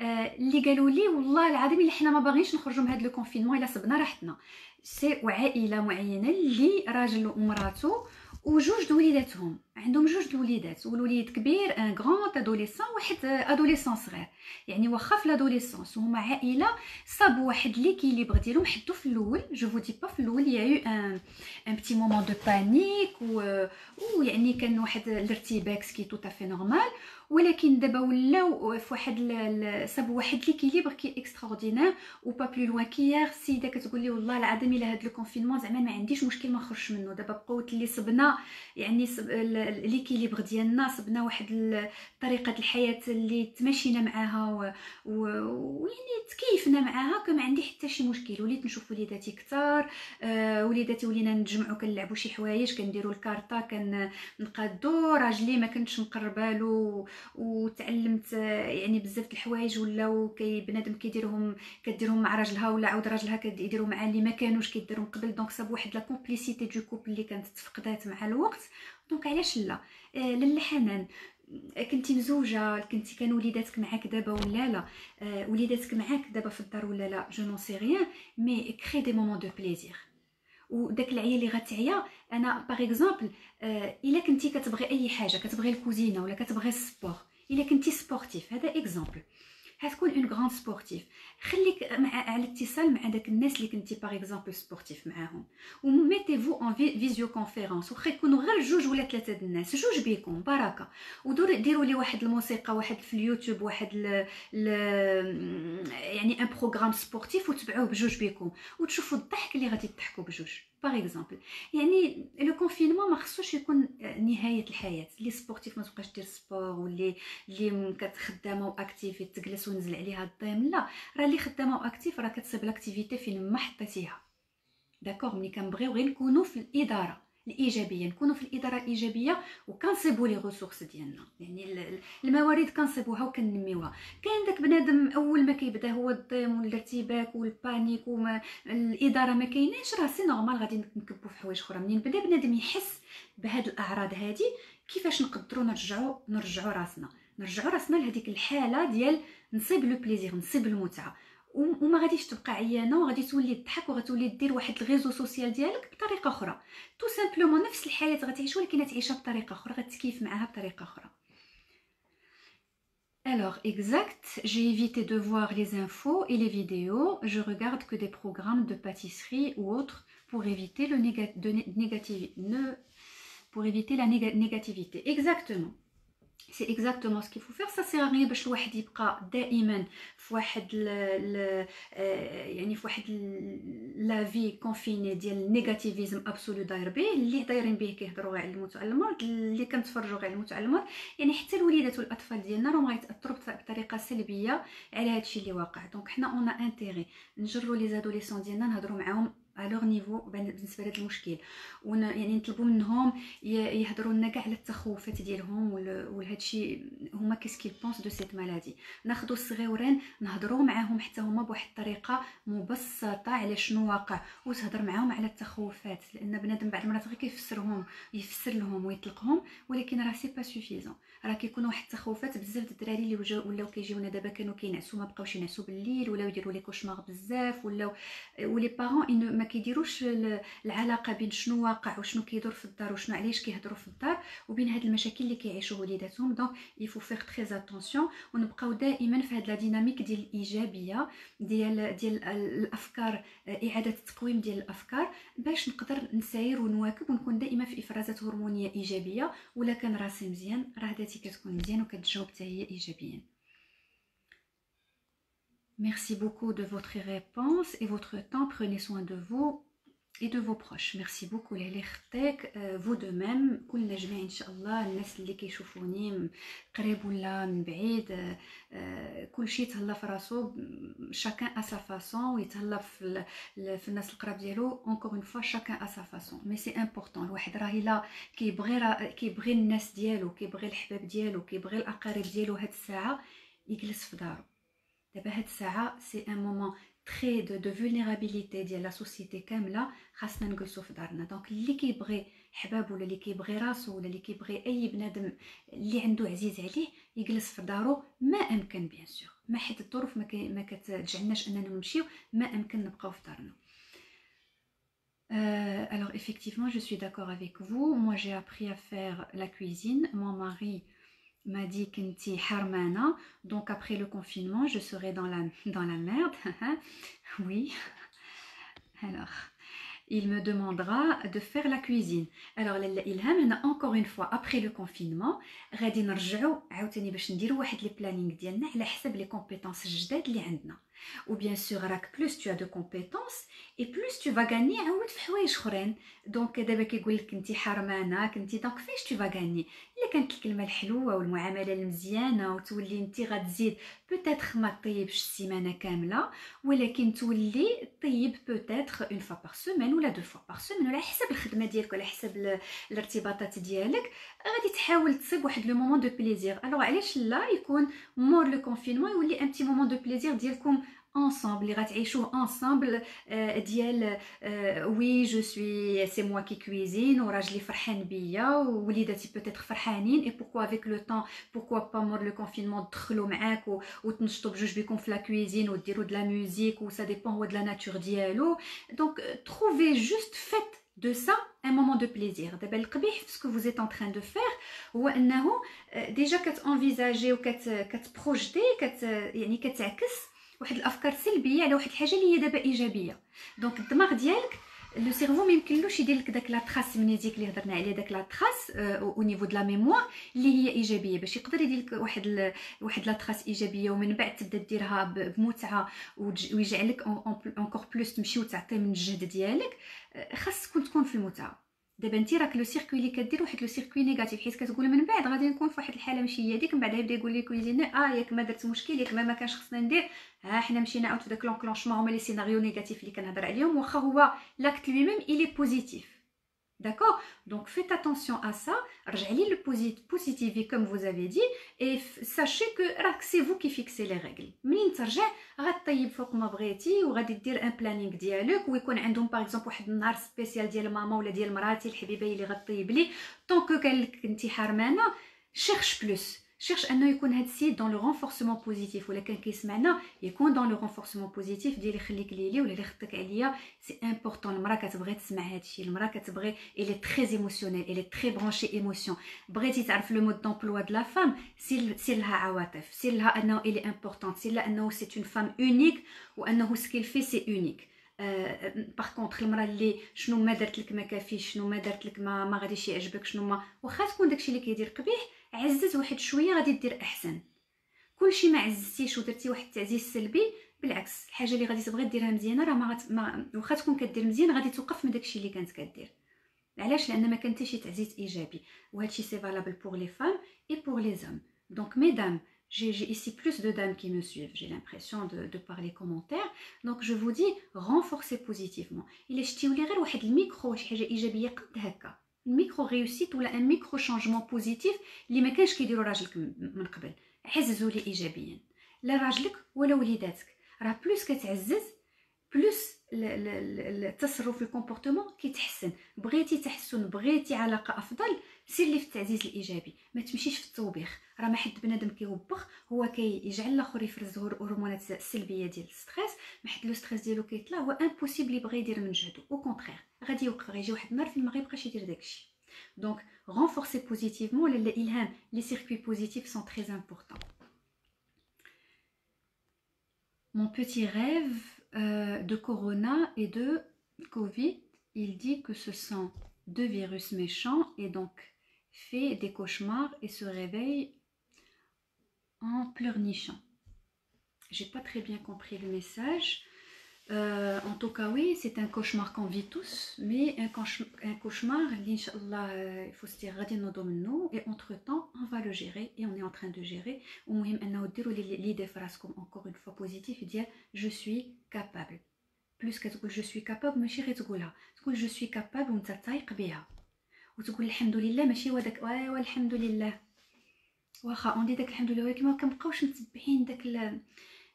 اللي قالوا لي والله العظيم اللي حنا ما باغينش نخرجوا من هذا لو كونفينمون الا صبنا راحتنا. سي عائله معينه اللي راجل ومراته وجوج د وليداتهم، عندهم جوج د وليدات، والوليد كبير ان غران ادوليسون، واحد ادوليسون صغير. يعني واخا في لادوليسونس وهما عائله صابوا واحد ليكيليبر ديالهم حدو في الاول. جو فو دي با في الاول يا يو ان بتي مومون دو بانيك ويعني كان واحد الارتباك سكي تو تافي نورمال، ولكن دابا ولاو في واحد صابوا واحد ليكيليبر كي اكستراوردينير. و با بلو لوان كيير السيده كتقول لي والله العظيم الا هاد لو كونفينمون زعما ما عنديش مشكل ما نخرجش منه. دابا بقوت اللي صبنا يعني ليكيليبر ديالنا، صبنا واحد طريقه الحياه اللي تماشينا معاها ويعني تكيفنا معاها، كما عندي حتى شي مشكل. وليت نشوف وليداتي كثار، وليداتي ولينا نتجمعوا كنلعبوا شي حوايج، كنديروا الكارطه، كنقادو. راجلي ما كنتش مقربه له وتعلمت يعني بزاف د الحوايج ولاو بنادم كديرهم مع راجلها، ولا عاود راجلها كيديروا مع اللي ما كانوش كيديروا قبل. دونك صاب واحد لا كومبليسيتي دو كوبل اللي كانت تفقدات مع الوقت. دونك علاش لا؟ لاله حنان، كنتي مزوجه، كانوا وليداتك معاك دابا ولا لا؟ وليداتك معاك دابا في الدار ولا لا؟ جو نون سي ريان، مي كري دي مومون دو بليزير. وداك العيا اللي غتعيا، انا باغ اكزومبل الا كنتي كتبغي اي حاجه، كتبغي الكوزينه ولا كتبغي السبور، الا كنتي سبورتيف، هذا اكزومبل، هتكون اون غراند سبورتيف، خليك على اتصال مع داك الناس اللي كنتي باغ اكزومبل سبورتيف معاهم، وميتيفو اون فيزيو كونفيرونس، واخا يكونوا غير جوج ولا ثلاثه د الناس، جوج بيكم بركه، وديروا لي واحد الموسيقى، واحد في اليوتيوب، واحد يعني ان بروغرام سبورتيف، وتبعوه بجوج بيكم وتشوفوا الضحك اللي غادي تضحكوا بجوج. باغ اكزومبل يعني لو كونفينمون ما خصوش يكون نهايه الحياه. اللي سبورتيف ما تبقاش دير سبور، واللي كتخدامه واكتيفي تجلس ونزل عليها الضيم، لا، راه اللي خدامه واكتيف راه كتصيب لاكتيفيتي فين ما حطيتيها. داكوغ، ملي كنبغيو غير نكونوا في الاداره الايجابيه، نكونوا في الاداره الايجابيه وكنصيبوا لي ريسورس ديالنا، يعني الموارد كنصيبوها وكنميوها. كاين داك بنادم اول ما كيبدا هو الضيم والارتباك والبانيك وما الاداره ما كايناش، راه سي نورمال غادي نكبوا في حوايج اخرى. منين بدا بنادم يحس بهاد الاعراض هادي، كيفاش نقدروا نرجعوا راسنا لهذيك الحاله ديال نصيب لو بليزير، نصيب المتعه، وما غاديش تبقى عيانه، وغادي تولي تضحك، وغتولي دير واحد الريزو سوسيال ديالك بطريقه اخرى. تو سامبلومون نفس الحياه غتعيش، ولكن غتعيشها بطريقه اخرى، غتكيف معاها بطريقه اخرى. Alors, exact, j'ai évité de voir les infos et les vidéos, je regarde que des programmes de pâtisserie ou autres pour éviter pour éviter la négativité. Exactement. سي اكزاكتومون سكي فو فير. سا سي غير باش الواحد يبقى دائما في واحد يعني في واحد لا في كونفيني ديال النيجاتيفيزم ابسولو داير به، اللي دايرين به كيهضروا غير على الموت على المرض، اللي كنتفرجوا غير على الموت على المرض. يعني حتى الوليدات والاطفال ديالنا راهم غيتاثروا بطريقه سلبيه على هادشي اللي واقع. دونك حنا اون انتيري نجروا لي زادوليسون ديالنا، نهضروا معاهم الوغ نيفو بالنسبه لهذا المشكل، يعني نطلبوا منهم يهضروا لنا كاع على التخوفات ديالهم وهادشي هما كيسكي بونس دو سيت مالادي. ناخذوا الصغيورين نهضروا معاهم حتى هما بواحد الطريقه مبسطه على شنو واقع، وتهضر معاهم على التخوفات، لان بنادم بعض المرات غير يفسر لهم ويطلقهم، ولكن راه سي با سوفيزون. راه كيكونوا واحد التخوفات. بزاف د الدراري اللي ولاو كيجيونا دابا كانوا كينعسوا ما بقاوش ينعسوا بالليل، ولاو يديروا لي كوشمار بزاف، ولاو ولي بارون ما كيديروش العلاقه بين شنو واقع وشنو كيدور في الدار وشنو علاش كيهضروا في الدار وبين هاد المشاكل اللي كيعيشوا وليداتهم. دونك يفو فيغ تري اتونسيون، ونبقاو دائما في هاد لا ديناميك ديال الايجابيه، ديال الافكار، اعاده التقويم ديال الافكار، باش نقدر نساير ونواكب ونكون دائما في افرازات هرمونيه ايجابيه. ولا كان راسي مزيان، راه ذاتي كتكون مزيان وكتجاوب حتى هي ايجابيا. Merci beaucoup de votre réponse et votre temps. Prenez soin de vous. et de vos proches. Merci beaucoup les ختك. Vous de même كلنا جميع ان شاء الله الناس اللي كيشوفوني قريب ولا من بعيد كل شيء يتهلا في راسو chacun à sa façon ويتهلا في الناس القراب ديالو encore une fois chacun à sa façon mais c'est important الواحد راهي لا كيبغي الناس ديالو كيبغي الحباب ديالو كيبغي الاقارب ديالو هاد الساعه يجلس في دارو دابا هاد الساعه سي ان مومون تري دو فولنيرابيليتي ديال لا سوسيتي كامله خاصنا نجلسوا في دارنا دونك اللي كيبغي حبابو ولا اللي كيبغي راسو ولا اللي كيبغي اي بنادم اللي عنده عزيز عليه يجلس في دارو ما امكن بيان سور ما حيت الظروف ما كتجعلناش اننا نمشيو ما امكن نبقاو في دارنا. Alors effectivement je suis d'accord avec vous, moi j'ai appris à faire la cuisine, mon mari m'a dit qu'inti harmana, donc après le confinement je serai dans la merde. Oui, alors il me demandera de faire la cuisine. Alors الإلهام هنا encore une fois après le confinement غادي نرجعوا عاوتاني باش نديروا واحد لي بلانينغ ديالنا على حسب لي كومبيتونس الجداد اللي عندنا. Ou bien sûr راك plus tu as de compétences et plus tu vas gagner عاود في حوايج اخرين. دونك دابا كيقول لك انت حرمانه كنتي دونك فاش tu vas gagner الا كانت الكلمه الحلوه والمعامله المزيانه وتولي انت غتزيد بوتيتر ما طيبش السيمانه كامله ولكن تولي طيب بوتيتر اون فوا بار سيمين ولا دو فوا بار سيمين ولا حسب الخدمه ديالك ولا حسب الارتباطات ديالك غادي تحاول تصيب واحد لو مومون دو بليزير. الوغ علاش لا يكون مور لو كونفينمون يولي ان بتي مومون دو بليزير ديالكم ensemble اللي غتعيشوه ensemble ديال وي جو سوي سي موا كي كويزين وراجلي فرحان بيا ووليداتي بوتيتر فرحانين اي بوركوا افيك لو طون بوركوا با مور لو كونفينمون تدخلوا معاك وتنشطوا بجوج بكم في لا كويزين وديروا دو لا ميوزيك و سا ديبون هو دو لا ناتور ديالو دونك تروفي جوست فيت de ça un moment de plaisir. دابا القبيح في ce que vous êtes en train de faire هو انه ديجا كتانفيزاجي وكتبروجتي يعني كتعكس واحد الافكار سلبيه على واحد الحاجه اللي هي دابا ايجابيه. دونك الدماغ ديالك لو سيرفو ما يمكنلوش يدير لك داك لا تراس منيتيك اللي هضرنا عليه داك لا تراس او نيفو د لا ميموار اللي هي ايجابيه باش يقدر يدير لك واحد لا تراس ايجابيه ومن بعد تبدا ديرها بمتعه ويجعلك اونكور بلوس تمشي وتعطي من الجهد ديالك خاص تكون في المتعه. دابا انت راك لو سيركوي اللي كدير واحد لو سيركوي نيجاتيف حيت كتقول من بعد غادي نكون في واحد الحاله ماشي هي ديك من بعد يبدا يقول لي كويزيني ياك ما درت مشكل ياك ما كانش خصنا ندير حنا مشينا عاود في داك لونكلونشمون هما لي سيناريو نيجاتيف اللي كنهضر عليهم واخا هو لاكت لوي ميم إلي بوزيتيف. D'accord? Donc faites attention à ça. Rejali le positiver comme vous avez dit et sachez que c'est vous qui fixez les règles. منين ترجع غطيب فوق ما بغيتي وغادي دير ان بلانينغ ديالك ويكون عندهم باغ اكزومبل واحد النهار سبيسيال ديال ماما ولا ديال مراتي الحبيبه اللي غطيب لي طونك قال لك انت حرمانه شيرش بلوس cherche انه يكون هاد السيد دون لو رونفورسمون بوزيتيف ولا كان كيسمعنا يكون دون لو رونفورسمون بوزيتيف ديال يخليك ليلي ولا اللي خدك عليا سي امبورطون. المراه كتبغي تسمع هادشي المراه كتبغي الي تري ايموسيونيل الي تري برونشي ايموسيون بغيتي تعرف لو مود دومبلوا د لا فام سير لها عواطف سير لها انه الي امبورطون سير لها انه سي اون فام اونيك وانه سكيل في سي اونيك. باغ كونطخ المراه اللي شنو ما درت لك ما كافيش شنو ما درت لك ما غاديش يعجبك شنو ما واخا تكون داكشي اللي كيدير قبيح عزز واحد شويه غادي دير احسن. كلشي ما عززتيش ودرتي واحد التعزيز سلبي بالعكس الحاجه اللي غادي تبغي ديرها مزيانه راه ما واخا تكون كدير مزيان غادي توقف من داكشي اللي كانت كدير. علاش؟ لان ما كان حتى شي تعزيز ايجابي وهادشي سي فالابل بور لي فام اي بور لي زوم. دونك ميدام j'ai ici plus de dames qui me suivent, j'ai l'impression de par les commentaires. Donc je vous dis renforcez positivement. Il est شتي ولي غير واحد الميكرو شي حاجه ايجابيه قد هكا الميكرو ريوسيت ولا ان ميكرو شانجمون بوزيتيف اللي ما كانش كيديروا راجلك من قبل عززوا لي ايجابيا لا راجلك ولا وليداتك راه بلوس كتعزز بلوس التصرف في الكومبورتمون كيتحسن. بغيتي تحسن بغيتي علاقه افضل سير لي في التعزيز الايجابي ما تمشيش في التوبيخ. راه ما حد بنادم كيوبخ هو كيجعل الاخر يفرز هرمونات السلبيه ديال الستريس. ما حد لو ستريس ديالو كيطلع هو امبوسيبل يبغي يدير من جهده او كونطرير غادي يوقف غيجي واحد النهار فين ما غيبقاش يدير داكشي. دونك renforcer positivement l'ilham les circuits positifs sont très importants. Mon petit rêve de Corona et de Covid, il dit que ce sont deux virus méchants et donc fait des cauchemars et se réveille en pleurnichant. J'ai pas très bien compris le message. En tout cas, oui, c'est un cauchemar qu'on vit tous, mais un cauchemar, Inch'Allah, il faut se dire, غادي نوضوا منه, et entre-temps, on va le gérer, et on est en train de gérer. المهم أنه ديروا l'idée في راسكم encore une fois positive, dire je suis capable. Plus كتقول je suis capable, ماشي غير تقولها, تقول je suis capable وانت تايق بها. وتقول الحمد لله, ماشي هو داك ايوا الحمد لله. واخا اون دي داك الحمد لله, ولكن ما كنبقاوش متبعين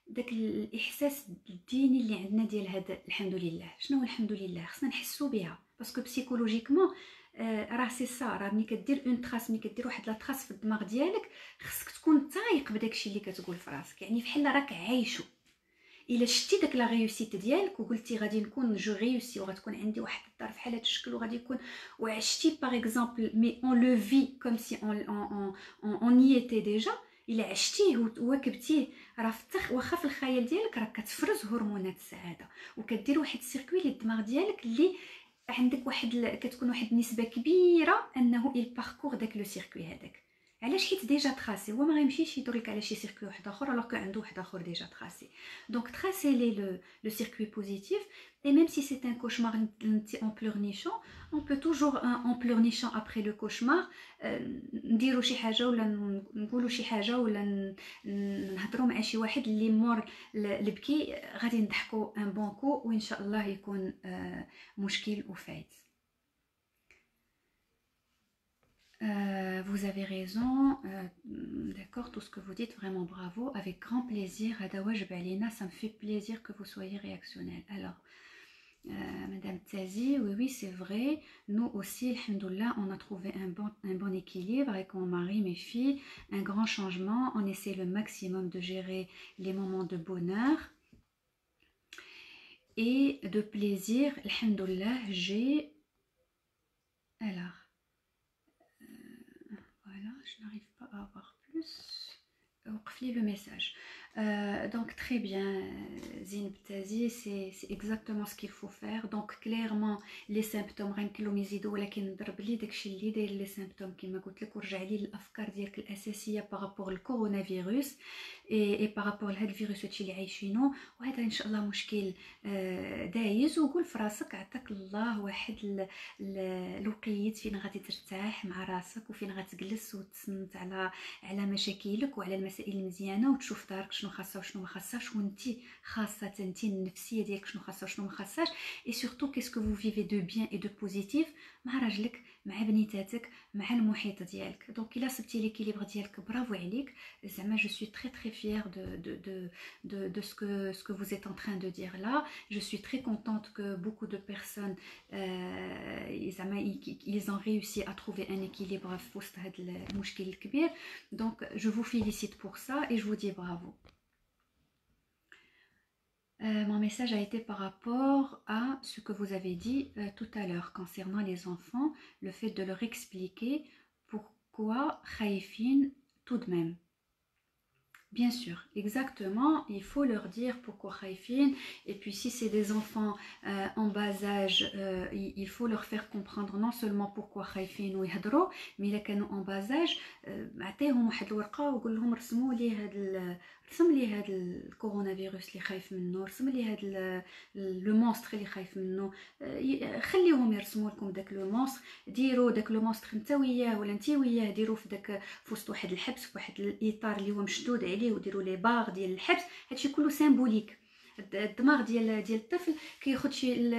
داك الاحساس الديني اللي عندنا ديال هذا الحمد لله. شنو هو الحمد لله؟ خصنا نحسوا بها باسكو بسيكولوجيكمون راه سي سا. راه ملي كدير اون تراس, ملي كدير واحد لا تراس في الدماغ ديالك, خصك تكون تايق بداكشي اللي كتقول في راسك, يعني بحال راك عايشو. الا شتي داك لا ريوسيت ديالك وقلتي غادي نكون جو ريوسي وغتكون عندي واحد الدار بحال هذا الشكل وغادي يكون, وعشتي باغ اكزومبل مي اون لو في كوم سي اون y était déjà, الا عشتيه وواكبتيه, راه واخا في الخيال ديالك راك كتفرز هرمونات السعاده, وكدير واحد السيركوي للدماغ ديالك اللي عندك كتكون واحد النسبه كبيره انه الباركور داك لو سيركوي هذاك. علاش؟ حيت ديجا تراسي, هو ما غيمشيش يدور لك على شي سيركوي واحد اخر الوغ كو عنده واحد اخر ديجا تراسي. دونك تراسي لي لو سيركوي بوزيتيف, et même si c'est un cauchemar en pleurnichant, on peut toujours en pleurnichant après le cauchemar نديرو شي حاجه ولا نقولوا شي حاجه ولا نهضروا مع شي واحد اللي مور البكي, غادي نضحكوا ان بون كو وان شاء الله يكون مشكل وفايت. Vous avez raison, d'accord, tout ce que vous dites, vraiment bravo, avec grand plaisir. Adaouaj Balina, ça me fait plaisir que vous soyez réactionnel. Alors, Madame Tazi, oui, c'est vrai, nous aussi, alhamdoulilah, on a trouvé un bon équilibre avec mon mari, mes filles, un grand changement, on essaie le maximum de gérer les moments de bonheur et de plaisir. Alhamdoulilah, j'ai... Alors... Voilà, je n'arrive pas à avoir plus. Oubliez le message. Donc très bien, Zine Btazi, c'est exactement ce qu'il faut faire. Donc clairement, les symptômes غنكلو يزيدوا, ولكن نضرب لي داكشي اللي داير لي سيمبتوم كما قلت لك, ورجع لي الافكار ديالك الاساسيه بارابور الكورونا فيروس اي بارابور لهذا الفيروس هادشي اللي عايشينو, وهذا ان شاء الله مشكل دايز. وقول في راسك عطاك الله واحد الوقيت فين غادي ترتاح مع راسك, وفين غتجلس وتصنت على مشاكلك وعلى المسائل المزيانه, وتشوف دارك شنو خاصها وشنو ما خاصهاش, وانتي خاصه انتي النفسيه ديالك شنو خاصها وشنو ما خاصهاش, اي سورتو كيسكو فو فيفي دو بيان اي دو بوزيتيف مع راجلك, مع بنيتاتك, مع المحيط ديالك. دونك الا صبتي ليكيليبر ديالك, برافو عليك. زعما جو سوي تري تري فيير de ce que vous êtes en train de dire là. Je suis très contente que beaucoup de personnes ils ont réussi à trouver un équilibre في وسط هذا المشكل الكبير. Donc je vous félicite pour ça et je vous dis bravo. Mon message a été par rapport à ce que vous avez dit tout à l'heure concernant les enfants, le fait de leur expliquer pourquoi khaïfin tout de même. Bien sûr, exactement, il faut leur dire pourquoi khaïfin, et puis si c'est des enfants en bas âge, il faut leur faire comprendre non seulement pourquoi khaïfin ou yahdrou, mais ils sont en bas âge, عطيهم واحد الورقه وقول لهم رسموا لي رسم لي هذا الكورونا فيروس اللي خايف منه, رسم لي هذا لو مونستر اللي خايف منه, خليهم يرسموا لكم داك لو مونستر, ديروا داك لو مونستر انت وياه ولا انت وياه, ديروا في داك في وسط واحد الحبس, في واحد الاطار اللي هو مشدود عليه, وديروا لي باغ ديال الحبس. هادشي كله سيمبوليك. الدماغ ديال الطفل كياخذ شي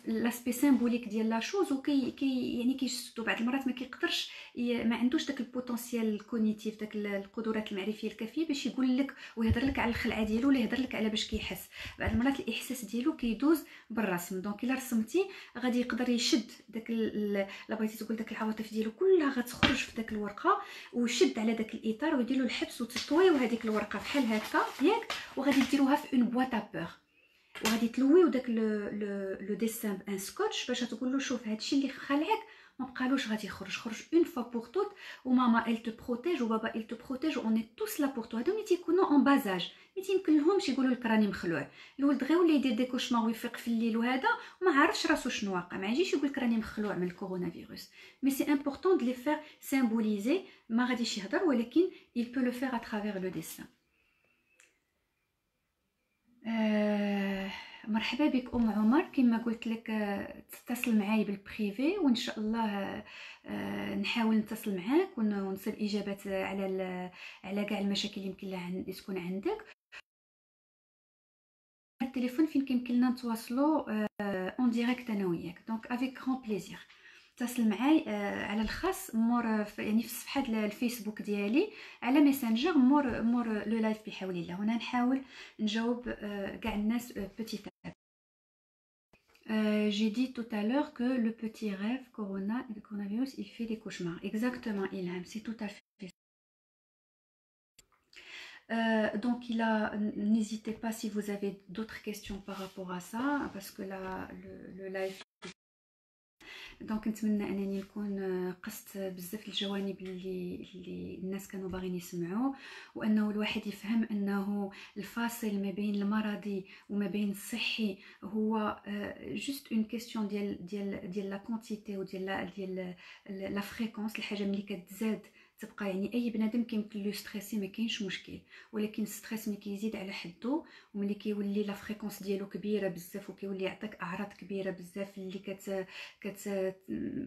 لاسبي سيمبوليك ديال لا شوز, وكي يعني كيشدو بعض المرات ما كيقدرش, ما عندوش داك البوتونسيال الكونيتيف, داك القدرات المعرفيه الكافيه باش يقول لك ويهضر لك على الخلعه ديالو, ولا يهضر لك على باش كيحس. بعض المرات الاحساس ديالو كيدوز بالرسم. دونك الا رسمتي غادي يقدر يشد داك لا بغيتي تقول داك العواطف ديالو كلها غتخرج في داك الورقه, ويشد على داك الاطار ويدير له الحبس, وتطويو هذيك الورقه بحال هكا ياك, وغادي ديروها في اون بواط ا بور, وغادي تلويو داك لو ديسان بان سكوتش باش تقول له شوف هادشي اللي خلعك ما بقالوش غادي خرج اون فوا بور توت, وماما elle te protège وبابا il te protège, on est tous là pour toi. هادو ملي تيكونوا اون بازاج ما تيمكن لهمش يقولوا لك راني مخلوع. الولد غير ولا يدير دي كوشمار ويفيق في الليل وهذا وما عارفش راسو شنو واقع, ما يجيش يقول لك راني مخلوع من الكورونا فيروس. مي سي امبورطون دو لي فير سيمبوليزي, ما غاديش يهضر ولكن il peut le faire à travers le dessin. مرحبا بك ام عمر. كما قلت لك تتصل معاي بالبريفي وان شاء الله نحاول نتصل معاك ونصل اجابات على كاع المشاكل اللي يمكن لها تكون عندك. التليفون فين كيمكن لنا نتواصلوا اون ديريكت انا وياك، دونك افيك غون بليزير. اتصل معاي على الخاص مور يعني في صفحه الفيسبوك ديالي على ميسنجر مور لو لايف بحول الله. هنا نحاول نجاوب كاع الناس بوتيت. J'ai dit tout à l'heure que le petit rêve coronavirus, il fait des cauchemars. Exactement, Ilham, c'est tout à fait ça. Donc, n'hésitez pas si vous avez d'autres questions par rapport à ça, parce que là, le live. دونك نتمنى انني نكون قصت بزاف الجوانب اللي الناس كانوا باغيين يسمعوا، وانه الواحد يفهم انه الفاصل ما بين المرضي وما بين الصحي هو جوست اون كيسيون ديال لا كونتيتي وديال لا فريكونس. الحاجه ملي كتزاد تبقى يعني اي بنادم كيمكن له ستريسي ما كاينش مشكل، ولكن الستريس ملي كيزيد على حدو وملي كيولي لا فريكونس ديالو كبيره بزاف وكيولي يعطيك اعراض كبيره بزاف اللي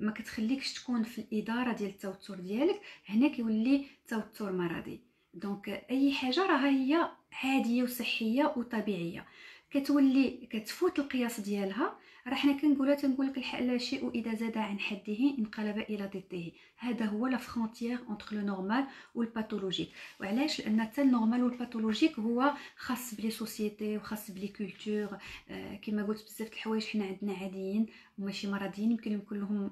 ما كتخليكش تكون في الاداره ديال التوتر ديالك، هنا كيولي توتر مرضي. دونك اي حاجه راها هي عاديه وصحيه وطبيعيه، كتولي كتفوت القياس ديالها. راه حنا تنقولك الشيء اذا زاد عن حده انقلب الى ضده. هذا هو لا فرونتيير انتر لو نورمال والباثولوجيك. وعلاش؟ لان حتى النورمال والباثولوجيك هو خاص بلي سوسيتي وخاص بلي كولتور. كما قلت بزاف د الحوايج حنا عندنا عاديين وماشي مرضيين، يمكن لهم كلهم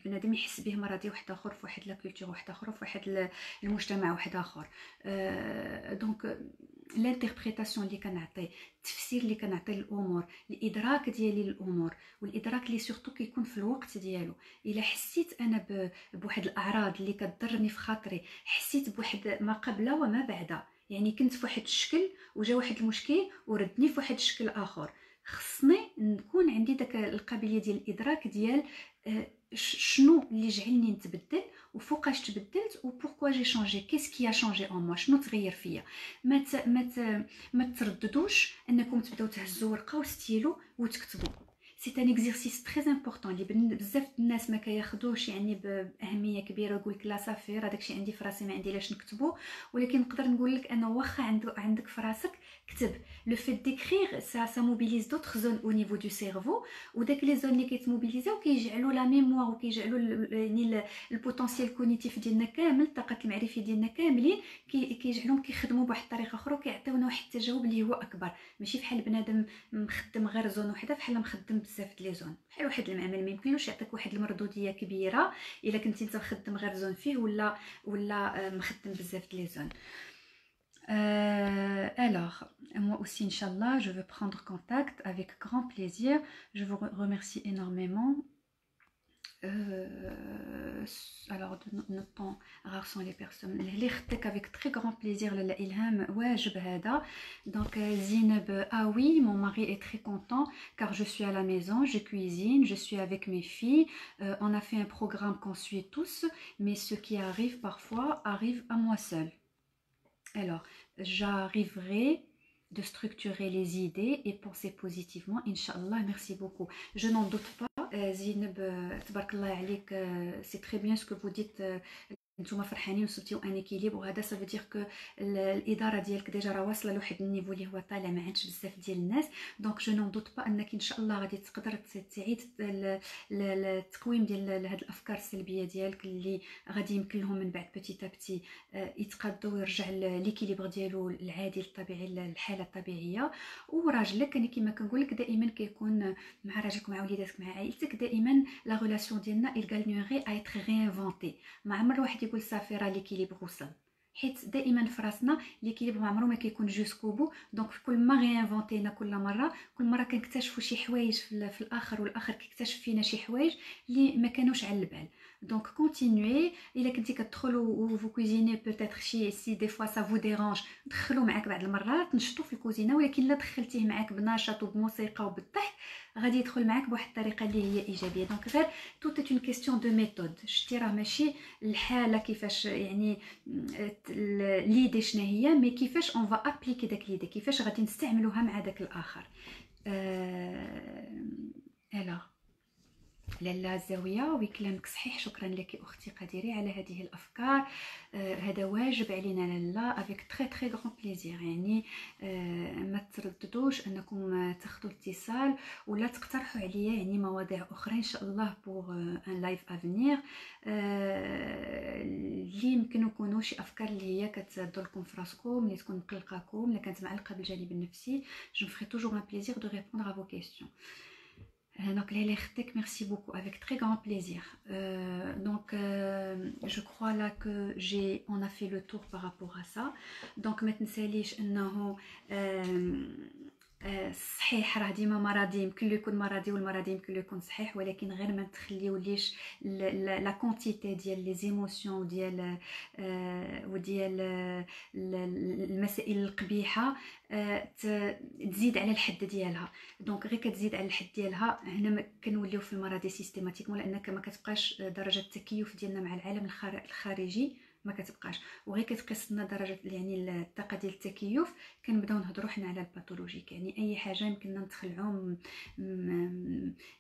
بنادم يحس به مرضي واحد اخر في واحد لا كولتور واحد اخر في واحد المجتمع واحد اخر. دونك الانتربريتاسيون اللي كنعطي، التفسير اللي كنعطي للامور، الادراك ديالي للامور، والادراك اللي سورتو كيكون في الوقت ديالو. الا حسيت انا بواحد الاعراض اللي كضرني في خاطري، حسيت بواحد ما قبل وما بعد، يعني كنت في واحد الشكل وجا واحد المشكل وردني في واحد الشكل اخر، خصني نكون عندي داك القابليه ديال الادراك ديال شنو اللي جعلني نتبدل وفوقاش تبدلت وبوركوا جي شانجي، كيسكي ا شانجي اون موا، شنو تغير فيا. ما ترددوش انكم تبداو تهزوا ورقه وستيلو وتكتبوا. سي ان اكزرسيس تري امبورطون اللي بزاف الناس ما كياخذوش يعني باهميه كبيره. يقول لك لا صافي راه داكشي عندي في راسي ما عندي لاش نكتبو، ولكن نقدر نقول لك انه واخا عندك في راسك كتب. لو فيت ديكريغ سا موبيليز دوطخ زون او نيفو دو سيرفو، وداك لي زون اللي كيتموبيليزاو كيجعلوا لا ميموار وكيجعلوا يعني البوتونسييل كوغنيتيف ديالنا كامل، الطاقه المعرفيه ديالنا كاملين كيجعلهم كيخدموا بواحد الطريقه اخرى وكيعطيونا واحد التجاوب اللي هو اكبر. ماشي بحال بنادم مخدم غير زون وحده، بحال مخدم بزاف د لي زون. بحال واحد المعمل ما يمكنلوش يعطيك واحد المردوديه كبيره الا كنتي انت مخدم غير زون فيه ولا مخدم بزاف د لي زون. Alors, moi aussi, Inch'Allah, je veux prendre contact avec grand plaisir. Je vous remercie énormément. Alors, de notre temps, rares sont les personnes. Avec très grand plaisir, Ilham, wajib hada. Donc, Zineb, ah oui, mon mari est très content car je suis à la maison, je cuisine, je suis avec mes filles. On a fait un programme qu'on suit tous, mais ce qui arrive parfois arrive à moi seule. Alors, j'arriverai de structurer les idées et penser positivement, Inch'Allah. Merci beaucoup. Je n'en doute pas. Zineb, tabarakallah alik, c'est très bien ce que vous dites. نتوما فرحانين وصلتيو ان اكيليبر، وهذا سا فودير كو الاداره ديالك ديجا راه واصله لواحد النيفو اللي هو طالع ما عندش بزاف ديال الناس. دونك جو نون دوت با انك ان شاء الله غادي تقدر تعيد التقويم ديال هاد الافكار السلبيه ديالك اللي غادي يمكن لهم من بعد بوتيتا بتي يتقادوا ويرجع ليكيليبر ديالو العادي الطبيعي، الحاله الطبيعيه. وراجلك يعني كما كنقول لك دائما كيكون مع راجلك مع وليداتك مع عائلتك، دائما لا ريلاسيون ديالنا il gagnerait à être réinventé. ما عمر واحد يقول صافي راه ليكيليبر وصل، حيت دائما في راسنا ليكيليبر ما عمره ما كيكون جوسكو بو. دونك كل ما غينفونتينا كل مره كنكتشفوا شي حوايج في الاخر، والاخر كيكتشف فينا شي حوايج اللي ما كانوش على البال. دونك كونتينيوي. الا كنتي كتدخلوا وفو كوزيني بوتيتر شي سي دي فوا سا فو ديرانج، دخلوا معاك بعض المرات نشطوا في الكوزينه، ولكن لا دخلتيه معاك بنشاط وبموسيقى وبالضحك غادي يدخل معاك بواحد الطريقه اللي هي ايجابيه. دونك غير توت اون كيسيون دو ميثود. شتي راه ماشي الحاله كيفاش يعني ليدي شنو هي، مي كيفاش اون فا ابليكي داك ليدي، كيفاش غادي نستعملوها مع داك الاخر. الا لاله زاويه وكلامك صحيح. شكرا لك اختي قديري على هذه الافكار. هذا واجب علينا لاله افيك تري تري غران بليزير. يعني ما ترددوش انكم تاخذوا الاتصال ولا تقترحوا عليا يعني مواضيع اخرى ان شاء الله بور ان لايف افنير اللي يمكن يكونوا شي افكار اللي هي كتدور لكم في راسكم، اللي تكون مقلقاكم، اللي كانت معلقه بالجانب النفسي. جو فري توجور ان بليزير دو ريبوندر ا فو كيسيون. Donc les lertek, merci beaucoup, avec très grand plaisir. Je crois là que on a fait le tour par rapport à ça. Donc maintenant c'est انه صحيح راه ديما مرضي يمكن له يكون مرضي والمرضي يمكن له يكون صحيح، ولكن غير ما تخليوليش لا كونتيتي ديال لي زيموسيون وديال المسائل القبيحه تزيد على الحد ديالها. دونك غير كتزيد على الحد ديالها هنا كنوليو في المرضي سيستيماتيكمون، لانك ما كتبقاش درجه التكيف ديالنا مع العالم الخارجي ما كتبقاش، وغير كتقيس لنا درجه يعني الطاقه ديال التكيف كنبداو نهضروا حنا على الباثولوجيك. يعني اي حاجه يمكننا نتخلعوا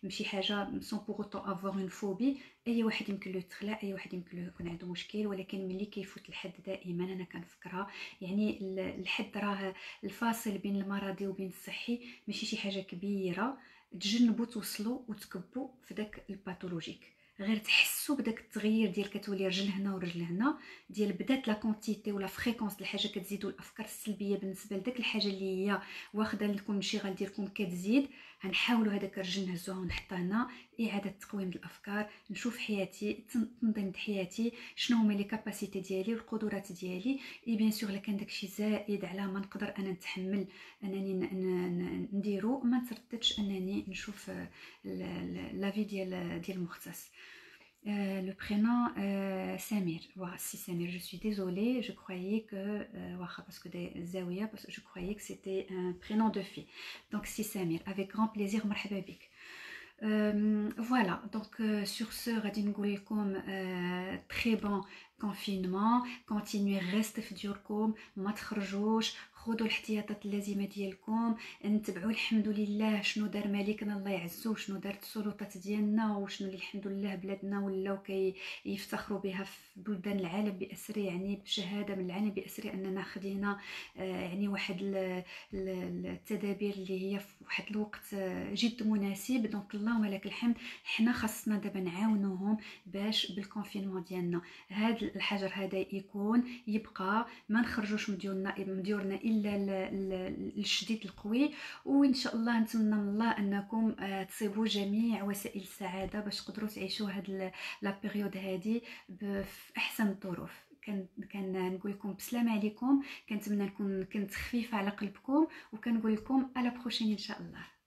ماشي حاجه سون بور اوتو افوار اون فوبي. اي واحد يمكن له يتخلع، اي واحد يمكن له يكون عنده مشكل، ولكن ملي كيفوت الحد دائما انا كنفكرها يعني الحد راه الفاصل بين المرضي وبين الصحي ماشي شي حاجه كبيره. تجنبوا توصلوا وتكبوا في داك الباثولوجيك، غير تحسوا بداك التغيير ديال كتولي رجل هنا ورجل هنا، ديال بدات لا كونتيتي ولا فريكونس د الحاجه كتزيدوا الافكار السلبيه بالنسبه لداك الحاجه اللي هي واخده لكم الانشغال ديالكم كتزيد. غنحاولوا هذاك الرجل نهزوها ونحطها هنا، اعاده تقويم الافكار، نشوف حياتي، تنظيم حياتي، شنو هما لي كاباسيتي ديالي والقدرات ديالي. اي بيان سور الا كان داكشي زائد على ما نقدر انا نتحمل انني نديرو، ما نترددش انني نشوف لافي ديال المختص. Le prénom Samir. Voilà, si Samir, je suis désolée, je croyais que parce que des Zawiya, parce que je croyais que c'était un prénom de fille. Donc si Samir, avec grand plaisir, marhaba bik. Voilà, donc sur ce, غادي نقول لكم très bon confinement. continuez restez في ديوركم، ما تخرجوش، خذوا الاحتياطات اللازمه ديالكم، نتبعوا الحمد لله شنو دار ملكنا الله يعزو، شنو دارت السلطات ديالنا، وشنو اللي الحمد لله بلادنا ولاو كيفتخروا بها في بلدان العالم باسره، يعني بشهاده من العالم باسره اننا خدينا يعني واحد التدابير اللي هي في واحد الوقت جد مناسب. دونك اللهم لك الحمد. حنا خاصنا دابا نعاونوهم باش بالكونفينمون ديالنا هذا الحجر هذا يكون يبقى، ما نخرجوش من ديورنا الا الشديد القوي. وان شاء الله نتمنى من الله انكم تصيبوا جميع وسائل السعاده باش تقدروا تعيشوا هاد لا بيريود هذه في احسن الظروف. كان نقول لكم بسلام عليكم، كنتمنى نكون كنت خفيفه على قلبكم، وكنقول لكم على بروشين ان شاء الله.